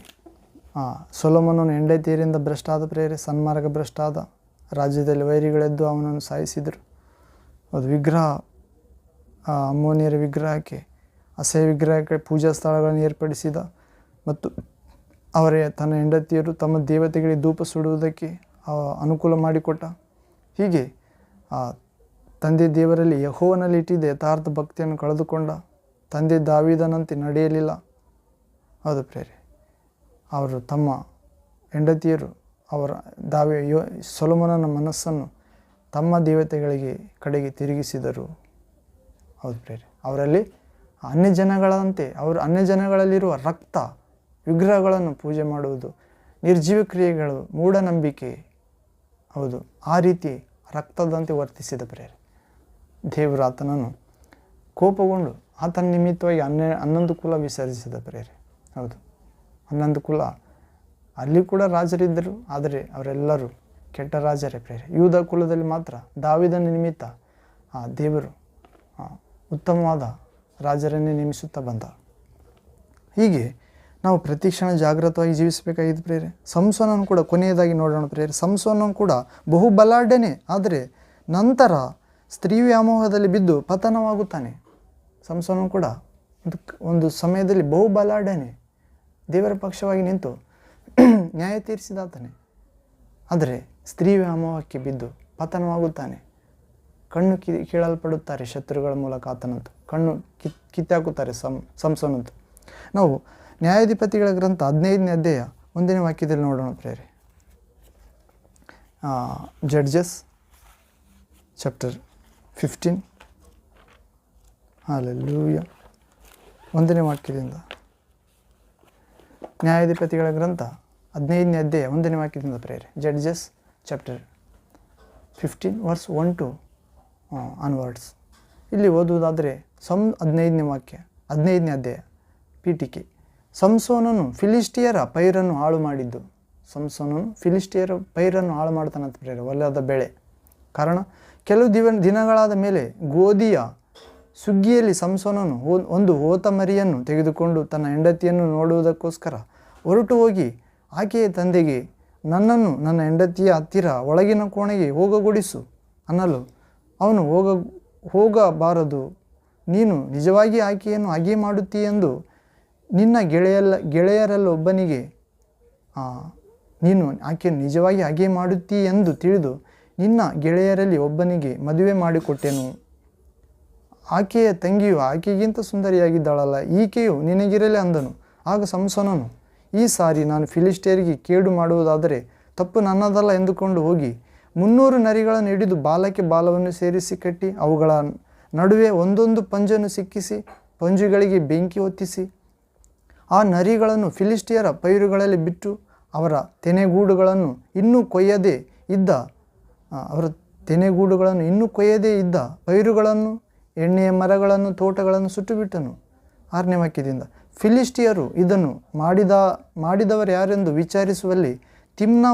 ಸೊಲೊಮೋನನ ಹೆಂಡತಿಯರಿಂದ ಭ್ರಷ್ಟಾದ ಪ್ರೇರೆ, ಸನ್ಮಾರ್ಗ ಭ್ರಷ್ಟಾದ. ರಾಜ್ಯದಲ್ಲಿ ವೈರಿಗಳೆದ್ದು ಅವನನ್ನು ಸಾಯಿಸಿದರು. ಅದು ವಿಗ್ರಹ, ಅಮ್ಮೋನಿಯರ ವಿಗ್ರಹಕ್ಕೆ, ಅಸಹ್ಯ ವಿಗ್ರಹಕ್ಕೆ ಪೂಜಾ ಸ್ಥಳಗಳನ್ನು ಏರ್ಪಡಿಸಿದ. ಮತ್ತು ತನ್ನ ಹೆಂಡತಿಯರು ತಮ್ಮ ದೇವತೆಗಳಿಗೆ ಧೂಪ ಸುಡುವುದಕ್ಕೆ ಅನುಕೂಲ ಮಾಡಿಕೊಟ್ಟ. ಹೀಗೆ ತಂದೆ ದೇವರಲ್ಲಿ ಯೆಹೋವನಲ್ಲಿ ಇಟ್ಟಿದ್ದ ಯಥಾರ್ಥ ಭಕ್ತಿಯನ್ನು ಕಳೆದುಕೊಂಡ. ತಂದೆ ದಾವೀದನಂತೆ ನಡೆಯಲಿಲ್ಲ. ಹೌದು ಪ್ರೇರೆ, ಅವರು ತಮ್ಮ ಹೆಂಡತಿಯರು ಸೊಲೊಮೋನನ ಮನಸ್ಸನ್ನು ತಮ್ಮ ದೇವತೆಗಳಿಗೆ ಕಡೆಗೆ ತಿರುಗಿಸಿದರು. ಹೌದು ಪ್ರೇರೆ, ಅವರಲ್ಲಿ ಅನ್ಯ ಜನಗಳಲ್ಲಿರುವ ರಕ್ತ ವಿಗ್ರಹಗಳನ್ನು ಪೂಜೆ ಮಾಡುವುದು, ನಿರ್ಜೀವ ಕ್ರಿಯೆಗಳು, ಮೂಢನಂಬಿಕೆ, ಹೌದು, ಆ ರೀತಿ ರಕ್ತದಂತೆ ವರ್ತಿಸಿದ ಪ್ರೇರೆ. ದೇವರು ಆತನನ್ನು ಕೋಪಗೊಂಡು ಆತನ ನಿಮಿತ್ತವಾಗಿ 11 ಕುಲ ವಿಸರ್ಜಿಸಿದ ಪ್ರೇರೆ. ಹೌದು, 11 ಕುಲ, ಅಲ್ಲಿ ಕೂಡ ರಾಜರಿದ್ದರು, ಆದರೆ ಅವರೆಲ್ಲರೂ ಕೆಟ್ಟ ರಾಜರೇ ಪ್ರೇರೆ. ಯೂದ ಕುಲದಲ್ಲಿ ಮಾತ್ರ ದಾವೀದನ ನಿಮಿತ್ತ ದೇವರು ಉತ್ತಮವಾದ ರಾಜರನ್ನೇ ನೇಮಿಸುತ್ತಾ ಬಂದ. ಹೀಗೆ ನಾವು ಪ್ರತಿಕ್ಷಣ ಜಾಗೃತವಾಗಿ ಜೀವಿಸಬೇಕಾಗಿದೆ ಪ್ರೇರೆ. ಸಂಸೋನನ್ನು ಕೂಡ ಕೊನೆಯದಾಗಿ ನೋಡೋಣ ಪ್ರೇರೆ. ಸಂಸೋನನು ಕೂಡ ಬಹು ಬಲಾಢ್ಯನೇ, ಆದರೆ ನಂತರ ಸ್ತ್ರೀ ವ್ಯಾಮೋಹದಲ್ಲಿ ಬಿದ್ದು ಪತನವಾಗುತ್ತಾನೆ. ಸಂಸೋನನು ಕೂಡ ಒಂದು ಸಮಯದಲ್ಲಿ ಬಹು ಬಲಾಢ್ಯನೇ, ದೇವರ ಪಕ್ಷವಾಗಿ ನಿಂತು ನ್ಯಾಯ ತೀರಿಸಿದಾತನೇ, ಆದರೆ ಸ್ತ್ರೀ ವ್ಯಾಮೋಹಕ್ಕೆ ಬಿದ್ದು ಪತನವಾಗುತ್ತಾನೆ. ಕಣ್ಣು ಕೀಳಲ್ಪಡುತ್ತಾರೆ ಶತ್ರುಗಳ ಮೂಲಕ ಆತನಂತು, ಕಣ್ಣು ಕಿತ್ತಾಕುತ್ತಾರೆ ಸಂಸೋನಂತು. ನಾವು ನ್ಯಾಯಾಧಿಪತಿಗಳ ಗ್ರಂಥ 15ನೇ ಅಧ್ಯಾಯ 1ನೇ ವಾಕ್ಯದಲ್ಲಿ ನೋಡೋಣ ಪ್ರೇರೆ. ಜಡ್ಜಸ್ ಚಾಪ್ಟರ್ 15, ಹಲ್ಲೆಲೂಯಾ, 1ನೇ ವಾಕ್ಯದಿಂದ. ನ್ಯಾಯಾಧಿಪತಿಗಳ ಗ್ರಂಥ 15ನೇ ಅಧ್ಯಾಯ 1ನೇ ವಾಕ್ಯದಿಂದ ಪ್ರೇರೆ. Judges chapter 15 verse 1 to onwards. ಇಲ್ಲಿ ಓದುವುದಾದರೆ 15ನೇ ವಾಕ್ಯ, 15ನೇ ಅಧ್ಯಾಯ, ಪೀಠಿಕೆ. ಸಂಸೋನನು ಫಿಲಿಸ್ಟಿಯರ ಪೈರನ್ನು ಹಾಳು ಮಾಡಿದ್ದು. ಸಂಸೋನನು ಫಿಲಿಸ್ಟಿಯರ ಪೈರನ್ನು ಹಾಳು ಮಾಡ್ತಾನಂತ ಪ್ರೇರೆ, ಹೊಲದ ಬೆಳೆ. ಕಾರಣ, ಕೆಲವು ದಿನಗಳಾದ ಮೇಲೆ ಗೋಧಿಯ ಸುಗ್ಗಿಯಲ್ಲಿ ಸಂಸೋನನು ಒಂದು ಹೋತ ಮರಿಯನ್ನು ತೆಗೆದುಕೊಂಡು ತನ್ನ ಹೆಂಡತಿಯನ್ನು ನೋಡುವುದಕ್ಕೋಸ್ಕರ ಹೊರಟು ಹೋಗಿ ಆಕೆಯ ತಂದೆಗೆ, ನನ್ನನ್ನು ನನ್ನ ಹೆಂಡತಿಯ ಹತ್ತಿರ ಒಳಗಿನ ಕೋಣೆಗೆ ಹೋಗಗೊಡಿಸು ಅನ್ನಲು ಅವನು ಹೋಗಬಾರದು, ನೀನು ನಿಜವಾಗಿ ಆಕೆಯನ್ನು ಹಾಗೆ ಮಾಡುತ್ತೀಯೆಂದು ನಿನ್ನ ಗೆಳೆಯರಲ್ಲೊಬ್ಬನಿಗೆ ನೀನು ಆಕೆಯನ್ನು ನಿಜವಾಗಿ ಹಾಗೆ ಮಾಡುತ್ತೀ ಎಂದು ತಿಳಿದು ನಿನ್ನ ಗೆಳೆಯರಲ್ಲಿ ಒಬ್ಬನಿಗೆ ಮದುವೆ ಮಾಡಿಕೊಟ್ಟೆನು. ಆಕೆಯ ತಂಗಿಯು ಆಕೆಗಿಂತ ಸುಂದರಿಯಾಗಿದ್ದಾಳಲ್ಲ, ಈಕೆಯು ನಿನಗಿರಲಿ ಅಂದನು. ಆಗ ಸಂಸೋನನು, ಈ ಸಾರಿ ನಾನು ಫಿಲಿಸ್ಟಿಯರಿಗೆ ಕೇಡು ಮಾಡುವುದಾದರೆ ತಪ್ಪು ನನ್ನದಲ್ಲ ಎಂದುಕೊಂಡು ಹೋಗಿ 300 ನರಿಗಳನ್ನು ಹಿಡಿದು ಬಾಲಕ್ಕೆ ಬಾಲವನ್ನು ಸೇರಿಸಿ ಕಟ್ಟಿ ಅವುಗಳ ನಡುವೆ ಒಂದೊಂದು ಪಂಜನ್ನು ಸಿಕ್ಕಿಸಿ ಪಂಜುಗಳಿಗೆ ಬೆಂಕಿ ಹೊತ್ತಿಸಿ ಆ ನರಿಗಳನ್ನು ಫಿಲಿಸ್ಟಿಯರ ಪೈರುಗಳಲ್ಲಿ ಬಿಟ್ಟು ಅವರ ತೆನೆಗೂಡುಗಳನ್ನು ಇನ್ನೂ ಕೊಯ್ಯದೇ ಇದ್ದ ಪೈರುಗಳನ್ನು ಎಣ್ಣೆಯ ಮರಗಳನ್ನು ತೋಟಗಳನ್ನು ಸುಟ್ಟುಬಿಟ್ಟನು. 6ನೇ ವಾಕ್ಯದಿಂದ ಫಿಲಿಸ್ಟಿಯರು ಇದನ್ನು ಮಾಡಿದವರು ಯಾರೆಂದು ವಿಚಾರಿಸುವಲ್ಲಿ ತಿಮ್ನಾ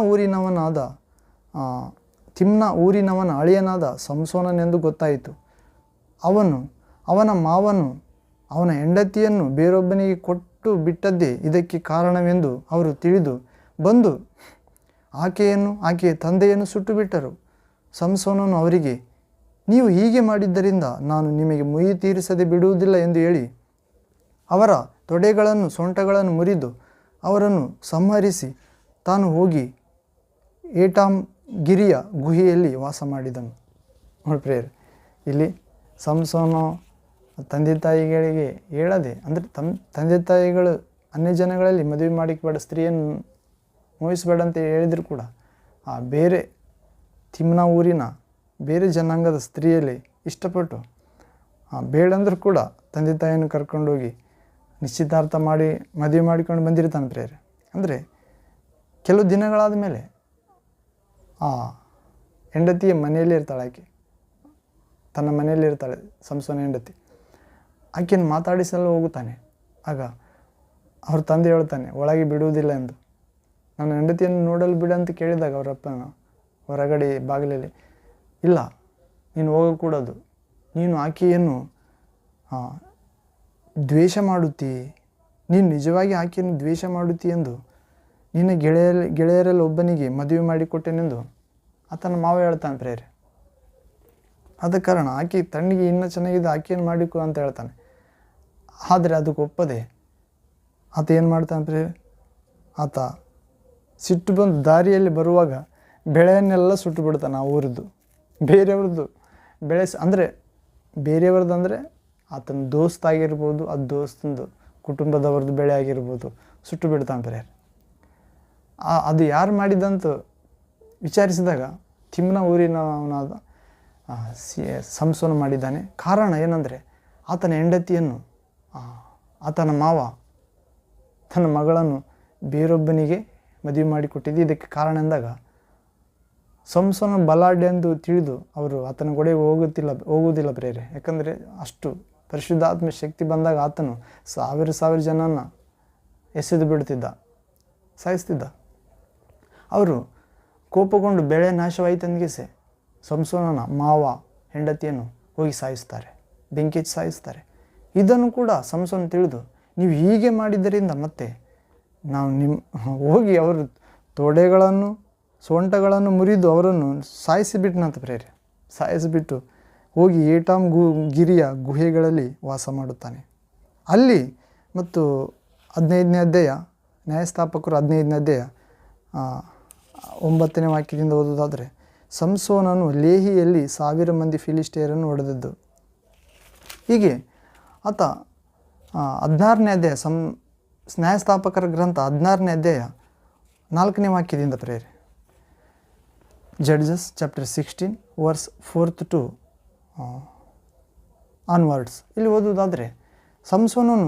ಊರಿನವನ ಅಳಿಯನಾದ ಸಂಸೋನನೆಂದು ಗೊತ್ತಾಯಿತು. ಅವನ ಮಾವನು ಅವನ ಹೆಂಡತಿಯನ್ನು ಬೇರೊಬ್ಬನಿಗೆ ಕೊಟ್ಟು ಬಿಟ್ಟದ್ದೇ ಇದಕ್ಕೆ ಕಾರಣವೆಂದು ಅವರು ತಿಳಿದು ಬಂದು ಆಕೆಯ ತಂದೆಯನ್ನು ಸುಟ್ಟುಬಿಟ್ಟರು. ಸಂಸೋನನು ಅವರಿಗೆ, ನೀವು ಹೀಗೆ ಮಾಡಿದ್ದರಿಂದ ನಾನು ನಿಮಗೆ ಮುಯಿ ತೀರಿಸದೆ ಬಿಡುವುದಿಲ್ಲ ಎಂದು ಹೇಳಿ ಅವರ ತೊಡೆಗಳನ್ನು ಸೊಂಟಗಳನ್ನು ಮುರಿದು ಅವರನ್ನು ಸಂಹರಿಸಿ ತಾನು ಹೋಗಿ ಏಟಾಮ್ ಗಿರಿಯ ಗುಹೆಯಲ್ಲಿ ವಾಸ ಮಾಡಿದನು. ನೋಡಿ ಪ್ರೇಯರ್, ಇಲ್ಲಿ ಸಂಸೋನ ತಂದೆ ತಾಯಿಗಳಿಗೆ ಹೇಳದೆ, ಅಂದರೆ ತಂದೆ ತಾಯಿಗಳು ಅನ್ಯ ಜನಗಳಲ್ಲಿ ಮದುವೆ ಮಾಡಿಕಬೇಡ, ಸ್ತ್ರೀಯನ್ನು ಮೋಹಿಸಬೇಡ ಅಂತ ಹೇಳಿದ್ರು ಕೂಡ ಆ ಬೇರೆ ತಿಮ್ನಾ ಊರಿನ ಬೇರೆ ಜನಾಂಗದ ಸ್ತ್ರೀಯಲ್ಲಿ ಇಷ್ಟಪಟ್ಟು ಬೇಡಂದ್ರೂ ಕೂಡ ತಂದೆ ತಾಯಿಯನ್ನು ಕರ್ಕೊಂಡೋಗಿ ನಿಶ್ಚಿತಾರ್ಥ ಮಾಡಿ ಮದುವೆ ಮಾಡಿಕೊಂಡು ಬಂದಿರ್ತಾನೆ ಪ್ರೇಯರ್. ಅಂದರೆ ಕೆಲವು ದಿನಗಳಾದ ಮೇಲೆ ಆ ಹೆಂಡತಿಯ ಮನೆಯಲ್ಲೇ ಇರ್ತಾಳೆ. ಆಕೆ ತನ್ನ ಮನೆಯಲ್ಲಿ ಇರ್ತಾಳೆ, ಸಂಸೋನ ಹೆಂಡತಿ. ಆಕೆಯನ್ನು ಮಾತಾಡಿಸಲು ಹೋಗುತ್ತಾನೆ. ಆಗ ಅವ್ರ ತಂದೆ ಹೇಳ್ತಾನೆ, ಒಳಗೆ ಬಿಡುವುದಿಲ್ಲ ಎಂದು. ನನ್ನ ಹೆಂಡತಿಯನ್ನು ನೋಡಲು ಬಿಡ ಅಂತ ಕೇಳಿದಾಗ ಅವರಪ್ಪನ ಹೊರಗಡೆ ಬಾಗಿಲಲ್ಲಿ, ಇಲ್ಲ ನೀನು ಹೋಗಕೂಡದು, ನೀನು ಆಕೆಯನ್ನು ದ್ವೇಷ ಮಾಡುತ್ತೀ, ನೀನು ನಿಜವಾಗಿ ಆಕೆಯನ್ನು ದ್ವೇಷ ಮಾಡುತ್ತೀ ಎಂದು ನಿನ್ನ ಗೆಳೆಯರಲ್ಲಿ ಒಬ್ಬನಿಗೆ ಮದುವೆ ಮಾಡಿಕೊಟ್ಟೆನೆಂದು ಆತನ ಮಾವ ಹೇಳ್ತಾನೆ ಪ್ರೇರೆ. ಆದ ಕಾರಣ ಆಕೆ ತಣ್ಣಿಗೆ ಇನ್ನೂ ಚೆನ್ನಾಗಿದೆ, ಆಕೆಯನ್ನು ಮಾಡಿಕೊ ಅಂತ ಹೇಳ್ತಾನೆ. ಆದರೆ ಅದಕ್ಕೆ ಒಪ್ಪದೆ ಆತ ಏನು ಮಾಡ್ತಾನೆ ಪ್ರೇರೆ, ಆತ ಸಿಟ್ಟು ಬಂದು ದಾರಿಯಲ್ಲಿ ಬರುವಾಗ ಬೆಳೆಯನ್ನೆಲ್ಲ ಸುಟ್ಟು ಬಿಡ್ತಾನೆ. ಆ ಊರದ್ದು ಬೇರೆಯವ್ರದ್ದು ಬೆಳೆ, ಅಂದರೆ ಬೇರೆಯವ್ರದ್ದು ಅಂದರೆ ಆತನ ದೋಸ್ತ ಆಗಿರ್ಬೋದು, ಆ ದೋಸ್ತಂದು ಕುಟುಂಬದವ್ರದ್ದು ಬೆಳೆ ಆಗಿರ್ಬೋದು, ಸುಟ್ಟು ಬಿಡ್ತಾನೆ ಪ್ರೇರೆ. ಅದು ಯಾರು ಮಾಡಿದಂತ ವಿಚಾರಿಸಿದಾಗ ತಿಮ್ನಾ ಊರಿನವನಾದ ಸಂಸೋನ ಮಾಡಿದ್ದಾನೆ. ಕಾರಣ ಏನಂದರೆ ಆತನ ಹೆಂಡತಿಯನ್ನು ಆತನ ಮಾವ ತನ್ನ ಮಗಳನ್ನು ಬೇರೊಬ್ಬನಿಗೆ ಮದುವೆ ಮಾಡಿಕೊಟ್ಟಿದ್ದು ಇದಕ್ಕೆ ಕಾರಣ ಎಂದಾಗ ಸಂಸೋನ ಬಲಾಢ್ಯ ಎಂದು ತಿಳಿದು ಅವರು ಆತನ ಗೊಡೆಗೆ ಹೋಗುವುದಿಲ್ಲ ಪ್ರೇರೆ. ಯಾಕಂದರೆ ಅಷ್ಟು ಪರಿಶುದ್ಧಾತ್ಮ ಶಕ್ತಿ ಬಂದಾಗ ಆತನು ಸಾವಿರ ಜನನ ಎಸೆದು ಬಿಡ್ತಿದ್ದ, ಸಾಯಿಸ್ತಿದ್ದ. ಅವರು ಕೋಪಗೊಂಡು ಬೆಳೆ ನಾಶವಾಯಿತೆಂದಿಗೆ ಸಂಸೋನನ ಮಾವ ಹೆಂಡತಿಯನ್ನು ಹೋಗಿ ಸಾಯಿಸ್ತಾರೆ, ಬೆಂಕಿ ಹಚ್ಚಿ ಸಾಯಿಸ್ತಾರೆ. ಇದನ್ನು ಕೂಡ ಸಂಸೋನ ತಿಳಿದು, ನೀವು ಹೀಗೆ ಮಾಡಿದ್ದರಿಂದ ಮತ್ತೆ ನಾವು ಹೋಗಿ ಅವರು ತೊಡೆಗಳನ್ನು ಸೊಂಟಗಳನ್ನು ಮುರಿದು ಅವರನ್ನು ಸಾಯಿಸಿಬಿಟ್ನಂತ ಪ್ರೇರೆ. ಸಾಯಿಸಿಬಿಟ್ಟು ಹೋಗಿ ಏಟಾಮ್ ಗಿರಿಯ ಗುಹೆಗಳಲ್ಲಿ ವಾಸ ಮಾಡುತ್ತಾನೆ. ಅಲ್ಲಿ ಮತ್ತು 15ನೇ ಅಧ್ಯಾಯ ನ್ಯಾಯಸ್ಥಾಪಕರು 15ನೇ ಅಧ್ಯಾಯ 9ನೇ ವಾಕ್ಯದಿಂದ ಓದೋದಾದರೆ, ಸಂಸೋನನು ಲೇಹಿಯಲ್ಲಿ 1000 ಮಂದಿ ಫಿಲಿಸ್ಟಿಯರನ್ನು ಹೊಡೆದದ್ದು. ಹೀಗೆ ಆತ 16ನೇ ಅಧ್ಯಾಯ ನ್ಯಾಯಸ್ಥಾಪಕರ ಗ್ರಂಥ 16ನೇ ಅಧ್ಯಾಯ 4ನೇ ವಾಕ್ಯದಿಂದ ಪ್ರೇರೆ. Judges chapter 16 verse 4 to onwards. ಇಲ್ಲಿ ಓದೋದಾದರೆ ಸಂಸೋನನು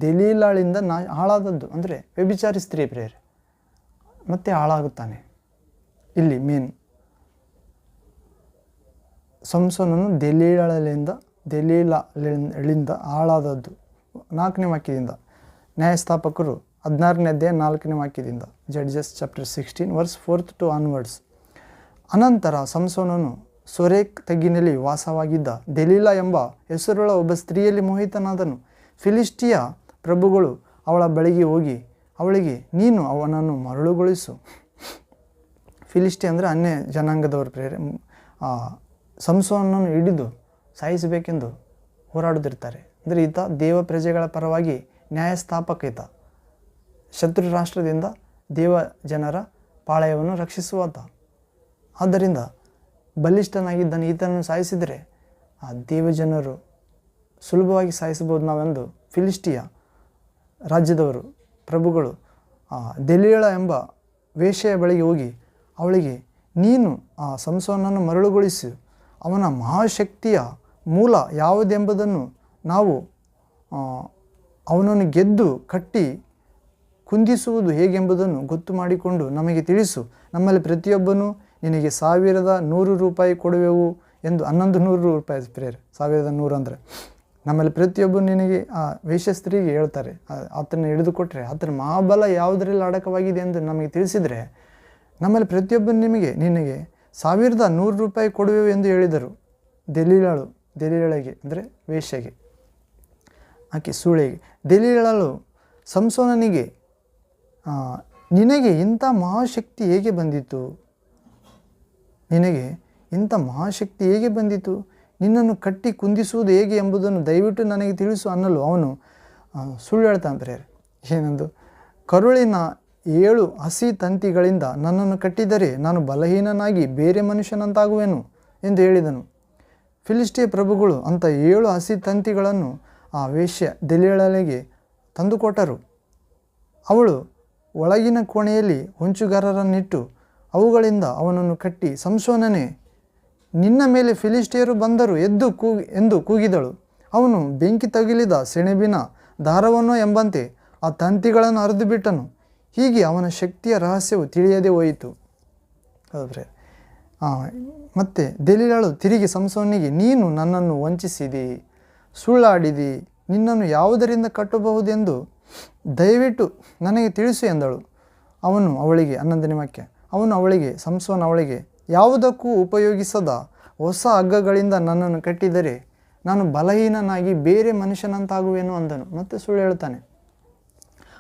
ದೆಲೀಲಾಳಿಂದ ಹಾಳಾದದ್ದು, ಅಂದರೆ ವ್ಯಭಿಚಾರಿ ಸ್ತ್ರೀ ಪ್ರೇರೆ, ಮತ್ತೆ ಹಾಳಾಗುತ್ತಾನೆ. ಇಲ್ಲಿ ಮೇನ್ ಸಂಸೋನನು ದೆಲೀಲಾಳಿಂದ ಹಾಳಾದದ್ದು 4ನೇ ವಾಕ್ಯದಿಂದ. ನ್ಯಾಯಸ್ಥಾಪಕರು 16ನೇ ಅಧ್ಯಾಯ 4ನೇ ವಾಕ್ಯದಿಂದ. Judges chapter 16 verse 4 to onwards. ಅನಂತರ ಸಂಸೋನನು ಸೊರೇಕ್ ತಗ್ಗಿನಲ್ಲಿ ವಾಸವಾಗಿದ್ದ ದೆಲೀಲಾ ಎಂಬ ಹೆಸರುಳ್ಳ ಒಬ್ಬ ಸ್ತ್ರೀಯಲ್ಲಿ ಮೋಹಿತನಾದನು. ಫಿಲಿಸ್ಟಿಯ ಪ್ರಭುಗಳು ಅವಳ ಬಳಿಗೆ ಹೋಗಿ ಅವಳಿಗೆ, ನೀನು ಅವನನ್ನು ಮರಳುಗೊಳಿಸು. ಫಿಲಿಸ್ಟಿ ಅಂದರೆ ಅನ್ಯ ಜನಾಂಗದವರು ಪ್ರೇರೆ. ಸಂಸೋನನ್ನು ಹಿಡಿದು ಸಾಯಿಸಬೇಕೆಂದು ಹೋರಾಡುತ್ತಿರ್ತಾರೆ. ಅಂದರೆ ಈತ ದೇವ ಪ್ರಜೆಗಳ ಪರವಾಗಿ ನ್ಯಾಯಸ್ಥಾಪಕ, ಈತ ಶತ್ರು ರಾಷ್ಟ್ರದಿಂದ ದೇವ ಜನರ ಪಾಳೆಯವನ್ನು ರಕ್ಷಿಸುವಾತ. ಆದ್ದರಿಂದ ಬಲಿಷ್ಠನಾಗಿದ್ದಾನೆ, ಈತನನ್ನು ಸಾಯಿಸಿದರೆ ಆ ದೇವಜನರು ಸುಲಭವಾಗಿ ಸಾಯಿಸಬಹುದು ನಾವೆಂದು ಫಿಲಿಸ್ಟಿಯ ರಾಜ್ಯದವರು ಪ್ರಭುಗಳು ದೆಲೀಳ ಎಂಬ ವೇಶ್ಯೆಯ ಬಳಿಗೆ ಹೋಗಿ ಅವಳಿಗೆ, ನೀನು ಆ ಸಂಸೋನನ್ನು ಮರಳುಗೊಳಿಸಿ ಅವನ ಮಹಾಶಕ್ತಿಯ ಮೂಲ ಯಾವುದೆಂಬುದನ್ನು ನಾವು ಅವನನ್ನು ಗೆದ್ದು ಕಟ್ಟಿ ಕುಂದಿಸುವುದು ಹೇಗೆಂಬುದನ್ನು ಗೊತ್ತು ಮಾಡಿಕೊಂಡು ನಮಗೆ ತಿಳಿಸು. ನಮ್ಮಲ್ಲಿ ಪ್ರತಿಯೊಬ್ಬನೂ ನಿನಗೆ 1100 ರೂಪಾಯಿ ಕೊಡುವೆವು ಎಂದು. 1100 ರೂಪಾಯಿ ಪ್ರೇರೆ, 1100 ಅಂದರೆ ನಮ್ಮಲ್ಲಿ ಪ್ರತಿಯೊಬ್ಬನು ನಿನಗೆ ಆ ವೇಶ್ಯ ಸ್ತ್ರೀಗೆ ಹೇಳ್ತಾರೆ. ಆತನ ಹಿಡಿದುಕೊಟ್ರೆ ಆತನ ಮಹಾಬಲ ಯಾವುದರಲ್ಲಿ ಅಡಕವಾಗಿದೆ ಎಂದು ನಮಗೆ ತಿಳಿಸಿದರೆ, ನಮ್ಮಲ್ಲಿ ಪ್ರತಿಯೊಬ್ಬನು ನಿನಗೆ 1100 ರೂಪಾಯಿ ಕೊಡುವೆವು ಎಂದು ಹೇಳಿದರು. ದೆಲೀಳಗೆ ಅಂದರೆ ವೇಶ್ಯೆಗೆ, ಆಕೆ ಸೂಳೆಗೆ. ದೆಲೀಳಳು ಸಂಸೋನನಿಗೆ, ನಿನಗೆ ಇಂಥ ಮಹಾಶಕ್ತಿ ಹೇಗೆ ಬಂದಿತು? ನಿನಗೆ ಇಂಥ ಮಹಾಶಕ್ತಿ ಹೇಗೆ ಬಂದಿತು? ನಿನ್ನನ್ನು ಕಟ್ಟಿ ಕುಂದಿಸುವುದು ಹೇಗೆ ಎಂಬುದನ್ನು ದಯವಿಟ್ಟು ನನಗೆ ತಿಳಿಸು ಅನ್ನಲು ಅವನು ಸುಳ್ಳು ಹೇಳ್ತಾನೆ ಪ್ರೇರೆ. ಏನೆಂದು, ಕರುಳಿನ 7 ಹಸಿ ತಂತಿಗಳಿಂದ ನನ್ನನ್ನು ಕಟ್ಟಿದರೆ ನಾನು ಬಲಹೀನನಾಗಿ ಬೇರೆ ಮನುಷ್ಯನಂತಾಗುವೆನು ಎಂದು ಹೇಳಿದನು. ಫಿಲಿಸ್ಟಿಯ ಪ್ರಭುಗಳು ಅಂಥ 7 ಹಸಿ ತಂತಿಗಳನ್ನು ಆ ವೇಶ್ಯ ದೆಲೀಳಳಿಗೆ ತಂದುಕೊಟ್ಟರು. ಅವಳು ಒಳಗಿನ ಕೋಣೆಯಲ್ಲಿ ಹೊಂಚುಗಾರರನ್ನಿಟ್ಟು ಅವುಗಳಿಂದ ಅವನನ್ನು ಕಟ್ಟಿ, ಸಂಸೋನನೇ, ನಿನ್ನ ಮೇಲೆ ಫಿಲಿಸ್ಟಿಯರು ಬಂದರು ಎಂದು ಕೂಗಿದಳು. ಅವನು ಬೆಂಕಿ ತಗುಲಿದ ಸೆಣಬಿನ ದಾರವನ್ನೋ ಎಂಬಂತೆ ಆ ತಂತಿಗಳನ್ನು ಹರಿದು ಬಿಟ್ಟನು. ಹೀಗೆ ಅವನ ಶಕ್ತಿಯ ರಹಸ್ಯವು ತಿಳಿಯದೆ ಹೋಯಿತು. ಹೌದ್ರೆ. ಮತ್ತು ದೆಲೀಳಳು ತಿರುಗಿ ಸಂಸೋನಿಗೆ, ನೀನು ನನ್ನನ್ನು ವಂಚಿಸಿದಿ, ಸುಳ್ಳಾಡಿದಿ, ನಿನ್ನನ್ನು ಯಾವುದರಿಂದ ಕಟ್ಟಬಹುದೆಂದು ದಯವಿಟ್ಟು ನನಗೆ ತಿಳಿಸು ಎಂದಳು. ಅವನು ಅವಳಿಗೆ 11ನೇ ವಾಕ್ಯ, ಸಂಸೋನ ಅವಳಿಗೆ, ಯಾವುದಕ್ಕೂ ಉಪಯೋಗಿಸದ ಹೊಸ ಹಗ್ಗಗಳಿಂದ ನನ್ನನ್ನು ಕಟ್ಟಿದರೆ ನಾನು ಬಲಹೀನನಾಗಿ ಬೇರೆ ಮನುಷ್ಯನಂತಾಗುವೆನು ಅಂದನು. ಮತ್ತೆ ಸುಳ್ಳು ಹೇಳ್ತಾನೆ.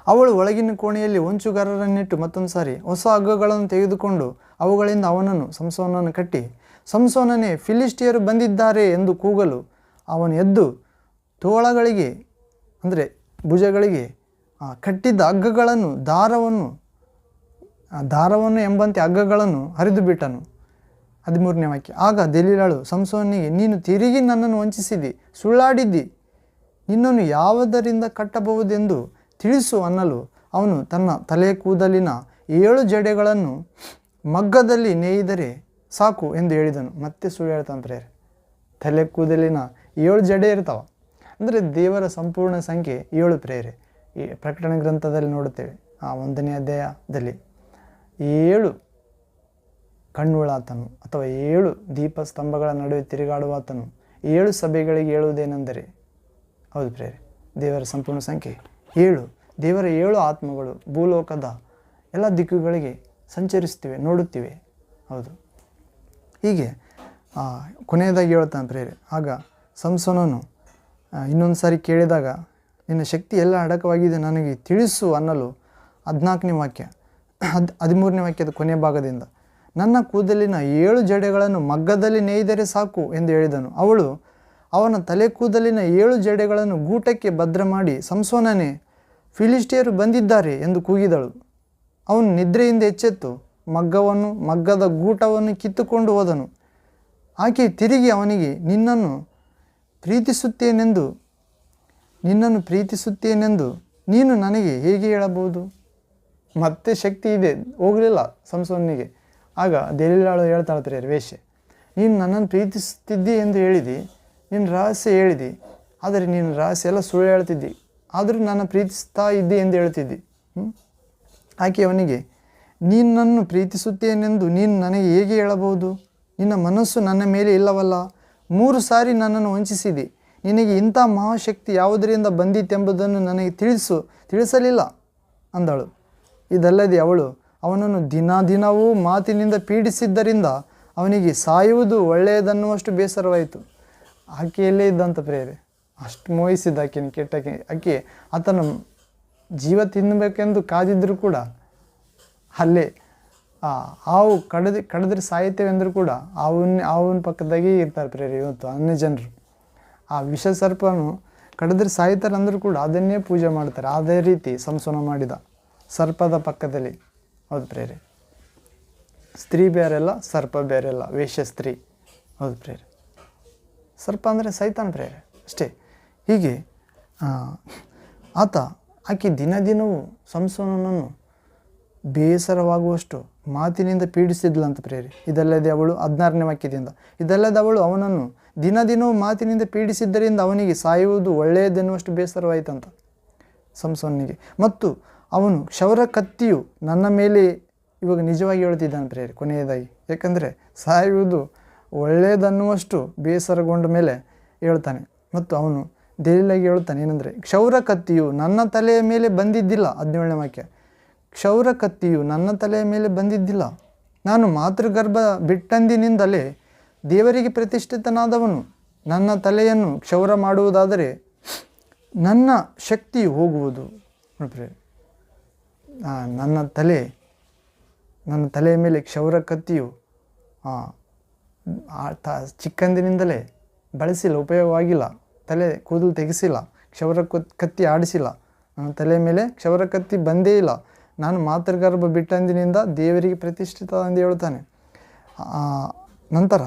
ಅವಳು ಒಳಗಿನ ಕೋಣೆಯಲ್ಲಿ ಹೊಂಚುಗಾರರನ್ನಿಟ್ಟು ಮತ್ತೊಂದು ಸಾರಿ ಹೊಸ ಹಗ್ಗಗಳನ್ನು ತೆಗೆದುಕೊಂಡು ಅವುಗಳಿಂದ ಸಂಸೋನನ್ನು ಕಟ್ಟಿ, ಸಂಸೋನನೇ, ಫಿಲಿಸ್ಟಿಯರು ಬಂದಿದ್ದಾರೆ ಎಂದು ಕೂಗಲು ಅವನು ಎದ್ದು ತೋಳಗಳಿಗೆ ಅಂದರೆ ಭುಜಗಳಿಗೆ ಕಟ್ಟಿದ್ದ ಹಗ್ಗಗಳನ್ನು ದಾರವನ್ನು ಎಂಬಂತೆ ಹಗ್ಗಗಳನ್ನು ಹರಿದು ಬಿಟ್ಟನು. 13ನೇ ವಾಕ್ಯ, ಆಗ ದೆಲೀಳಳು ಸಂಸೋನಿಗೆ, ನೀನು ತಿರುಗಿ ನನ್ನನ್ನು ವಂಚಿಸಿದಿ, ಸುಳ್ಳಾಡಿದ್ದಿ, ನಿನ್ನನ್ನು ಯಾವುದರಿಂದ ಕಟ್ಟಬಹುದೆಂದು ತಿಳಿಸು ಅನ್ನಲು ಅವನು ತನ್ನ ತಲೆ ಕೂದಲಿನ 7 ಜಡೆಗಳನ್ನು ಮಗ್ಗದಲ್ಲಿ ನೇಯ್ದರೆ ಸಾಕು ಎಂದು ಹೇಳಿದನು. ಮತ್ತೆ ಸುಳ್ಳು ಹೇಳ್ತಾನೆ ಪ್ರೇರೆ. ತಲೆ ಕೂದಲಿನ 7 ಜಡೆ ಇರ್ತಾವ ಅಂದರೆ ದೇವರ ಸಂಪೂರ್ಣ ಸಂಖ್ಯೆ 7 ಪ್ರೇರೆ. ಈ ಪ್ರಕಟಣೆ ಗ್ರಂಥದಲ್ಲಿ ನೋಡುತ್ತೇವೆ, ಆ 1ನೇ ಅಧ್ಯಾಯದಲ್ಲಿ 7 ಕಣ್ಣುಳಾತನು ಅಥವಾ 7 ದೀಪಸ್ತಂಭಗಳ ನಡುವೆ ತಿರುಗಾಡುವಾತನು 7 ಸಭೆಗಳಿಗೆ ಹೇಳುವುದೇನೆಂದರೆ, ಹೌದು ಪ್ರೇರೆ, ದೇವರ ಸಂಪೂರ್ಣ ಸಂಖ್ಯೆ 7. ದೇವರ 7 ಆತ್ಮಗಳು ಭೂಲೋಕದ ಎಲ್ಲ ದಿಕ್ಕುಗಳಿಗೆ ಸಂಚರಿಸ್ತಿವೆ, ನೋಡುತ್ತಿವೆ. ಹೌದು. ಹೀಗೆ ಕೊನೆಯದಾಗಿ ಹೇಳ್ತಾನೆ ಪ್ರೇರೆ. ಆಗ ಸಂಸೋನನು ಇನ್ನೊಂದು ಸಾರಿ ಕೇಳಿದಾಗ, ನಿನ್ನ ಶಕ್ತಿ ಎಲ್ಲ ಅಡಕವಾಗಿದೆ, ನನಗೆ ತಿಳಿಸು ಅನ್ನಲು 14ನೇ ವಾಕ್ಯ 13ನೇ ವಾಕ್ಯದ ಕೊನೆಯ ಭಾಗದಿಂದ, ನನ್ನ ಕೂದಲಿನ 7 ಜಡೆಗಳನ್ನು ಮಗ್ಗದಲ್ಲಿ ನೇಯ್ದರೆ ಸಾಕು ಎಂದು ಹೇಳಿದನು. ಅವಳು ಅವನ ತಲೆ ಕೂದಲಿನ 7 ಜಡೆಗಳನ್ನು ಗೂಟಕ್ಕೆ ಭದ್ರ ಮಾಡಿ, ಸಂಸೋನನೇ, ಫಿಲಿಸ್ಟಿಯರು ಬಂದಿದ್ದಾರೆ ಎಂದು ಕೂಗಿದಳು. ಅವನು ನಿದ್ರೆಯಿಂದ ಎಚ್ಚೆತ್ತು ಮಗ್ಗದ ಗೂಟವನ್ನು ಕಿತ್ತುಕೊಂಡು ಹೋದನು. ಆಕೆ ತಿರುಗಿ ಅವನಿಗೆ, ನಿನ್ನನ್ನು ಪ್ರೀತಿಸುತ್ತೇನೆಂದು ನೀನು ನನಗೆ ಹೇಗೆ ಹೇಳಬಹುದು? ಮತ್ತೆ ಶಕ್ತಿ ಇದೆ, ಹೋಗಲಿಲ್ಲ ಸಂಸೋನಿಗೆ. ಆಗ ದೆಲೀಳಳು ಹೇಳ್ತಾಳೆ ವೇಶ್ಯೆ, ನೀನು ನನ್ನನ್ನು ಪ್ರೀತಿಸುತ್ತಿದ್ದಿ ಎಂದು ಹೇಳಿದಿ, ನಿನ್ನ ರಹಸ್ಯ ಹೇಳಿದಿ, ಆದರೆ ನೀನು ರಹಸ್ಯ ಎಲ್ಲ ಸುಳ್ಳು ಹೇಳ್ತಿದ್ದಿ, ಆದರೂ ನನ್ನ ಪ್ರೀತಿಸ್ತಾ ಇದ್ದಿ ಎಂದು ಹೇಳ್ತಿದ್ದಿ. ಆಕೆ ಅವನಿಗೆ, ನಿನ್ನನ್ನು ಪ್ರೀತಿಸುತ್ತೇನೆಂದು ನೀನು ನನಗೆ ಹೇಗೆ ಹೇಳಬಹುದು? ನಿನ್ನ ಮನಸ್ಸು ನನ್ನ ಮೇಲೆ ಇಲ್ಲವಲ್ಲ. 3 ಸಾರಿ ನನ್ನನ್ನು ವಂಚಿಸಿದಿ. ನಿನಗೆ ಇಂಥ ಮಹಾಶಕ್ತಿ ಯಾವುದರಿಂದ ಬಂದಿತೆಂಬುದನ್ನು ನನಗೆ ತಿಳಿಸಲಿಲ್ಲ ಅಂದಳು. ಇದಲ್ಲದೆ ಅವಳು ಅವನನ್ನು ದಿನವೂ ಮಾತಿನಿಂದ ಪೀಡಿಸಿದ್ದರಿಂದ ಅವನಿಗೆ ಸಾಯುವುದು ಒಳ್ಳೆಯದನ್ನುವಷ್ಟು ಬೇಸರವಾಯಿತು. ಆಕೆಯಲ್ಲೇ ಇದ್ದಂಥ ಪ್ರೇರೆ ಅಷ್ಟು ಮೋಹಿಸಿದ್ದ ಆಕೆಯನ್ನು ಕೆಟ್ಟಕ್ಕೆ. ಆಕೆ ಆತನ ಜೀವ ತಿನ್ನಬೇಕೆಂದು ಕಾದಿದ್ದರೂ ಕೂಡ ಅಲ್ಲೇ ಹಾವು ಕಡಿದ್ರೆ ಸಾಯುತ್ತೇವೆ ಅಂದರೂ ಕೂಡ ಹಾವಿನ ಪಕ್ಕದಾಗೆ ಇರ್ತಾರೆ ಪ್ರೇರೆ. ಇವತ್ತು ಅನ್ಯ ಜನರು ಆ ವಿಷ ಸರ್ಪನು ಕಡಿದ್ರೆ ಸಾಯ್ತಾರೆ ಅಂದರೂ ಕೂಡ ಅದನ್ನೇ ಪೂಜೆ ಮಾಡ್ತಾರೆ. ಅದೇ ರೀತಿ ಸಂಸೋನ ಮಾಡಿದ. ಸರ್ಪದ ಪಕ್ಕದಲ್ಲಿ. ಹೌದು ಪ್ರೇರೆ, ಸ್ತ್ರೀ ಬೇರೆಲ್ಲ, ಸರ್ಪ ಬೇರೆಲ್ಲ, ವೇಶ್ಯ ಸ್ತ್ರೀ. ಹೌದು ಪ್ರೇರೆ, ಸರ್ಪ ಅಂದರೆ ಸೈತಾನ್ ಪ್ರೇರೆ ಅಷ್ಟೇ. ಹೀಗೆ ಆಕೆ ದಿನದಿನವೂ ಸಂಸೋನನನ್ನು ಬೇಸರವಾಗುವಷ್ಟು ಮಾತಿನಿಂದ ಪೀಡಿಸಿದ್ಲಂತ ಪ್ರೇರೆ. ಇದಲ್ಲದೆ ಅವಳು 16ನೇ ವಾಕ್ಯದಿಂದ, ಇದಲ್ಲದೆ ಅವಳು ಅವನನ್ನು ದಿನದಿನವೂ ಮಾತಿನಿಂದ ಪೀಡಿಸಿದ್ದರಿಂದ ಅವನಿಗೆ ಸಾಯುವುದು ಒಳ್ಳೆಯದೆನ್ನುವಷ್ಟು ಬೇಸರವಾಯಿತಂತ ಸಂಸೋನಿಗೆ. ಮತ್ತು ಅವನು ಕ್ಷೌರ ಕತ್ತಿಯು ನನ್ನ ಮೇಲೆ, ಇವಾಗ ನಿಜವಾಗಿ ಹೇಳ್ತಿದ್ದಾನೆ ಪ್ರೇರೆ ಕೊನೆಯದಾಗಿ, ಯಾಕಂದರೆ ಸಾಯುವುದು ಒಳ್ಳೆಯದನ್ನುವಷ್ಟು ಬೇಸರಗೊಂಡ ಮೇಲೆ ಹೇಳ್ತಾನೆ. ಮತ್ತು ಅವನು ದೆಲೀಲಾಗಿ ಹೇಳ್ತಾನೆ ಏನಂದರೆ, ಕ್ಷೌರ ಕತ್ತಿಯು ನನ್ನ ತಲೆಯ ಮೇಲೆ ಬಂದಿದ್ದಿಲ್ಲ. 17ನೇ ವಾಕ್ಯ, ಕ್ಷೌರ ಕತ್ತಿಯು ನನ್ನ ತಲೆಯ ಮೇಲೆ ಬಂದಿದ್ದಿಲ್ಲ. ನಾನು ಮಾತೃಗರ್ಭ ಬಿಟ್ಟಂದಿನಿಂದಲೇ ದೇವರಿಗೆ ಪ್ರತಿಷ್ಠಿತನಾದವನು. ನನ್ನ ತಲೆಯನ್ನು ಕ್ಷೌರ ಮಾಡುವುದಾದರೆ ನನ್ನ ಶಕ್ತಿಯು ಹೋಗುವುದು. ನೋಡ್ರಿ, ನನ್ನ ತಲೆಯ ಮೇಲೆ ಕ್ಷೌರ ಕತ್ತಿಯು ಚಿಕ್ಕಂದಿನಿಂದಲೇ ಬಳಸಿಲ್ಲ, ಉಪಯೋಗವಾಗಿಲ್ಲ, ತಲೆ ಕೂದಲು ತೆಗೆಸಿಲ್ಲ, ಕ್ಷೌರ ಕತ್ತಿ ಆಡಿಸಿಲ್ಲ. ನನ್ನ ತಲೆಯ ಮೇಲೆ ಕ್ಷೌರ ಕತ್ತಿ ಬಂದೇ ಇಲ್ಲ. ನಾನು ಮಾತೃಗರ್ಭ ಬಿಟ್ಟಂದಿನಿಂದ ದೇವರಿಗೆ ಪ್ರತಿಷ್ಠಿತ ಎಂದು ಹೇಳ್ತಾನೆ. ನಂತರ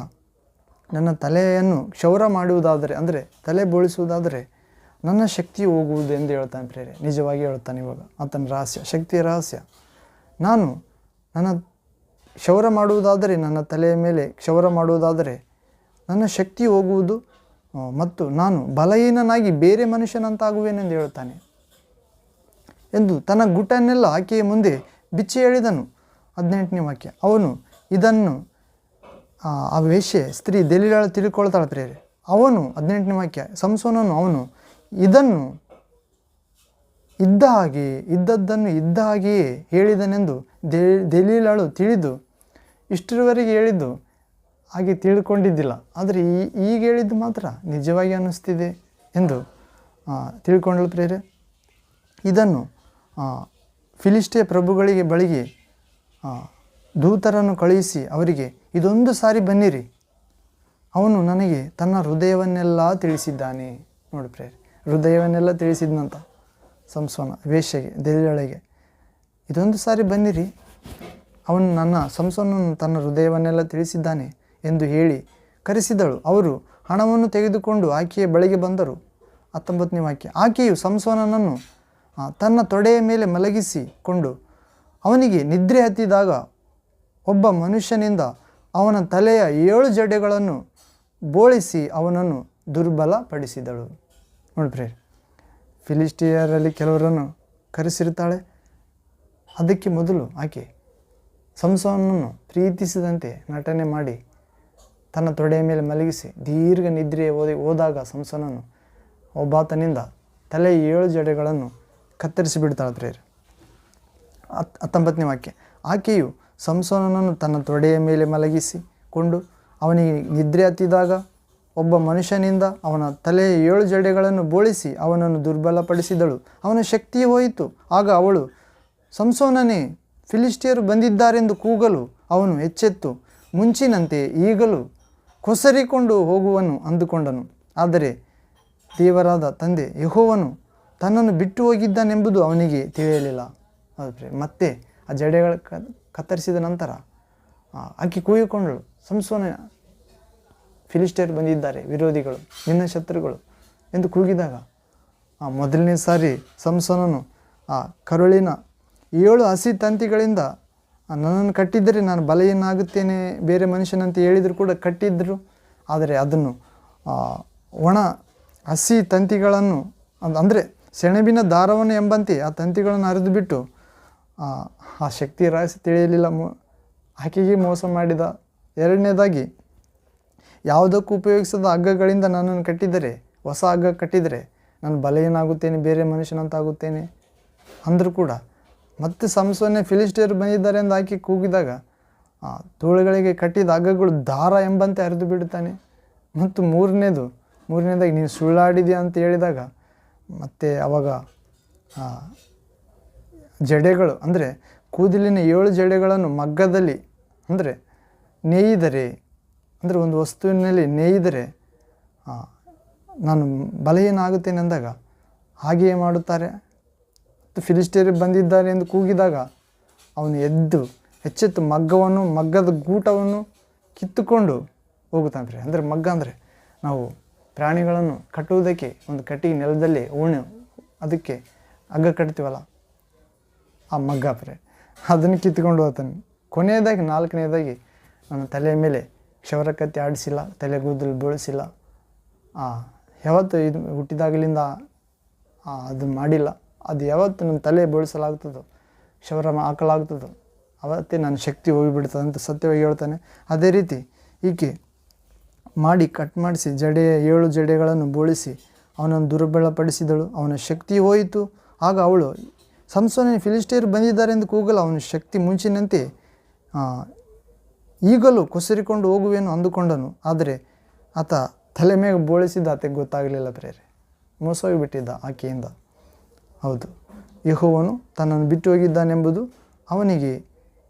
ನನ್ನ ತಲೆಯನ್ನು ಕ್ಷೌರ ಮಾಡುವುದಾದರೆ, ಅಂದರೆ ತಲೆ ಬೋಳಿಸುವುದಾದರೆ ನನ್ನ ಶಕ್ತಿ ಹೋಗುವುದು ಎಂದು ಹೇಳ್ತಾನೆ ಪ್ರೇರೆ. ನಿಜವಾಗಿ ಹೇಳ್ತಾನೆ ಇವಾಗ ಆತನ ರಹಸ್ಯ, ಶಕ್ತಿಯ ರಹಸ್ಯ. ನಾನು ನನ್ನ ಕ್ಷೌರ ಮಾಡುವುದಾದರೆ, ನನ್ನ ತಲೆಯ ಮೇಲೆ ಕ್ಷೌರ ಮಾಡುವುದಾದರೆ ನನ್ನ ಶಕ್ತಿ ಹೋಗುವುದು ಮತ್ತು ನಾನು ಬಲಹೀನನಾಗಿ ಬೇರೆ ಮನುಷ್ಯನಂತಾಗುವೆನೆಂದು ಹೇಳ್ತಾನೆ ಎಂದು ತನ್ನ ಗುಟ್ಟನ್ನೆಲ್ಲ ಆಕೆಯ ಮುಂದೆ ಬಿಚ್ಚಿ ಹೇಳಿದನು. 18ನೇ ವಾಕ್ಯ, ಅವನು ಇದನ್ನು ಆ ವೇಶ್ಯೆ ಸ್ತ್ರೀ ದೆಲೀಲಾಳು ತಿಳ್ಕೊಳ್ತಾಳೆ ಪ್ರೇರೆ. ಅವನು 18ನೇ ವಾಕ್ಯ, ಸಂಸೋನನು ಅವನು ಇದನ್ನು ಇದ್ದದ್ದನ್ನು ಇದ್ದ ಹಾಗೆಯೇ ಹೇಳಿದನೆಂದು ದೆಲೀಲಾಳು ತಿಳಿದು, ಇಷ್ಟರವರೆಗೆ ಹೇಳಿದ್ದು ಹಾಗೆ ತಿಳ್ಕೊಂಡಿದ್ದಿಲ್ಲ, ಆದರೆ ಈಗ ಹೇಳಿದ್ದು ಮಾತ್ರ ನಿಜವಾಗಿ ಅನ್ನಿಸ್ತಿದೆ ಎಂದು ತಿಳ್ಕೊಂಡಳು ಪ್ರೇರೆ. ಇದನ್ನು ಫಿಲಿಷ್ಟಿಯ ಪ್ರಭುಗಳಿಗೆ ಬಳಿಗೆ ದೂತರನ್ನು ಕಳುಹಿಸಿ ಅವರಿಗೆ, ಇದೊಂದು ಸಾರಿ ಬನ್ನಿರಿ, ಅವನು ನನಗೆ ತನ್ನ ಹೃದಯವನ್ನೆಲ್ಲ ತಿಳಿಸಿದ್ದಾನೆ. ನೋಡಿ ಪ್ರೇರೆ, ಹೃದಯವನ್ನೆಲ್ಲ ತಿಳಿಸಿದ್ನಂತ ಸಂಸೋನ ವೇಶ್ಯೆಗೆ, ದೆಲೀಲಾಳಿಗೆ. ಇದೊಂದು ಸಾರಿ ಬನ್ನಿರಿ, ಅವನು ಸಂಸೋನನು ತನ್ನ ಹೃದಯವನ್ನೆಲ್ಲ ತಿಳಿಸಿದ್ದಾನೆ ಎಂದು ಹೇಳಿ ಕರೆಸಿದಳು. ಅವರು ಹಣವನ್ನು ತೆಗೆದುಕೊಂಡು ಆಕೆಯ ಬಳಿಗೆ ಬಂದರು. 19ನೇ ವಾಕ್ಯ, ಆಕೆಯು ಸಂಸೋನನನ್ನು ತನ್ನ ತೊಡೆಯ ಮೇಲೆ ಮಲಗಿಸಿಕೊಂಡು ಅವನಿಗೆ ನಿದ್ರೆ ಹತ್ತಿದಾಗ ಒಬ್ಬ ಮನುಷ್ಯನಿಂದ ಅವನ ತಲೆಯ 7 ಜಡೆಗಳನ್ನು ಬೋಳಿಸಿ ಅವನನ್ನು ದುರ್ಬಲಪಡಿಸಿದಳು. ನೋಡ್ರಿ, ಫಿಲಿಸ್ಟಿಯರಲ್ಲಿ ಕೆಲವರನ್ನು ಕರೆಸಿರ್ತಾಳೆ. ಅದಕ್ಕೆ ಮೊದಲು ಆಕೆ ಸಂಸೋನನ್ನು ಪ್ರೀತಿಸಿದಂತೆ ನಟನೆ ಮಾಡಿ ತನ್ನ ತೊಡೆಯ ಮೇಲೆ ಮಲಗಿಸಿ ದೀರ್ಘ ನಿದ್ರೆ ಹೋದಾಗ ಸಂಸೋನನು ಒಬ್ಬಾತನಿಂದ ತಲೆಯ 7 ಜಡೆಗಳನ್ನು ಕತ್ತರಿಸಿಬಿಡ್ತಾಳೆ ಪ್ರೇರೆ. 19ನೇ ವಾಕ್ಯ, ಆಕೆಯು ಸಂಸೋನನನ್ನು ತನ್ನ ತೊಡೆಯ ಮೇಲೆ ಮಲಗಿಸಿಕೊಂಡು ಅವನಿಗೆ ನಿದ್ರೆ ಹತ್ತಿದಾಗ ಒಬ್ಬ ಮನುಷ್ಯನಿಂದ ಅವನ ತಲೆಯ 7 ಜಡೆಗಳನ್ನು ಬೋಳಿಸಿ ಅವನನ್ನು ದುರ್ಬಲಪಡಿಸಿದಳು. ಅವನ ಶಕ್ತಿ ಹೋಯಿತು. ಆಗ ಅವಳು, ಸಂಸೋನನೇ, ಫಿಲಿಸ್ಟಿಯರು ಬಂದಿದ್ದಾರೆಂದು ಕೂಗಲು ಅವನು ಎಚ್ಚೆತ್ತು ಮುಂಚಿನಂತೆ ಈಗಲೂ ಕೊಸರಿಕೊಂಡು ಹೋಗುವನು ಅಂದುಕೊಂಡನು. ಆದರೆ ದೇವರಾದ ತಂದೆ ಯೆಹೋವನು ತನ್ನನ್ನು ಬಿಟ್ಟು ಹೋಗಿದ್ದಾನೆಂಬುದು ಅವನಿಗೆ ತಿಳಿಯಲಿಲ್ಲ. ಹೌದು, ಮತ್ತೆ ಆ ಜಡೆಗಳ ಕತ್ತರಿಸಿದ ನಂತರ ಆಕೆ ಕೂಗಿಕೊಂಡಳು, ಸಂಸೋನ, ಫಿಲಿಸ್ಟಿಯರು ಬಂದಿದ್ದಾರೆ, ವಿರೋಧಿಗಳು, ನಿನ್ನ ಶತ್ರುಗಳು ಎಂದು ಕೂಗಿದಾಗ ಮೊದಲನೇ ಸಾರಿ ಸಂಸೋನನು ಆ ಕರುಳಿನ 7 ಹಸಿ ತಂತಿಗಳಿಂದ ನನ್ನನ್ನು ಕಟ್ಟಿದ್ದರೆ ನಾನು ಬಲಹೀನಾಗುತ್ತೇನೆ, ಬೇರೆ ಮನುಷ್ಯನಂತೆ ಹೇಳಿದರೂ ಕೂಡ ಕಟ್ಟಿದ್ದರು. ಆದರೆ ಅದನ್ನು ಒಣ ಹಸಿ ತಂತಿಗಳನ್ನು, ಅಂದರೆ ಸೆಣಬಿನ ದಾರವನ್ನು ಎಂಬಂತೆ ಆ ತಂತಿಗಳನ್ನು ಹರಿದು ಬಿಟ್ಟು ಆ ಶಕ್ತಿ ರಹಸ್ಯ ತಿಳಿಯಲಿಲ್ಲ. ಆಕೆಗೆ ಮೋಸ ಮಾಡಿದ. ಎರಡನೇದಾಗಿ, ಯಾವುದಕ್ಕೂ ಉಪಯೋಗಿಸದ ಹಗ್ಗಗಳಿಂದ ನನ್ನನ್ನು ಕಟ್ಟಿದರೆ, ಹೊಸ ಹಗ್ಗ ಕಟ್ಟಿದರೆ ನಾನು ಬಲಹೀನಾಗುತ್ತೇನೆ, ಬೇರೆ ಮನುಷ್ಯನಂತಾಗುತ್ತೇನೆ ಅಂದರೂ ಕೂಡ ಮತ್ತೆ ಸಂಸೋನೆ ಫಿಲಿಸ್ಟಿಯರು ಬಂದಿದ್ದಾರೆ ಎಂದು ಆಕೆ ಕೂಗಿದಾಗ ತೋಳುಗಳಿಗೆ ಕಟ್ಟಿದ ಹಗ್ಗಗಳು ದಾರ ಎಂಬಂತೆ ಹರಿದು ಬಿಡುತ್ತಾನೆ. ಮತ್ತು ಮೂರನೇದಾಗಿ ನೀನು ಸುಳ್ಳಾಡಿದೆಯಾ ಅಂತ ಹೇಳಿದಾಗ ಮತ್ತು ಅವಾಗ ಜಡೆಗಳು, ಅಂದರೆ ಕೂದಲಿನ 7 ಜಡೆಗಳನ್ನು ಮಗ್ಗದಲ್ಲಿ, ಅಂದರೆ ನೇಯ್ದರೆ, ಅಂದರೆ ಒಂದು ವಸ್ತುವಿನಲ್ಲಿ ನೇಯ್ದರೆ ನಾನು ಬಲಹೀನ ಆಗುತ್ತೇನೆ ಅಂದಾಗ ಹಾಗೆಯೇ ಮಾಡುತ್ತಾರೆ. ಮತ್ತು ಫಿಲಿಸ್ಟಿಯರು ಬಂದಿದ್ದಾರೆ ಎಂದು ಕೂಗಿದಾಗ ಅವನು ಎಚ್ಚೆತ್ತು ಮಗ್ಗದ ಗೂಟವನ್ನು ಕಿತ್ತುಕೊಂಡು ಹೋಗುತ್ತಾನೆ ಪ್ರಿಯರೇ. ಅಂದರೆ ಮಗ್ಗ ಅಂದರೆ ನಾವು ಪ್ರಾಣಿಗಳನ್ನು ಕಟ್ಟುವುದಕ್ಕೆ ಒಂದು ಕಟ್ಟಿಗೆ ನೆಲದಲ್ಲಿ ಅದಕ್ಕೆ ಹಗ್ಗ ಕಟ್ತೀವಲ್ಲ, ಆ ಮಗ್ಗ ಪ್ರಿಯರೇ, ಅದನ್ನು ಕಿತ್ತುಕೊಂಡು ಹೋಗ್ತಾನೆ. ಕೊನೆಯದಾಗಿ 4ನೇದಾಗಿ ನನ್ನ ತಲೆಯ ಮೇಲೆ ಕ್ಷೌರ ಕತ್ತಿ ಆಡಿಸಿಲ್ಲ, ತಲೆಗೂದಲು ಬೋಳಿಸಿಲ್ಲ. ಯಾವತ್ತು ಇದು ಹುಟ್ಟಿದಾಗಲಿಂದ ಅದು ಮಾಡಿಲ್ಲ. ಅದು ಯಾವತ್ತು ನನ್ನ ತಲೆ ಬೋಳಿಸಲಾಗ್ತದೋ, ಕ್ಷೌರ ಹಾಕಲಾಗ್ತದೋ, ಅವತ್ತೇ ನನ್ನ ಶಕ್ತಿ ಹೋಗಿಬಿಡ್ತದೆ ಅಂತ ಸತ್ಯವಾಗಿ ಹೇಳ್ತಾನೆ. ಅದೇ ರೀತಿ ಈಕೆ ಕಟ್ ಮಾಡಿಸಿ 7 ಜಡೆಗಳನ್ನು ಬೋಳಿಸಿ ಅವನನ್ನು ದುರ್ಬಲಪಡಿಸಿದಳು. ಅವನ ಶಕ್ತಿ ಹೋಯಿತು. ಆಗ ಅವಳು ಸಂಸೋನನೇ, ಫಿಲಿಸ್ಟಿಯರು ಬಂದಿದ್ದಾರೆ ಎಂದು ಕೂಗಲು ಅವನ ಶಕ್ತಿ ಮುಂಚಿನಂತೆ ಈಗಲೂ ಕೊಸರಿಕೊಂಡು ಹೋಗುವೆನು ಅಂದುಕೊಂಡನು. ಆದರೆ ಆತ ತಲೆ ಮೇಲೆ ಬೋಳಿಸಿದ ಆತಗೆ ಗೊತ್ತಾಗಲಿಲ್ಲ ಪ್ರಿಯರೇ. ಮೋಸವಾಗಿಬಿಟ್ಟಿದ್ದ ಆಕೆಯಿಂದ. ಹೌದು, ಯೆಹೋವನು ತನ್ನನ್ನು ಬಿಟ್ಟು ಹೋಗಿದ್ದಾನೆಂಬುದು ಅವನಿಗೆ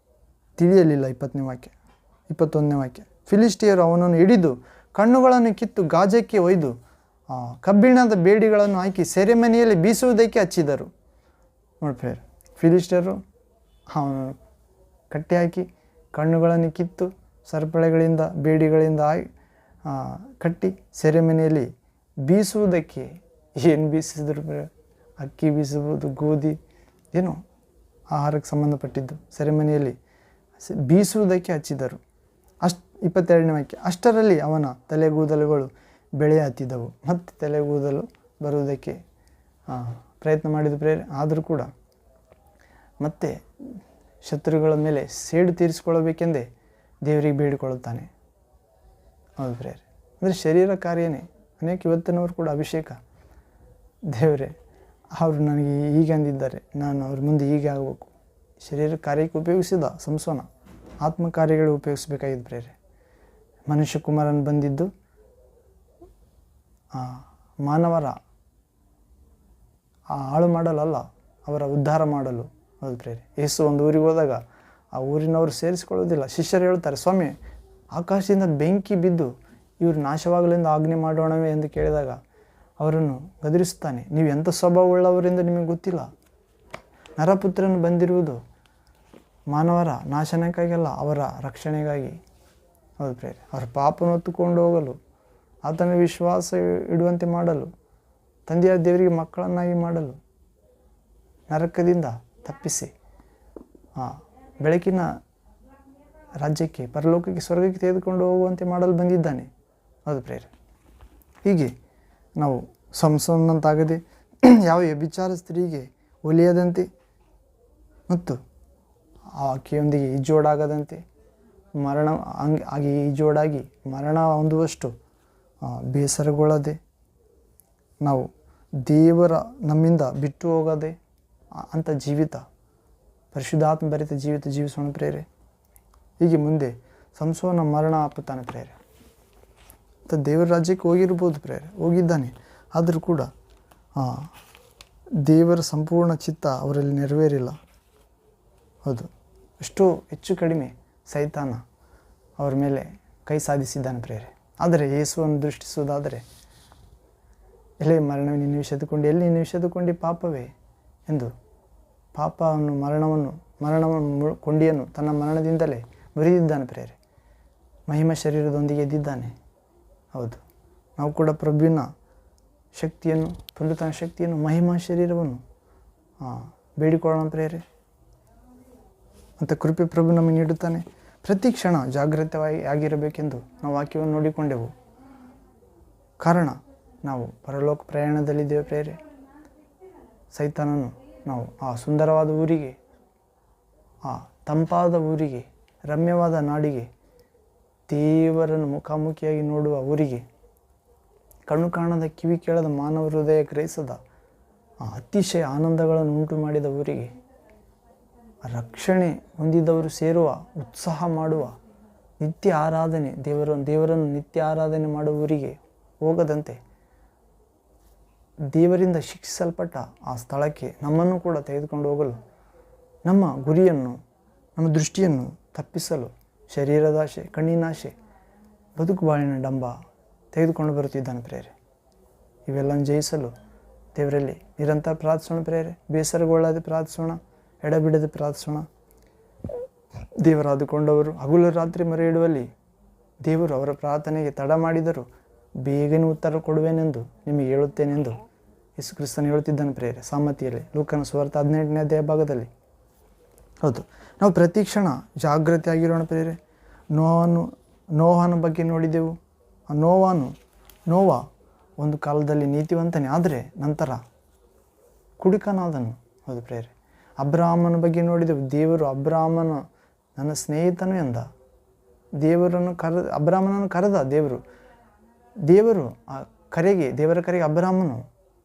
ತಿಳಿಯಲಿಲ್ಲ. 21ನೇ ವಾಕ್ಯ. ಫಿಲಿಸ್ಟಿಯರು ಅವನನ್ನು ಹಿಡಿದು ಕಣ್ಣುಗಳನ್ನು ಕಿತ್ತು ಗಾಜಕ್ಕೆ ಒಯ್ದು ಕಬ್ಬಿಣದ ಬೇಡಿಗಳನ್ನು ಹಾಕಿ ಸೆರೆಮನೆಯಲ್ಲಿ ಬೀಸುವುದಕ್ಕೆ ಹಚ್ಚಿದರು. ನೋಡಿ, ಫಿಲಿಸ್ಟಿಯರು ಅವನು ಕಟ್ಟಿ ಹಾಕಿ ಕಣ್ಣುಗಳನ್ನು ಕಿತ್ತು ಸರಪಳೆಗಳಿಂದ ಬೇಡಿಗಳಿಂದ ಕಟ್ಟಿ ಸೆರೆಮನೆಯಲ್ಲಿ ಬೀಸುವುದಕ್ಕೆ ಏನು ಬೀಸಿದ್ರು? ಅಕ್ಕಿ ಬೀಸಬಹುದು, ಗೋಧಿ, ಏನೋ ಆಹಾರಕ್ಕೆ ಸಂಬಂಧಪಟ್ಟಿದ್ದು ಸೆರೆಮನೆಯಲ್ಲಿ ಬೀಸುವುದಕ್ಕೆ ಹಚ್ಚಿದರು. 22ನೇ ವಾಕ್ಯ. ಅಷ್ಟರಲ್ಲಿ ಅವನ ತಲೆಗೂದಲುಗಳು ಬೆಳೆಯ ಹತ್ತಿದ್ದವು. ಮತ್ತೆ ತಲೆಗೂದಲು ಬರುವುದಕ್ಕೆ ಪ್ರಯತ್ನ ಮಾಡಿದ ಪ್ರೇರೆ. ಆದರೂ ಕೂಡ ಮತ್ತೆ ಶತ್ರುಗಳ ಮೇಲೆ ಸೇಡು ತೀರಿಸಿಕೊಳ್ಳಬೇಕೆಂದೇ ದೇವರಿಗೆ ಬೇಡಿಕೊಳ್ಳುತ್ತಾನೆ. ಹೌದು ಪ್ರೇರೆ, ಅಂದರೆ ಶರೀರ ಕಾರ್ಯನೇ. ಅನೇಕ ಇವತ್ತಿನವರು ಕೂಡ ಅಭಿಷೇಕ, ದೇವರೇ ಅವರು ನನಗೆ ಹೀಗೆ ಅಂದಿದ್ದಾರೆ, ನಾನು ಅವ್ರ ಮುಂದೆ ಹೀಗೆ ಆಗಬೇಕು. ಶರೀರ ಕಾರ್ಯಕ್ಕೆ ಉಪಯೋಗಿಸಿದ ಸಂಸೋನ ಆತ್ಮ ಕಾರ್ಯಗಳು ಉಪಯೋಗಿಸಬೇಕಾಗಿದ್ದು ಪ್ರೇರೆ. ಮನುಷ್ಯ ಕುಮಾರನು ಬಂದಿದ್ದು ಮಾನವರ ಹಾಳು ಮಾಡಲಲ್ಲ, ಅವರ ಉದ್ಧಾರ ಮಾಡಲು. ಹೌದು ಪ್ರೇರೆ. ಯೇಸು ಒಂದು ಊರಿಗೆ ಹೋದಾಗ ಆ ಊರಿನವರು ಸೇರಿಸಿಕೊಳ್ಳೋದಿಲ್ಲ. ಶಿಷ್ಯರು ಹೇಳ್ತಾರೆ, ಸ್ವಾಮಿ ಆಕಾಶದಿಂದ ಬೆಂಕಿ ಬಿದ್ದು ಇವರು ನಾಶವಾಗಲೆಂದು ಆಜ್ಞೆ ಮಾಡೋಣವೇ ಎಂದು ಕೇಳಿದಾಗ ಅವರನ್ನು ಗದರಿಸುತ್ತಾನೆ. ನೀವು ಎಂಥ ಸ್ವಭಾವವುಳ್ಳವರಿಂದ ನಿಮಗೆ ಗೊತ್ತಿಲ್ಲ. ನರಪುತ್ರನು ಬಂದಿರುವುದು ಮಾನವರ ನಾಶನಕ್ಕಾಗಿಲ್ಲ, ಅವರ ರಕ್ಷಣೆಗಾಗಿ. ಹೌದು ಪ್ರೇರೆ. ಅವರ ಪಾಪವನ್ನು ಹೊತ್ತುಕೊಂಡು ಹೋಗಲು, ಆತನ ವಿಶ್ವಾಸ ಇಡುವಂತೆ ಮಾಡಲು, ತಂದೆಯ ದೇವರಿಗೆ ಮಕ್ಕಳನ್ನಾಗಿ ಮಾಡಲು, ನರಕದಿಂದ ತಪ್ಪಿಸಿ ಬೆಳಕಿನ ರಾಜ್ಯಕ್ಕೆ, ಪರಲೋಕಕ್ಕೆ, ಸ್ವರ್ಗಕ್ಕೆ ತೆಗೆದುಕೊಂಡು ಹೋಗುವಂತೆ ಮಾಡಲು ಬಂದಿದ್ದಾನೆ. ಹೌದು ಪ್ರೇರೆ. ಹೀಗೆ ನಾವು ಸಂಸೋನಂತಾಗದೆ, ಯಾವ ವ್ಯಭಿಚಾರ ಸ್ತ್ರೀಗೆ ಒಲಿಯದಂತೆ ಮತ್ತು ಆಕೆಯೊಂದಿಗೆ ಈಜೋಡಾಗದಂತೆ, ಹಾಗೆ ಈಜೋಡಾಗಿ ಮರಣ ಹೊಂದುವಷ್ಟು ಬೇಸರಗೊಳ್ಳದೆ, ನಾವು ದೇವರ ನಮ್ಮಿಂದ ಬಿಟ್ಟು ಹೋಗದೆ ಅಂಥ ಜೀವಿತ, ಪರಿಶುದ್ಧಾತ್ಮ ಭರಿತ ಜೀವಿತ ಜೀವಿಸೋಣ ಪ್ರೇರೆ. ಹೀಗೆ ಮುಂದೆ ಸಂಸೋನ ಮರಣ ಅಪ್ಪುತ್ತಾನೆ ಪ್ರೇರೆ. ಅಂತ ದೇವರ ರಾಜ್ಯಕ್ಕೆ ಹೋಗಿರ್ಬೋದು ಪ್ರೇರೆ, ಹೋಗಿದ್ದಾನೆ. ಆದರೂ ಕೂಡ ದೇವರ ಸಂಪೂರ್ಣ ಚಿತ್ತ ಅವರಲ್ಲಿ ನೆರವೇರಿಲ್ಲ. ಹೌದು, ಎಷ್ಟೋ ಹೆಚ್ಚು ಕಡಿಮೆ ಸೈತಾನ ಅವ್ರ ಮೇಲೆ ಕೈ ಸಾಧಿಸಿದ್ದಾನೆ ಪ್ರೇರೆ. ಆದರೆ ಯೇಸುವನ್ನು ದೃಷ್ಟಿಸುವುದಾದರೆ, ಎಲೆ ಮರಣವೇ ನಿನ್ನ ವಿಷಯದುಕೊಂಡು, ಎಲ್ಲಿ ನಿನ್ನ ವಿಷಯದುಕೊಂಡಿ ಪಾಪವೇ ಎಂದು ಪಾಪವನ್ನು ಮರಣವನ್ನು ಕೊಂಡಿಯನ್ನು ತನ್ನ ಮರಣದಿಂದಲೇ ಮುರಿದಿದ್ದಾನೆ ಪ್ರೇರೆ. ಮಹಿಮ ಶರೀರದೊಂದಿಗೆ ಎದ್ದಿದ್ದಾನೆ. ಹೌದು, ನಾವು ಕೂಡ ಪ್ರಭುವಿನ ಶಕ್ತಿಯನ್ನು, ಪುನರುತ್ಥಾನ ಶಕ್ತಿಯನ್ನು, ಮಹಿಮಾ ಶರೀರವನ್ನು ಬೇಡಿಕೊಳ್ಳೋಣ ಪ್ರೇರೆ. ಮತ್ತು ಕೃಪೆ ಪ್ರಭು ನಮಗೆ ನೀಡುತ್ತಾನೆ. ಪ್ರತಿ ಕ್ಷಣ ಜಾಗೃತವಾಗಿ ಆಗಿರಬೇಕೆಂದು ನಾವು ವಾಕ್ಯವನ್ನು ನೋಡಿಕೊಂಡೆವು. ಕಾರಣ ನಾವು ಪರಲೋಕ ಪ್ರಯಾಣದಲ್ಲಿದ್ದೇವೆ ಪ್ರೇರೆ. ಸೈತಾನನು ನಾವು ಆ ಸುಂದರವಾದ ಊರಿಗೆ, ಆ ತಂಪಾದ ಊರಿಗೆ, ರಮ್ಯವಾದ ನಾಡಿಗೆ, ದೇವರನ್ನು ಮುಖಾಮುಖಿಯಾಗಿ ನೋಡುವ ಊರಿಗೆ, ಕಣ್ಣು ಕಾಣದ ಕಿವಿ ಕೇಳದ ಮಾನವ ಹೃದಯ ಗ್ರಹಿಸದ ಅತಿಶಯ ಆನಂದಗಳನ್ನು ಉಂಟು ಮಾಡಿದ ಊರಿಗೆ, ರಕ್ಷಣೆ ಹೊಂದಿದವರು ಸೇರುವ, ಉತ್ಸಾಹ ಮಾಡುವ, ನಿತ್ಯ ಆರಾಧನೆ, ದೇವರನ್ನು ನಿತ್ಯ ಆರಾಧನೆ ಮಾಡುವ ಊರಿಗೆ ಹೋಗದಂತೆ, ದೇವರಿಂದ ಶಿಕ್ಷಿಸಲ್ಪಟ್ಟ ಆ ಸ್ಥಳಕ್ಕೆ ನಮ್ಮನ್ನು ಕೂಡ ತೆಗೆದುಕೊಂಡು ಹೋಗಲು, ನಮ್ಮ ಗುರಿಯನ್ನು, ನಮ್ಮ ದೃಷ್ಟಿಯನ್ನು ತಪ್ಪಿಸಲು ಶರೀರದಾಶೆ, ಕಣ್ಣಿನಾಶೆ, ಬದುಕು ಬಾಳಿನ ಡಂಬ ತೆಗೆದುಕೊಂಡು ಬರುತ್ತಿದ್ದಾನೆ ಪ್ರೇರೆ. ಇವೆಲ್ಲವನ್ನು ಜಯಿಸಲು ದೇವರಲ್ಲಿ ನಿರಂತರ ಪ್ರಾರ್ಥಿಸೋಣ ಪ್ರೇರೆ. ಬೇಸರಗೊಳ್ಳದೆ ಪ್ರಾರ್ಥಿಸೋಣ, ಎಡಬಿಡದೆ ಪ್ರಾರ್ಥಿಸೋಣ. ದೇವರು ಆದುಕೊಂಡವರು ಹಗಲು ರಾತ್ರಿ ಮೊರೆ ಇಡುವಲ್ಲಿ ದೇವರು ಅವರ ಪ್ರಾರ್ಥನೆಗೆ ತಡ ಮಾಡಿದರೂ ಬೇಗನೆ ಉತ್ತರ ಕೊಡುವೆನೆಂದು ನಿಮಗೆ ಹೇಳುತ್ತೇನೆಂದು ಯೇಸು ಕ್ರಿಸ್ತನು ಹೇಳುತ್ತಿದ್ದಾನೆ ಪ್ರೇರೆ ಸಾಮತಿಯಲ್ಲಿ, ಲೂಕನ ಸುವಾರ್ತೆ 18ನೇ ಅಧ್ಯಾಯ ಭಾಗದಲ್ಲಿ. ಹೌದು, ನಾವು ಪ್ರತಿ ಕ್ಷಣ ಜಾಗೃತಿಯಾಗಿರೋಣ ಪ್ರೇರೆ. ನೋಹನ ಬಗ್ಗೆ ನೋಡಿದೆವು. ಆ ನೋವ ಒಂದು ಕಾಲದಲ್ಲಿ ನೀತಿವಂತನೇ, ಆದರೆ ನಂತರ ಕುಡುಕನಾದನು. ಹೌದು ಪ್ರೇರೆ. ಅಬ್ರಾಮನ ಬಗ್ಗೆ ನೋಡಿದೆವು. ದೇವರು ಅಬ್ರಾಮನ ನನ್ನ ಸ್ನೇಹಿತನು ಎಂದ. ಅಬ್ರಾಮನನ್ನು ಕರೆದ ದೇವರು ಆ ದೇವರ ಕರೆಗೆ ಅಬ್ರಾಮನು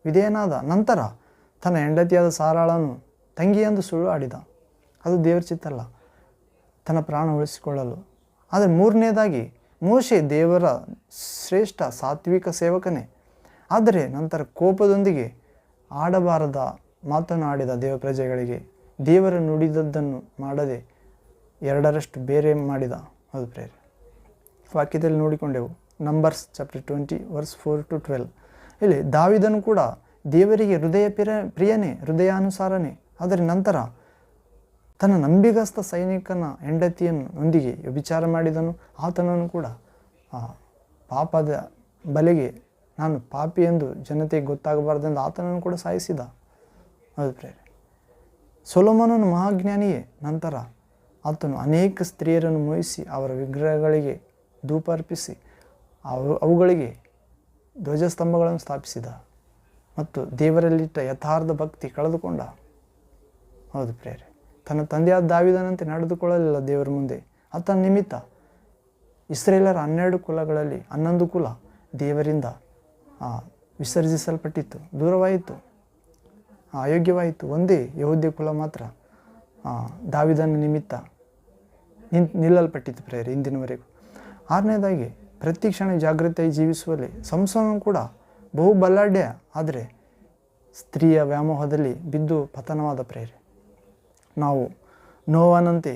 ವಿಧೇಯನಾದ. ನಂತರ ತನ್ನ ಹೆಂಡತಿಯಾದ ಸಾರಾಳನ್ನು ತಂಗಿಯೆಂದು ಸುಳ್ಳು ಆಡಿದ. ಅದು ದೇವರ ಚಿತ್ತಲ್ಲ, ತನ್ನ ಪ್ರಾಣ ಉಳಿಸಿಕೊಳ್ಳಲು. ಆದರೆ ಮೂರನೇದಾಗಿ ಮೋಶೆ ದೇವರ ಶ್ರೇಷ್ಠ ಸಾತ್ವಿಕ ಸೇವಕನೇ, ಆದರೆ ನಂತರ ಕೋಪದೊಂದಿಗೆ ಆಡಬಾರದ ಮಾತನ್ನು ಆಡಿದ ದೇವ ಪ್ರಜೆಗಳಿಗೆ. ದೇವರ ನುಡಿದದ್ದನ್ನು ಮಾಡದೆ 2ರಷ್ಟು ಬೇರೆ ಮಾಡಿದ. ಹೌದು ಪ್ರೇರೆ. ವಾಕ್ಯದಲ್ಲಿ ನೋಡಿಕೊಂಡೆವು, ನಂಬರ್ಸ್ ಚಾಪ್ಟರ್ 20 ವರ್ಸ್ 4-12. ಇಲ್ಲಿ ದಾವೀದನು ಕೂಡ ದೇವರಿಗೆ ಪ್ರಿಯನೇ, ಹೃದಯಾನುಸಾರನೇ, ಆದರೆ ನಂತರ ತನ್ನ ನಂಬಿಗಸ್ತ ಸೈನಿಕನ ಹೆಂಡತಿಯನ್ನೊಂದಿಗೆ ವ್ಯಭಿಚಾರ ಮಾಡಿದನು. ಆತನನ್ನು ಕೂಡ ಪಾಪದ ಬಲೆಗೆ, ನಾನು ಪಾಪಿ ಎಂದು ಜನತೆಗೆ ಗೊತ್ತಾಗಬಾರ್ದೆಂದು ಆತನನ್ನು ಕೂಡ ಸಾಯಿಸಿದ. ಹೌದು ಪ್ರೇರೆ. ಸೊಲೊಮೋನನು ಮಹಾಜ್ಞಾನಿಯೇ, ನಂತರ ಆತನು ಅನೇಕ ಸ್ತ್ರೀಯರನ್ನು ಮೋಹಿಸಿ ಅವರ ವಿಗ್ರಹಗಳಿಗೆ ಧೂಪ ಅರ್ಪಿಸಿ ಅವುಗಳಿಗೆ ಧ್ವಜಸ್ತಂಭಗಳನ್ನು ಸ್ಥಾಪಿಸಿದ ಮತ್ತು ದೇವರಲ್ಲಿಟ್ಟ ಯಥಾರ್ಥ ಭಕ್ತಿ ಕಳೆದುಕೊಂಡ. ಹೌದು ಪ್ರೇರೆ. ತನ್ನ ತಂದೆಯಾದ ದಾವೀದನಂತೆ ನಡೆದುಕೊಳ್ಳಲಿಲ್ಲ ದೇವರ ಮುಂದೆ. ಆತನ ನಿಮಿತ್ತ ಇಸ್ರೇಲರ 12 ಕುಲಗಳಲ್ಲಿ 11 ಕುಲ ದೇವರಿಂದ ವಿಸರ್ಜಿಸಲ್ಪಟ್ಟಿತ್ತು, ದೂರವಾಯಿತು, ಅಯೋಗ್ಯವಾಯಿತು. ಒಂದೇ ಯೆಹೂದ್ಯ ಕುಲ ಮಾತ್ರ ದಾವೀದನ ನಿಮಿತ್ತ ನಿಲ್ಲಲ್ಪಟ್ಟಿತ್ತು ಪ್ರೇರೆ ಇಂದಿನವರೆಗೂ. 6ನೇದಾಗಿ ಪ್ರತಿ ಕ್ಷಣ ಜಾಗೃತಿಯಾಗಿ ಜೀವಿಸುವಲ್ಲಿ ಸಂಸೋನನು ಕೂಡ ಬಹು ಬಲ್ಲಾಢ್ಯ, ಆದರೆ ಸ್ತ್ರೀಯ ವ್ಯಾಮೋಹದಲ್ಲಿ ಬಿದ್ದು ಪತನವಾದ ಪ್ರೇರೆ. ನಾವು ನೋವನಂತೆ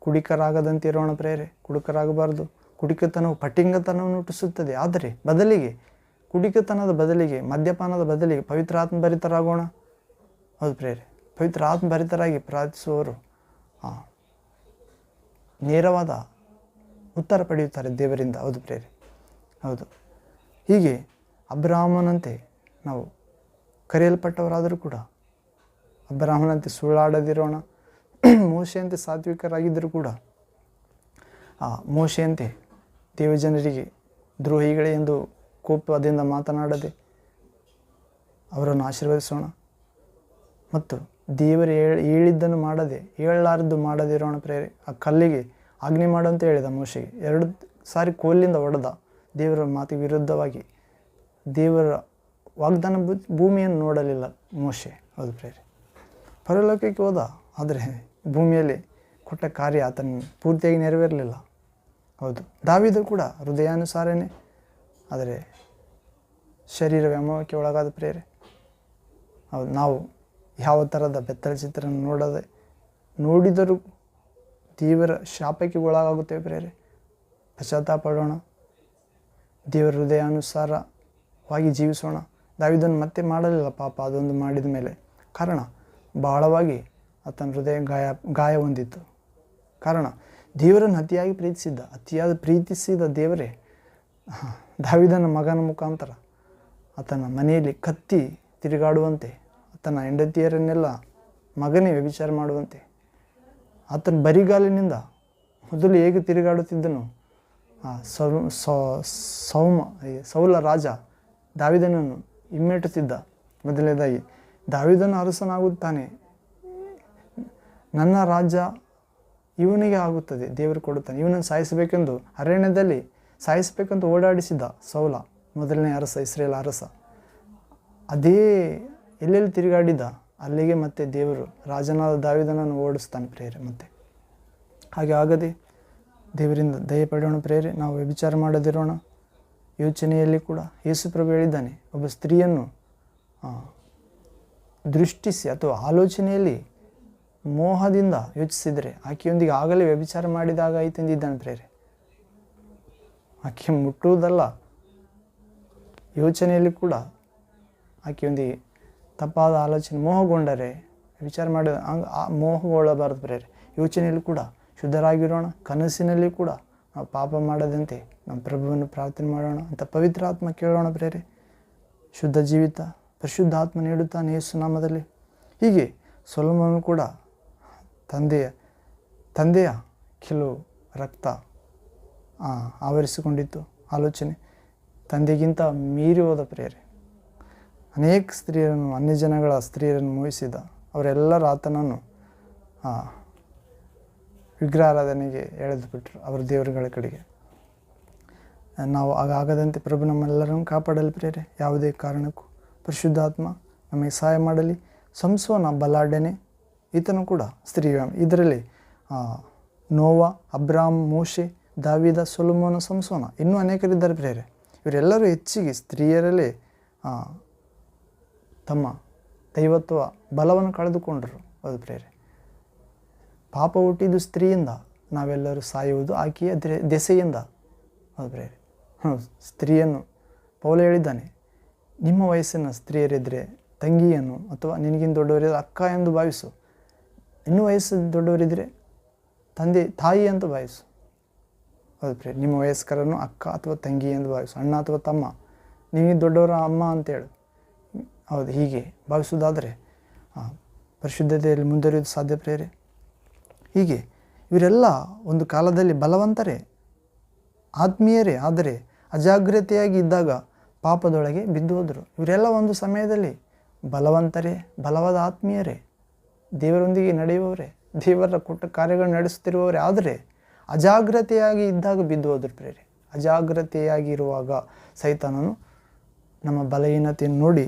ಕುಡಿಕರಾಗದಂತೆ ಇರೋಣ ಪ್ರೇರೆ. ಕುಡುಕರಾಗಬಾರ್ದು. ಕುಡಿಕತನವು ಪಟ್ಟಿಂಗತನವನ್ನು ಹುಟ್ಟಿಸುತ್ತದೆ, ಆದರೆ ಕುಡಿಕತನದ ಬದಲಿಗೆ, ಮದ್ಯಪಾನದ ಬದಲಿಗೆ ಪವಿತ್ರಾತ್ಮ ಭರಿತರಾಗೋಣ. ಹೌದು ಪ್ರೇರೆ. ಪವಿತ್ರ ಆತ್ಮ ಭರಿತರಾಗಿ ಪ್ರಾರ್ಥಿಸುವವರು ನೇರವಾದ ಉತ್ತರ ಪಡೆಯುತ್ತಾರೆ ದೇವರಿಂದ. ಹೌದು ಪ್ರೇರೆ. ಹೌದು. ಹೀಗೆ ಅಬ್ರಾಹ್ಮನಂತೆ ನಾವು ಕರೆಯಲ್ಪಟ್ಟವರಾದರೂ ಕೂಡ ಅಬ್ರಾಹ್ಮನಂತೆ ಸುಳ್ಳಾಡದಿರೋಣ. ಮೋಶೆಯಂತೆ ಸಾತ್ವಿಕರಾಗಿದ್ದರೂ ಕೂಡ ಮೋಶೆಯಂತೆ ದೇವಜನರಿಗೆ ದ್ರೋಹಿಗಳೇ ಎಂದು ಕೋಪದಿಂದ ಮಾತನಾಡದೆ ಅವರನ್ನು ಆಶೀರ್ವದಿಸೋಣ. ಮತ್ತು ದೇವರು ಹೇಳಿದ್ದನ್ನು ಮಾಡದೆ, ಹೇಳಲಾರದ್ದು ಮಾಡದಿರೋಣ ಪ್ರೇರೆ. ಆ ಕಲ್ಲಿಗೆ ಆಜ್ಞೆ ಮಾಡುವಂತ ಹೇಳಿದ ಮೋಶೆಗೆ. 2 ಸಾರಿ ಕೋಲಿಂದ ಹೊಡೆದ ದೇವರ ಮಾತಿಗೆ ವಿರುದ್ಧವಾಗಿ. ದೇವರ ವಾಗ್ದಾನ ಭೂಮಿಯನ್ನು ನೋಡಲಿಲ್ಲ ಮೋಶೆ. ಹೌದು ಪ್ರೇರೆ. ಪರಲೋಕಕ್ಕೆ ಹೋದ, ಆದರೆ ಭೂಮಿಯಲ್ಲಿ ಕೊಟ್ಟ ಕಾರ್ಯ ಆತನ ಪೂರ್ತಿಯಾಗಿ ನೆರವೇರಲಿಲ್ಲ. ಹೌದು. ದಾವೀದ ಕೂಡ ಹೃದಯಾನುಸಾರನೇ, ಆದರೆ ಶರೀರ ವ್ಯಾಮೋಹಕ್ಕೆ ಒಳಗಾದ ಪ್ರೇರೆ. ಹೌದು. ನಾವು ಯಾವ ಥರದ ಬೆತ್ತಲ ಚಿತ್ರನ ನೋಡಿದರೂ ದೇವರ ಶಾಪಕ್ಕೆ ಒಳಗಾಗುತ್ತೇವೆ ಪ್ರೇರೆ. ಪಶ್ಚಾತ್ತಾಪಡೋಣ, ದೇವರ ಹೃದಯಾನುಸಾರವಾಗಿ ಜೀವಿಸೋಣ. ದಾವೀದನು ಮತ್ತೆ ಮಾಡಲಿಲ್ಲ ಪಾಪ ಅದೊಂದು ಮಾಡಿದ ಮೇಲೆ. ಕಾರಣ ಬಹಳವಾಗಿ ಆತನ ಹೃದಯ ಗಾಯ ಹೊಂದಿತ್ತು. ಕಾರಣ ದೇವರನ್ನು ಅತಿಯಾದ ಪ್ರೀತಿಸಿದ ದೇವರೇ ದಾವೀದನ ಮಗನ ಮುಖಾಂತರ ಆತನ ಮನೆಯಲ್ಲಿ ಕತ್ತಿ ತಿರುಗಾಡುವಂತೆ, ಆತನ ಹೆಂಡತಿಯರನ್ನೆಲ್ಲ ಮಗನೇ ವ್ಯಭಿಚಾರ ಮಾಡುವಂತೆ, ಆತನ ಬರಿಗಾಲಿನಿಂದ ಮೊದಲು ಹೇಗೆ ತಿರುಗಾಡುತ್ತಿದ್ದನು ಸೌಲ ರಾಜ ದಾವೀದನನ್ನು ಹಿಮ್ಮೆಟ್ಟುತ್ತಿದ್ದ. ಮೊದಲನೇದಾಗಿ ದಾವೀದನು ಅರಸನಾಗುತ್ತಾನೆ, ನನ್ನ ರಾಜ್ಯ ಇವನಿಗೆ ಆಗುತ್ತದೆ, ದೇವರು ಕೊಡುತ್ತಾನೆ, ಇವನನ್ನು ಸಾಯಿಸಬೇಕೆಂದು ಅರಣ್ಯದಲ್ಲಿ ಸಾಯಿಸಬೇಕಂತ ಓಡಾಡಿಸಿದ ಸೌಲ, ಮೊದಲನೇ ಅರಸ, ಇಸ್ರೇಲ್ ಅರಸ. ಅದೇ ಎಲ್ಲೆಲ್ಲಿ ತಿರುಗಾಡಿದ ಅಲ್ಲಿಗೆ ಮತ್ತೆ ದೇವರು ರಾಜನಾದ ದಾವೀದನನ್ನು ಓಡಿಸ್ತಾನೆ ಪ್ರೇರೆ. ಮತ್ತೆ ಹಾಗೆ ಆಗದೆ ದೇವರಿಂದ ದಯೆ ಪಡೆಯೋಣ ಪ್ರೇರೆ. ನಾವು ವ್ಯಭಿಚಾರ ಮಾಡದಿರೋಣ. ಯೋಚನೆಯಲ್ಲಿ ಕೂಡ ಯೇಸು ಪ್ರಭು ಹೇಳಿದ್ದಾನೆ, ಒಬ್ಬ ಸ್ತ್ರೀಯನ್ನು ದೃಷ್ಟಿಸಿ ಅಥವಾ ಆಲೋಚನೆಯಲ್ಲಿ ಮೋಹದಿಂದ ಯೋಚಿಸಿದರೆ ಆಕೆಯೊಂದಿಗೆ ಆಗಲೇ ವ್ಯಭಿಚಾರ ಮಾಡಿದಾಗ ಆಯ್ತೆಂದಿದ್ದಾನೆ ಪ್ರೇರೆ. ಆಕೆ ಮುಟ್ಟುವುದಲ್ಲ, ಯೋಚನೆಯಲ್ಲಿ ಕೂಡ ಆಕೆಯೊಂದಿಗೆ ತಪ್ಪಾದ ಆಲೋಚನೆ ಮೋಹಗೊಂಡರೆ ವಿಚಾರ ಮಾಡಿ ಮೋಹಗೊಳ್ಳಬಾರದು ಪ್ರೇರೆ. ಯೋಚನೆಯಲ್ಲಿ ಕೂಡ ಶುದ್ಧರಾಗಿರೋಣ. ಕನಸಿನಲ್ಲಿ ಕೂಡ ನಾವು ಪಾಪ ಮಾಡದಂತೆ ನಮ್ಮ ಪ್ರಭುವನ್ನು ಪ್ರಾರ್ಥನೆ ಮಾಡೋಣ ಅಂತ ಪವಿತ್ರ ಆತ್ಮ ಕೇಳೋಣ ಪ್ರೇರೆ. ಶುದ್ಧ ಜೀವಿತ ಪರಿಶುದ್ಧ ಆತ್ಮ ನೀಡುತ್ತಾನೆ ಯೇಸು ನಾಮದಲ್ಲಿ. ಹೀಗೆ ಸೊಲೊಮೋನನು ಕೂಡ ತಂದೆಯ ಕೆಲವು ರಕ್ತ ಆವರಿಸಿಕೊಂಡಿತ್ತು. ಆಲೋಚನೆ ತಂದೆಗಿಂತ ಮೀರಿ ಹೋದ ಪ್ರೇರೆ. ಅನೇಕ ಸ್ತ್ರೀಯರನ್ನು, ಅನ್ಯಜನಗಳ ಸ್ತ್ರೀಯರನ್ನು ಮೋಹಿಸಿದ. ಅವರೆಲ್ಲರ ಆತನನ್ನು ವಿಗ್ರಹಾರಾಧನೆಗೆ ಎಳೆದು ಬಿಟ್ಟರು, ಅವರ ದೇವರುಗಳ ಕಡೆಗೆ. ನಾವು ಆಗದಂತೆ ಪ್ರಭು ನಮ್ಮೆಲ್ಲರನ್ನು ಕಾಪಾಡಲಿ ಪ್ರೇರೆ. ಯಾವುದೇ ಕಾರಣಕ್ಕೂ ಪರಿಶುದ್ಧಾತ್ಮ ನಮಗೆ ಸಹಾಯ ಮಾಡಲಿ. ಸಂಸೋನ ಬಲಾಢ್ಯನೇ, ಈತನು ಕೂಡ ಸ್ತ್ರೀ. ಇದರಲ್ಲಿ ನೋವಾ, ಅಬ್ರಾಮ್, ಮೋಶೆ, ದಾವೀದ, ಸೊಲೊಮೋನ, ಸಂಸೋನ ಇನ್ನೂ ಅನೇಕರಿದ್ದಾರೆ ಪ್ರೇರೆ. ಇವರೆಲ್ಲರೂ ಹೆಚ್ಚಿಗೆ ಸ್ತ್ರೀಯರಲ್ಲೇ ತಮ್ಮ ದೈವತ್ವ ಬಲವನ್ನು ಕಳೆದುಕೊಂಡರು. ಅದು ಪ್ರೇರೆ. ಪಾಪ ಹುಟ್ಟಿದ್ದು ಸ್ತ್ರೀಯಿಂದ, ನಾವೆಲ್ಲರೂ ಸಾಯುವುದು ಆಕೆಯ ದೆಸೆಯಿಂದ. ಅದು ಪ್ರೇರೆ. ಸ್ತ್ರೀಯನ್ನು ಪೌಲ ಹೇಳಿದ್ದಾನೆ, ನಿಮ್ಮ ವಯಸ್ಸಿನ ಸ್ತ್ರೀಯರಿದ್ದರೆ ತಂಗಿಯನ್ನು ಅಥವಾ ನಿನಗಿಂತ ದೊಡ್ಡವರಿದ್ದರೆ ಅಕ್ಕ ಎಂದು ಭಾವಿಸು. ಇನ್ನೂ ವಯಸ್ಸು ದೊಡ್ಡವರಿದ್ದರೆ ತಾಯಿ ಅಂತ ಭಾವಿಸು. ಹೌದು ಪ್ರೇರೆ. ನಿಮ್ಮ ವಯಸ್ಕರನ್ನು ಅಕ್ಕ ಅಥವಾ ತಂಗಿ ಎಂದು ಭಾವಿಸು. ಅಣ್ಣ ಅಥವಾ ತಮ್ಮ, ನಿಮಗೆ ದೊಡ್ಡವರ ಅಮ್ಮ ಅಂತೇಳು. ಹೌದು, ಹೀಗೆ ಭಾವಿಸುವುದಾದರೆ ಪರಿಶುದ್ಧತೆಯಲ್ಲಿ ಮುಂದುವರಿಯುವುದು ಸಾಧ್ಯ ಪ್ರೇರೆ. ಹೀಗೆ ಇವರೆಲ್ಲ ಒಂದು ಕಾಲದಲ್ಲಿ ಬಲವಂತರೇ, ಆತ್ಮೀಯರೇ, ಆದರೆ ಅಜಾಗ್ರತೆಯಾಗಿ ಇದ್ದಾಗ ಪಾಪದೊಳಗೆ ಬಿದ್ದು ಹೋದರು. ಇವರೆಲ್ಲ ಒಂದು ಸಮಯದಲ್ಲಿ ಬಲವಂತರೇ, ಬಲವಾದ ಆತ್ಮೀಯರೇ, ದೇವರೊಂದಿಗೆ ನಡೆಯುವವರೇ, ದೇವರ ಕೊಟ್ಟ ಕಾರ್ಯಗಳನ್ನು ನಡೆಸುತ್ತಿರುವವರೇ, ಆದರೆ ಅಜಾಗ್ರತೆಯಾಗಿ ಇದ್ದಾಗ ಬಿದ್ದು ಹೋದರು ಪ್ರೇರೆ. ಅಜಾಗ್ರತೆಯಾಗಿರುವಾಗ ಸೈತಾನನು ನಮ್ಮ ಬಲಹೀನತೆಯನ್ನು ನೋಡಿ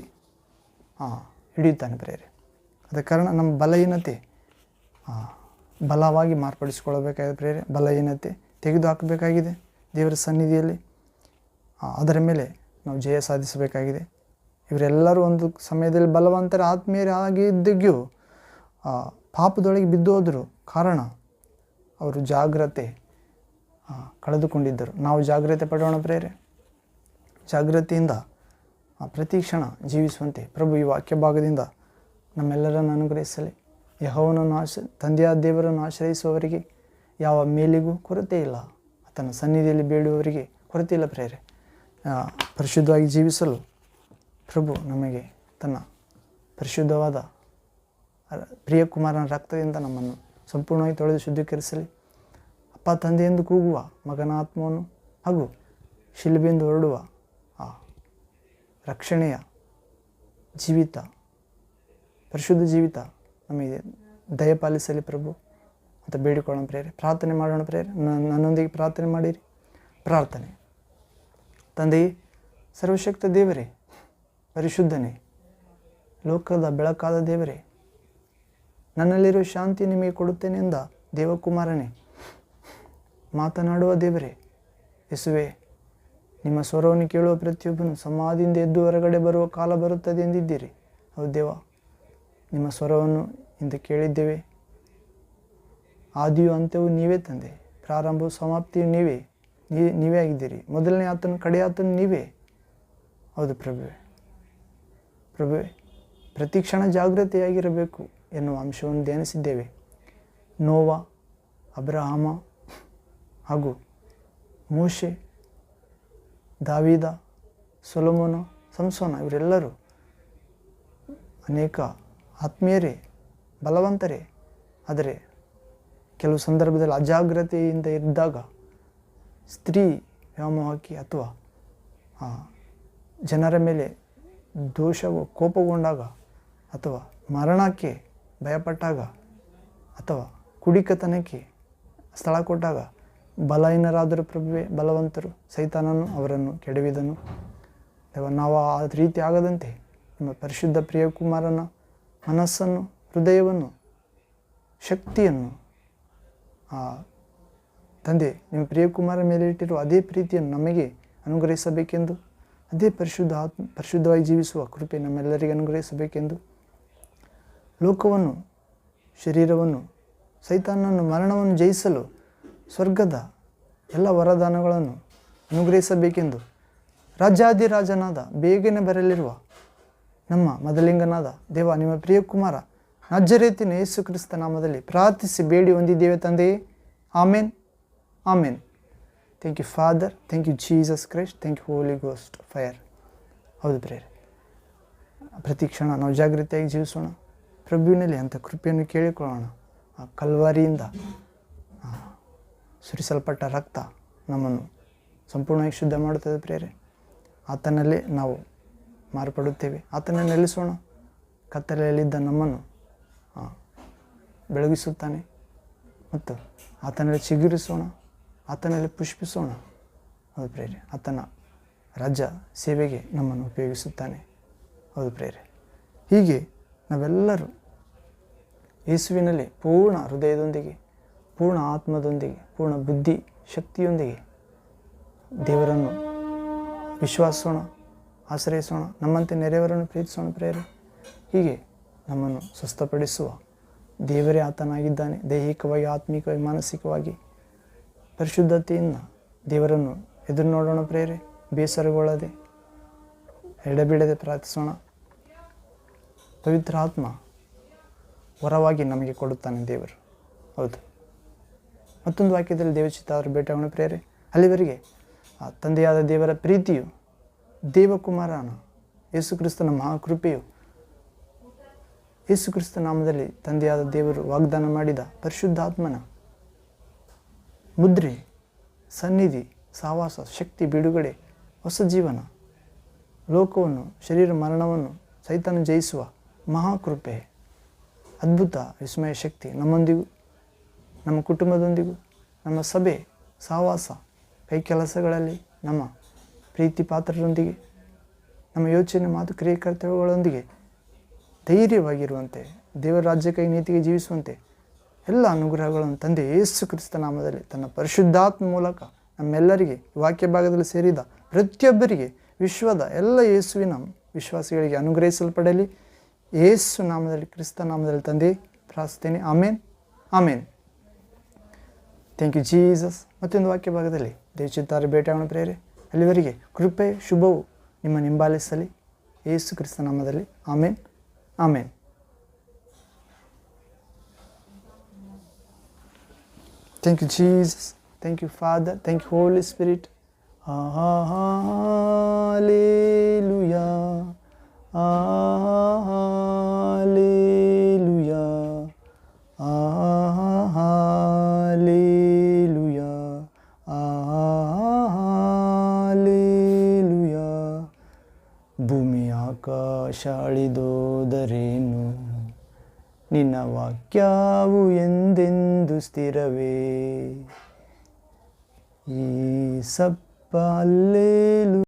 ಹಿಡಿಯುತ್ತಾನೆ ಪ್ರೇರೆ. ಅದ ಕಾರಣ ನಮ್ಮ ಬಲಹೀನತೆ ಬಲವಾಗಿ ಮಾರ್ಪಡಿಸಿಕೊಳ್ಳಬೇಕಾಗಿದೆ ಪ್ರೇರೆ. ಬಲಹೀನತೆ ತೆಗೆದುಹಾಕಬೇಕಾಗಿದೆ ದೇವರ ಸನ್ನಿಧಿಯಲ್ಲಿ. ಅದರ ಮೇಲೆ ನಾವು ಜಯ ಸಾಧಿಸಬೇಕಾಗಿದೆ. ಇವರೆಲ್ಲರೂ ಒಂದು ಸಮಯದಲ್ಲಿ ಬಲವಂತರ ಆತ್ಮೀಯರೇ ಆಗಿದ್ದಗ್ಯೂ ಪಾಪದೊಳಗೆ ಬಿದ್ದು ಹೋದರು. ಕಾರಣ ಅವರು ಜಾಗ್ರತೆ ಕಳೆದುಕೊಂಡಿದ್ದರು. ನಾವು ಜಾಗ್ರತೆ ಪಡೋಣ ಪ್ರೇರೆ. ಜಾಗ್ರತೆಯಿಂದ ಪ್ರತಿ ಕ್ಷಣ ಜೀವಿಸುವಂತೆ ಪ್ರಭು ಈ ವಾಕ್ಯ ಭಾಗದಿಂದ ನಮ್ಮೆಲ್ಲರನ್ನು ಅನುಗ್ರಹಿಸಲಿ. ಯೆಹೋವನನ್ನು ತಂದೆಯಾದ ದೇವರನ್ನು ಆಶ್ರಯಿಸುವವರಿಗೆ ಯಾವ ಮೇಲಿಗೂ ಕೊರತೆ ಇಲ್ಲ. ಆತನ ಸನ್ನಿಧಿಯಲ್ಲಿ ಬೇಡುವವರಿಗೆ ಕೊರತೆ ಇಲ್ಲ ಪ್ರೇರೆ. ಪರಿಶುದ್ಧವಾಗಿ ಜೀವಿಸಲು ಪ್ರಭು ನಮಗೆ ತನ್ನ ಪರಿಶುದ್ಧವಾದ ಪ್ರಿಯಕುಮಾರನ ರಕ್ತದಿಂದ ನಮ್ಮನ್ನು ಸಂಪೂರ್ಣವಾಗಿ ತೊಳೆದು ಶುದ್ಧೀಕರಿಸಲಿ. ಅಪ್ಪ ತಂದೆ ಎಂದು ಕೂಗುವ ಮಗನ ಆತ್ಮವನ್ನು ಹಾಗೂ ಶಿಲುಬೆಯಿಂದ ಹೊರಡುವ ಆ ರಕ್ಷಣೆಯ ಜೀವಿತ, ಪರಿಶುದ್ಧ ಜೀವಿತ ನಮಗೆ ದಯಪಾಲಿಸಲಿ ಪ್ರಭು ಅಂತ ಬೇಡಿಕೊಳ್ಳೋಣ ಪ್ರೇರೆ. ಪ್ರಾರ್ಥನೆ ಮಾಡೋಣ ಪ್ರೇರೆ. ನನ್ನೊಂದಿಗೆ ಪ್ರಾರ್ಥನೆ ಮಾಡಿರಿ. ಪ್ರಾರ್ಥನೆ. ತಂದೆಯೇ, ಸರ್ವಶಕ್ತ ದೇವರೇ, ಪರಿಶುದ್ಧನೇ, ಲೋಕದ ಬೆಳಕಾದ ದೇವರೇ, ನನ್ನಲ್ಲಿರೋ ಶಾಂತಿ ನಿಮಗೆ ಕೊಡುತ್ತೇನೆ ಎಂದ ದೇವಕುಮಾರನೇ, ಮಾತನಾಡುವ ದೇವರೇ, ಯೇಸುವೆ, ನಿಮ್ಮ ಸ್ವರವನ್ನು ಕೇಳುವ ಪ್ರತಿಯೊಬ್ಬನು ಸಮಾಧಿಯಿಂದ ಎದ್ದು ಹೊರಗಡೆ ಬರುವ ಕಾಲ ಬರುತ್ತದೆ ಎಂದಿದ್ದೀರಿ. ಹೌದು ದೇವ, ನಿಮ್ಮ ಸ್ವರವನ್ನು ಇಂದು ಕೇಳಿದ್ದೇವೆ. ಆದಿಯು ಅಂತ್ಯವೂ ನೀವೇ ತಂದೆ, ಪ್ರಾರಂಭವು ಸಮಾಪ್ತಿಯು ನೀವೇ ಆಗಿದ್ದೀರಿ. ಮೊದಲನೇ ಆತನು ಕಡೆ ಆತನು ನೀವೇ. ಹೌದು ಪ್ರಭುವೆ, ಪ್ರತಿ ಕ್ಷಣ ಜಾಗೃತೆಯಾಗಿರಬೇಕು ಎನ್ನುವ ಅಂಶವನ್ನು ಧ್ಯಾನಿಸಿದ್ದೇವೆ. ನೋವಾ, ಅಬ್ರಹಾಮ ಹಾಗೂ ಮೋಶೆ, ದಾವೀದ, ಸೊಲೊಮೋನ, ಸಂಸೋನ ಇವರೆಲ್ಲರೂ ಅನೇಕ ಆತ್ಮೀಯರೇ, ಬಲವಂತರೇ, ಆದರೆ ಕೆಲವು ಸಂದರ್ಭದಲ್ಲಿ ಅಜಾಗ್ರತೆಯಿಂದ ಇದ್ದಾಗ ಸ್ತ್ರೀ ವ್ಯಾಮೋಹಕ್ಕೆ ಅಥವಾ ಜನರ ಮೇಲೆ ದೋಷವು ಕೋಪಗೊಂಡಾಗ ಅಥವಾ ಮರಣಕ್ಕೆ ಭಯಪಟ್ಟಾಗ ಅಥವಾ ಕುಡಿಕತನಕ್ಕೆ ಸ್ಥಳ ಕೊಟ್ಟಾಗ ಬಲಹೀನರಾದರೂ ಪ್ರಭುವೆ, ಬಲವಂತರು ಸೈತಾನನು ಅವರನ್ನು ಕೆಡವಿದನು. ನಾವು ಆ ರೀತಿ ಆಗದಂತೆ ನಿಮ್ಮ ಪರಿಶುದ್ಧ ಪ್ರಿಯಕುಮಾರನ ಮನಸ್ಸನ್ನು, ಹೃದಯವನ್ನು, ಶಕ್ತಿಯನ್ನು ತಂದೆ ನಿಮ್ಮ ಪ್ರಿಯಕುಮಾರ ಮೇಲೆ ಇಟ್ಟಿರುವ ಅದೇ ಪ್ರೀತಿಯನ್ನು ನಮಗೆ ಅನುಗ್ರಹಿಸಬೇಕೆಂದು, ಅದೇ ಪರಿಶುದ್ಧವಾಗಿ ಜೀವಿಸುವ ಕೃಪೆ ನಮ್ಮೆಲ್ಲರಿಗೆ ಅನುಗ್ರಹಿಸಬೇಕೆಂದು, ಲೋಕವನ್ನು, ಶರೀರವನ್ನು, ಸೈತಾನನ್ನು, ಮರಣವನ್ನು ಜಯಿಸಲು ಸ್ವರ್ಗದ ಎಲ್ಲ ವರದಾನಗಳನ್ನು ಅನುಗ್ರಹಿಸಬೇಕೆಂದು ರಾಜಾದಿರಾಜನಾದ ಬೇಗನೆ ಬರಲಿರುವ ನಮ್ಮ ಮದಲಿಂಗನಾದ ದೇವ ನಿಮ್ಮ ಪ್ರಿಯ ಕುಮಾರ ನಜರೇತಿನ ಯೇಸು ಕ್ರಿಸ್ತ ನಾಮದಲ್ಲಿ ಪ್ರಾರ್ಥಿಸಿ ಬೇಡಿ ಹೊಂದಿದ್ದೇವೆ ತಂದೆಯೇ. Amen, amen. Thank you father, thank you Jesus Christ, thank you holy ghost fire. ಹೌದು ಪ್ರೇರೆ, ಪ್ರತಿ ಕ್ಷಣ ನಾವು ಜಾಗೃತಿಯಾಗಿ ಜೀವಿಸೋಣ. ಪ್ರಭುವಿನಲ್ಲಿ ಅಂಥ ಕೃಪೆಯನ್ನು ಕೇಳಿಕೊಳ್ಳೋಣ. ಆ ಕಲ್ವಾರಿಯಿಂದ ಸುರಿಸಲ್ಪಟ್ಟ ರಕ್ತ ನಮ್ಮನ್ನು ಸಂಪೂರ್ಣವಾಗಿ ಶುದ್ಧ ಮಾಡುತ್ತದೆ ಪ್ರೇರೆ. ಆತನಲ್ಲೇ ನಾವು ಮಾರ್ಪಡುತ್ತೇವೆ. ಆತನನ್ನು ನೆಲೆಸೋಣ. ಕತ್ತಲೆಯಲ್ಲಿದ್ದ ನಮ್ಮನ್ನು ಬೆಳಗಿಸುತ್ತಾನೆ ಮತ್ತು ಆತನಲ್ಲಿ ಚಿಗುರಿಸೋಣ, ಆತನಲ್ಲಿ ಪುಷ್ಪಿಸೋಣ. ಹೌದು ಪ್ರೇರೆ, ಆತನ ರಾಜ್ಯ ಸೇವೆಗೆ ನಮ್ಮನ್ನು ಉಪಯೋಗಿಸುತ್ತಾನೆ. ಹೌದು ಪ್ರೇರೆ, ಹೀಗೆ ನಾವೆಲ್ಲರೂ ಯೇಸುವಿನಲ್ಲಿ ಪೂರ್ಣ ಹೃದಯದೊಂದಿಗೆ, ಪೂರ್ಣ ಆತ್ಮದೊಂದಿಗೆ, ಪೂರ್ಣ ಬುದ್ಧಿ ಶಕ್ತಿಯೊಂದಿಗೆ ದೇವರನ್ನು ವಿಶ್ವಾಸಿಸೋಣ, ಆಶ್ರಯಿಸೋಣ. ನಮ್ಮಂತೆ ನೆರೆಯವರನ್ನು ಪ್ರೀತಿಸೋಣ ಪ್ರೇರೆ. ಹೀಗೆ ನಮ್ಮನ್ನು ಸ್ವಸ್ಥಪಡಿಸುವ ದೇವರೇ ಆತನಾಗಿದ್ದಾನೆ. ದೈಹಿಕವಾಗಿ, ಆತ್ಮಿಕವಾಗಿ, ಮಾನಸಿಕವಾಗಿ ಪರಿಶುದ್ಧತೆಯಿಂದ ದೇವರನ್ನು ಎದುರು ನೋಡೋಣ ಪ್ರೇರೆ. ಬೇಸರಗೊಳ್ಳದೆ, ಎಡೆಬಿಡದೆ ಪ್ರಾರ್ಥಿಸೋಣ. ಪವಿತ್ರ ಆತ್ಮ ವರವಾಗಿ ನಮಗೆ ಕೊಡುತ್ತಾನೆ ದೇವರು. ಹೌದು, ಮತ್ತೊಂದು ವಾಕ್ಯದಲ್ಲಿ ದೇವಚಿತ್ತ ಅವರು ಭೇಟಿಯಾಗೋಣ ಪ್ರೇರೆ. ಅಲ್ಲಿವರೆಗೆ ಆ ತಂದೆಯಾದ ದೇವರ ಪ್ರೀತಿಯು, ದೇವಕುಮಾರನ ಯೇಸುಕ್ರಿಸ್ತನ ಮಹಾಕೃಪೆಯು, ಯೇಸುಕ್ರಿಸ್ತ ನಾಮದಲ್ಲಿ ತಂದೆಯಾದ ದೇವರು ವಾಗ್ದಾನ ಮಾಡಿದ ಪರಿಶುದ್ಧಾತ್ಮನ ಮುದ್ರೆ, ಸನ್ನಿಧಿ, ಸಹವಾಸ, ಶಕ್ತಿ, ಬಿಡುಗಡೆ, ಹೊಸ ಜೀವನ, ಲೋಕವನ್ನು, ಶರೀರ ಮರಣವನ್ನು ಸೈತಾನ ಜಯಿಸುವ ಮಹಾಕೃಪೆ, ಅದ್ಭುತ ವಿಸ್ಮಯ ಶಕ್ತಿ ನಮ್ಮೊಂದಿಗೂ, ನಮ್ಮ ಕುಟುಂಬದೊಂದಿಗೂ, ನಮ್ಮ ಸಭೆ ಸಹವಾಸ, ಕೈ ಕೆಲಸಗಳಲ್ಲಿ ನಮ್ಮ ಪ್ರೀತಿ ಪಾತ್ರರೊಂದಿಗೆ, ನಮ್ಮ ಯೋಚನೆ, ಮಾತು, ಕ್ರಿಯೆ, ಕರ್ತವ್ಯಗಳೊಂದಿಗೆ ಧೈರ್ಯವಾಗಿರುವಂತೆ, ದೇವರ ರಾಜ್ಯಕ್ಕಾಗಿ ನೀತಿಗೆ ಜೀವಿಸುವಂತೆ ಎಲ್ಲ ಅನುಗ್ರಹಗಳನ್ನು ತಂದೆ ಯೇಸು ಕ್ರಿಸ್ತ ನಾಮದಲ್ಲಿ ತನ್ನ ಪರಿಶುದ್ಧಾತ್ಮ ಮೂಲಕ ನಮ್ಮೆಲ್ಲರಿಗೆ ವಾಕ್ಯ ಭಾಗದಲ್ಲಿ ಸೇರಿದ ಪ್ರತಿಯೊಬ್ಬರಿಗೆ, ವಿಶ್ವದ ಎಲ್ಲ ಯೇಸುವಿನ ವಿಶ್ವಾಸಿಗಳಿಗೆ ಅನುಗ್ರಹಿಸಲ್ಪಡಲಿ. ಯೇಸು ನಾಮದಲ್ಲಿ, ಕ್ರಿಸ್ತ ನಾಮದಲ್ಲಿ ತಂದೆ ಪ್ರಾರ್ಥಿಸ್ತೇನೆ. Amen, amen. Thank you Jesus. ಮತ್ತೊಂದು ವಾಕ್ಯ ಭಾಗದಲ್ಲಿ ದೇವಚಿತ್ತಾರೆ ಭೇಟಿಯಾಗೋಣ ಪ್ರೇರೆ. ಅಲ್ಲಿವರೆಗೆ ಕೃಪೆ, ಶುಭವು ನಿಮ್ಮ ಹಿಂಬಾಲಿಸಲಿ. ಯೇಸು ಕ್ರಿಸ್ತ ನಾಮದಲ್ಲಿ. ಆಮೇನ್, ಆಮೇನ್. Thank you, Jesus. Thank you, Father. Thank you, Holy Spirit. Hallelujah. Hallelujah. Hallelujah. Hallelujah. ಭೂಮಿ ಆಕಾಶ ಅಳಿದೋದರೇನು, ನಿನ್ನ ವಾಕ್ಯವು ಎಂದೆಂದು ಸ್ಥಿರವೇ. ಈ ಸಪ್ಪ ಅಲ್ಲೇಲು